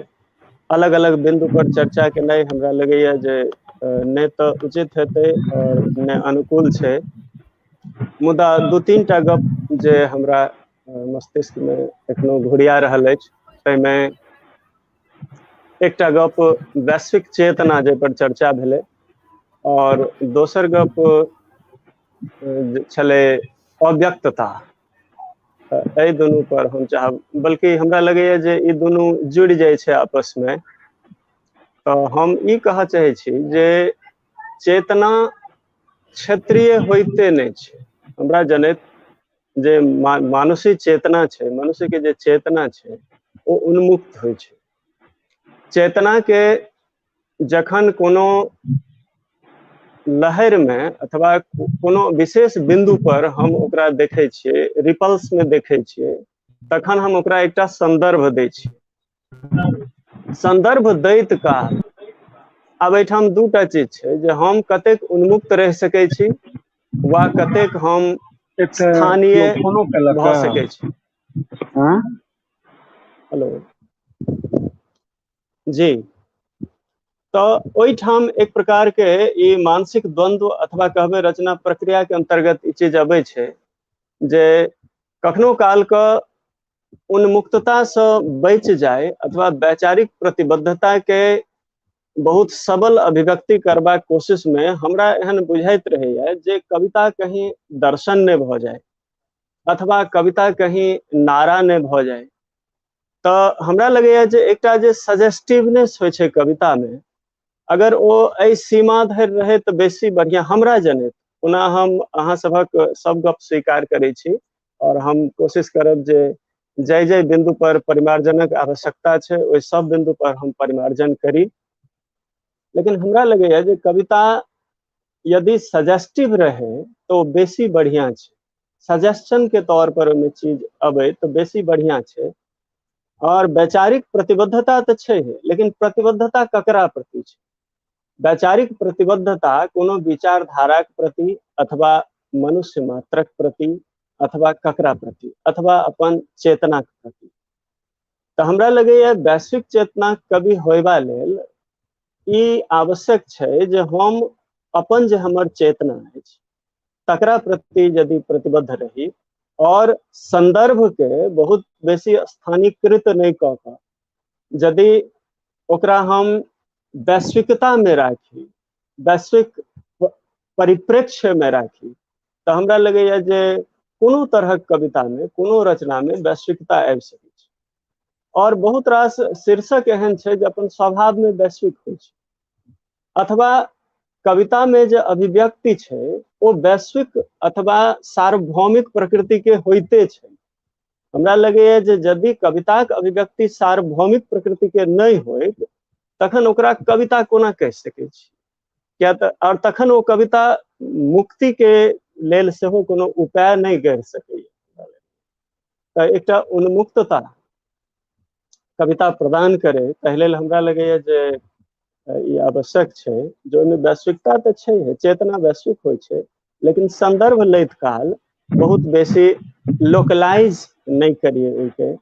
अलग अलग बिंदु पर चर्चा केनाइ हमरा लगैया जे नहि तऽ उचित हेतै और नहि अनुकूल छै। मुदा दू तीन टा गप जे हमरा मस्तिष्क में एखनो घुरिया रहल अछि, ताहिमे एकटा गप वैश्विक चेतना जे पर चर्चा भेलै और दोसर गप छलै अव्यक्तता। एहि दुनू पर हम चाहब, बल्कि हमरा लगैया जे ई दुनू जुड़ि जाइ छै आपस में। तो हम ई कहऽ चाहे छी जे चेतना क्षेत्रीय होइते नहीं छै। हमरा जनैत जे मानुषिक चेतना छै, मनुष्य के जे चेतना छै ओ उन्मुक्त होइ छै। चेतना के जखन कोनो लहर में अथवा कोनो विशेष बिंदु पर हम ओकरा देखै छियै, रिपल्स में देखै छियै, तखन हम ओकरा एकटा संदर्भ दै छियै। संदर्भ दैत काल आब एहिठाम दूटा चीज छै जे हम कतेक उन्मुक्त रहि सकै छी वा कतेक हम एक स्थानीय फोनो केलक भऽ सकै छी। हाँ हेलो जी। तो ओहिठाम एक प्रकार के ई मानसिक द्वंद्व अथवा कहबै रचना प्रक्रिया के अंतर्गत ई चीज अबै छै जे कखनो काल के उन्मुक्तता से बचि जाए अथवा वैचारिक प्रतिबद्धता के बहुत सबल अभिव्यक्ति करबाक कोशिश में हमरा एहन बुझाइत रहैया जे कविता कहीं दर्शन ने भ जाए अथवा कविता कहीं नारा ने भ जाए। तो हमरा लगैया जे एकटा जे सजेस्टिवनेस होइ छै कविता में, अगर ओ एहि सीमा धरि रहे तो बेसी बढ़िया हमरा जनैत। ओना हम अहाँ सभक सब गप स्वीकार करै छी और हम कोशिश करब जे जय जय बिंदु पर परिमार्जनक आवश्यकता छै ओहि सब बिंदु पर हम परिमार्जन करी। लेकिन हमरा लगैया जे कविता यदि सजेस्टिव रहे तो बेसी बढ़िया छै, सजेशन के तौर पर ओहिमे चीज अबै तो बेसी बढ़िया छै। और वैचारिक प्रतिबद्धता तो छै, लेकिन प्रतिबद्धता ककरा प्रति छै? वैचारिक प्रतिबद्धता कोनो विचारधारा के प्रति अथवा मनुष्य मात्रक प्रति अथवा ककरा प्रति अथवा अपन चेतना के प्रति। तो हमरा लगैया वैश्विक चेतना कवि होयबा लेल ई आवश्यक छै जे हम अपन जे हमर चेतना अछि तकरा प्रति यदि प्रतिबद्ध रही और संदर्भ के बहुत बेसी स्थानीकृत नहीं कऽ कऽ यदि ओकरा हम वैश्विकता में राखी, वैश्विक परिप्रेक्ष्य में राखी, तो हमरा लगैया जे कोनो तरहक कविता में कोनो रचना में वैश्विकता आबि सकै छै। और बहुत रास शीर्षक एहन छै जे अपन स्वभाव में वैश्विक होइ छै, अथवा कविता में जे अभिव्यक्ति छै ओ वैश्विक अथवा सार्वभौमिक प्रकृति के होइते छै। हमरा लगैया जे यदि कविताक अभिव्यक्ति सार्वभौमिक प्रकृति के नहीं होइत तखन ओकरा कविता कोना कहि सकै छी? किया तऽ और तखन ओ कविता मुक्ति के लेल सेहो कोनो उपाय नहीं गढ़ि सकैया। तऽ एकटा उन्मुक्तता कविता प्रदान करे ताहि लेल हमरा लगैया जे ई आवश्यक छै जे ओहिमे वैश्विकता तऽ छै, चेतना वैश्विक होइ छै, लेकिन संदर्भ लैत काल बहुत बेसी लोकलाइज नहीं करिए ओइके,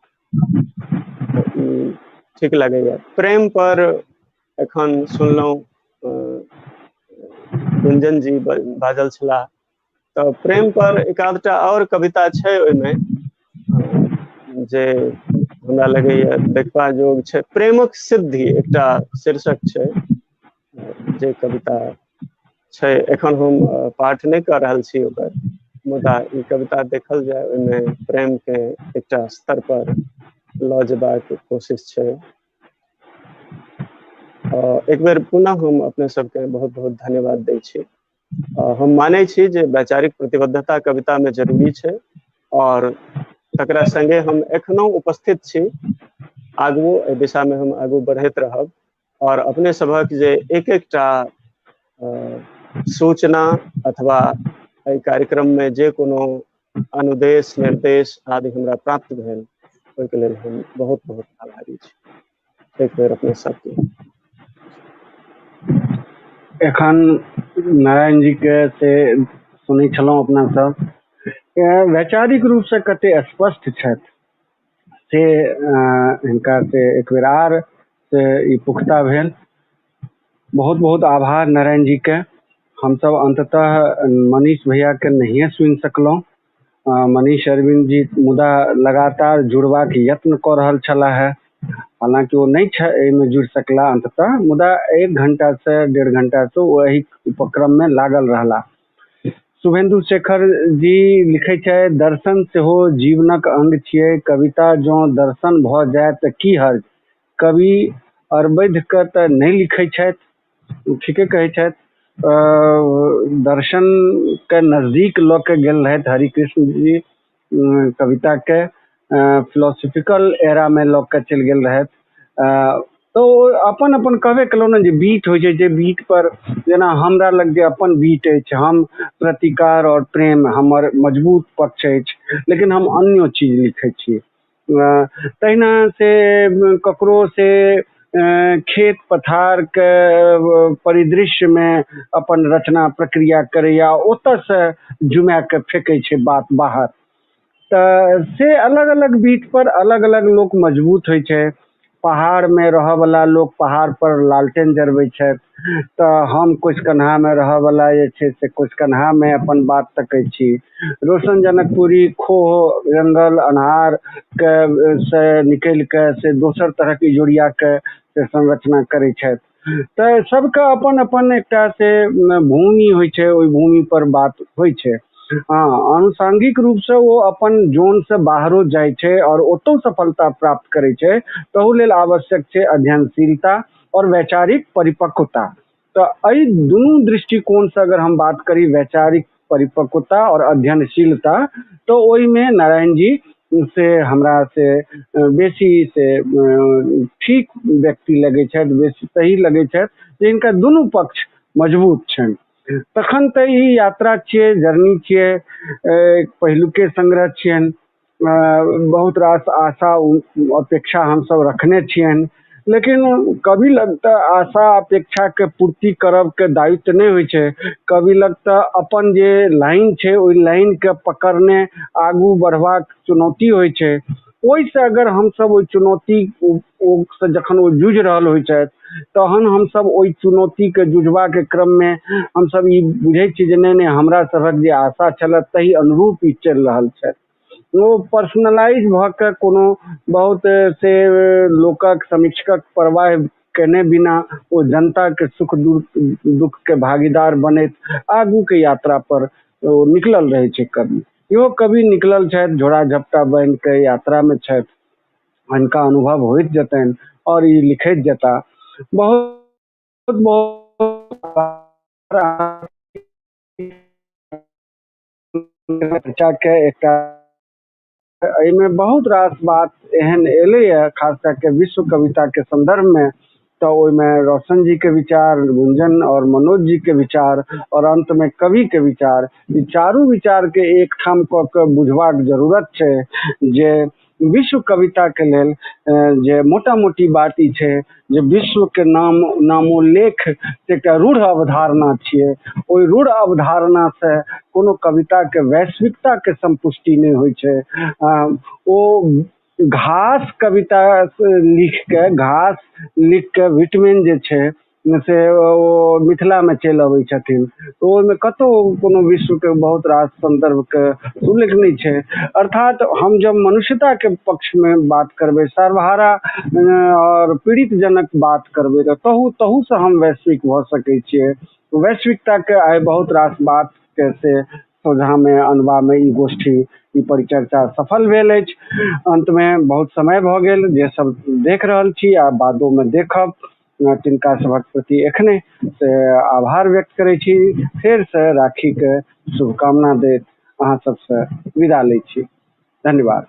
ठीक लगैया। प्रेम पर एखन सुनलहुँ गुंजन जी बाजल छलाह, तो प्रेम पर एक आधटा और कविता छै ओइमे जे हमरा लगैया देखबा जोग छै। प्रेमक सिद्धि एकटा शीर्षक छै जे कविता छै, एखन हम पाठ नहीं कर रहल छी ओकर, मुदा ई कविता देखल जाए ओइमे प्रेम के एकटा स्तर पर लऽ जेबाक कोशिश छै। एक बेर पुनः हम अपने सबके बहुत बहुत धन्यवाद दै छी। हम मानै छी जे वैचारिक प्रतिबद्धता कविता में जरूरी छै और तकरा संगे हम एखनो उपस्थित छी, आगू एहि दिशा में हम आगू बढ़ैत रहब और अपने सभक जे एक एकटा सूचना अथवा एहि कार्यक्रम में जे कोनो अनुदेश निर्देश आदि हमरा प्राप्त भेल ओहिके लेल हम बहुत बहुत आभारी छी। एक बेर अपने सबके एखन नारायण जी के से सुनै छलहुँ अपना सब, वैचारिक रूप से कते स्पष्ट छथि से हिनका से एक बेर आर से ई पुख्ता भेल। बहुत बहुत आभार नारायण जी के। हम सब अंततः मनीष भैया के नहिए सुनि सकलहुँ। मनीष अरविंद जी मुदा लगातार जुड़बाक यत्न कऽ रहल छलाह है, हालांकि वो नहीं में जुड़ सकला अंततः, मुदा 1 घंटा से 1.5 घंटा से वो एही उपक्रम में लागल रहला। शुभेंदु शेखर जी लिखे छै, दर्शन सेहो जीवनक अंग छियै, कविता जो दर्शन भ जाए तऽ की हर्ज। कवि अरवैध के तऽ नहीं लिखे छथि, ठीके कहै छथि। दर्शन के नजदीक लऽ के गेल रहथि हरिकृष्ण जी कविता के, फिलोसफिकल एरा में लऽ के चलि गेल रहथि। तो अपन अपन कहबे केलहुँ ने जे बीट होइ छै, जे बीट पर जेना हमरा लग जे अपन बीट अछि, हम प्रतिकार और प्रेम हमर मजबूत पक्ष अछि, लेकिन हम अन्यो चीज लिखै छी। तहिना से ककरो से खेत पथार के परिदृश्य में अपन रचना प्रक्रिया करैया, ओतऽ से जुमा के फेंकै छै बात बाहर। तऽ से अलग अलग बीट पर अलग अलग लोक मजबूत होइ छै। पहाड़ में रह वाला लोग पहाड़ पर लालटेन जरबै छथि तो हम कुचकन्हा में रह वाला जे छै से कुचकन्हा में अपन बात तकै छी। रोशन जनकपुरी खोह जंगल अन्हार के से निकलि के से दोसर तरह के इजोरिया के से संरचना करै छथि। तो सबके अपन अपन एकटा से भूमि होइ छै, ओहि भूमि पर बात होइ छै। हाँ, आनुषंगिक रूप से वो अपन जोन से बाहरो जाइ छै और ओतौ सफलता प्राप्त करे छै। तहु लेल आवश्यक छै अध्ययनशीलता और वैचारिक परिपक्वता। तो एहि दुनू दृष्टिकोण से अगर हम बात करी वैचारिक परिपक्वता और अध्ययनशीलता, तो ओहि में नारायण जी से हमरा से बेसी से ठीक व्यक्ति लगे छथि, बेसी सही लगे छथि, जिनका दुनू पक्ष मजबूत छनि। तखन तऽ ई यात्रा छियै, जर्नी छियै, पहिलुके संग्रह छियनि, बहुत रास आशा अपेक्षा हम सब रखने छियनि, लेकिन कभी लगता आशा अपेक्षा के पूर्ति करब के दायित्व नहीं होइ छै। कभी लगता अपन जे लाइन छै ओहि लाइन के पकड़ने आगू बढ़बाक चुनौती होइ छै। ओहि से अगर हम सब ओहि चुनौती से जखन ओ जूझ रहल होइ छथि तहन हम सब ओहि चुनौती के जुझबा के क्रम में हम सब ई बुझै छी जे नहीं हमरा सबक जे आशा छल तही अनुरूप ई चलि रहल छै। वो पर्सनलाइज भ के कोनो बहुत से लोकक समीक्षक परवाह केने बिना वो जनता के सुख दुख के भागीदार बनैत आगू के यात्रा पर वो निकलल रहे छै। कवि इहो कवि निकलल छथि, झोरा झपटा बांधि के यात्रा में छथि, इनका अनुभव होइत जतन और ये लिखैत जता। बहुत चर्चा के एकटा एहिमे बहुत रास बात एहन एलैया, खास करके विश्व कविता के संदर्भ में। तो ओहिमे रोशन जी के विचार, गुंजन और मनोज जी के विचार और अंत में कवि के विचार, ई चारू विचार के एक ठाम क के बुझबाक जरूरत छै जे विश्व कविता के लेल जे मोटा मोटी बात ई छै जे विश्व के नामोल्लेख एकटा रूढ़ अवधारणा छियै। ओहि रूढ़ अवधारणा से कोनो कविता के वैश्विकता के संपुष्टि नहीं होइ छै। ओ घास कविता लिख के विटामिन जे छै से ओ मिथिला में चलि अबै छथिन, तो ओहिमे कतौ कोनो विश्व के बहुत रास संदर्भ के उल्लेख नहीं छै। अर्थात हम जब मनुष्यता के पक्ष में बात करबै, सर्वहारा और पीड़ित जनक बात करबै, तो तहू से हम वैश्विक भ सकै छियै। वैश्विकता के आइ बहुत रास बात के से सोझा में अनबा में ई गोष्ठी ई परिचर्चा सफल भेल अछि। अंत में बहुत समय भ गेल, जे सब देख रहल छी आ बादो में देखब, तिनका सभक प्रति एखने से आभार व्यक्त करै छी। फेर से राखी के शुभकामना दैत अहाँ सबसे विदा लै छी। धन्यवाद।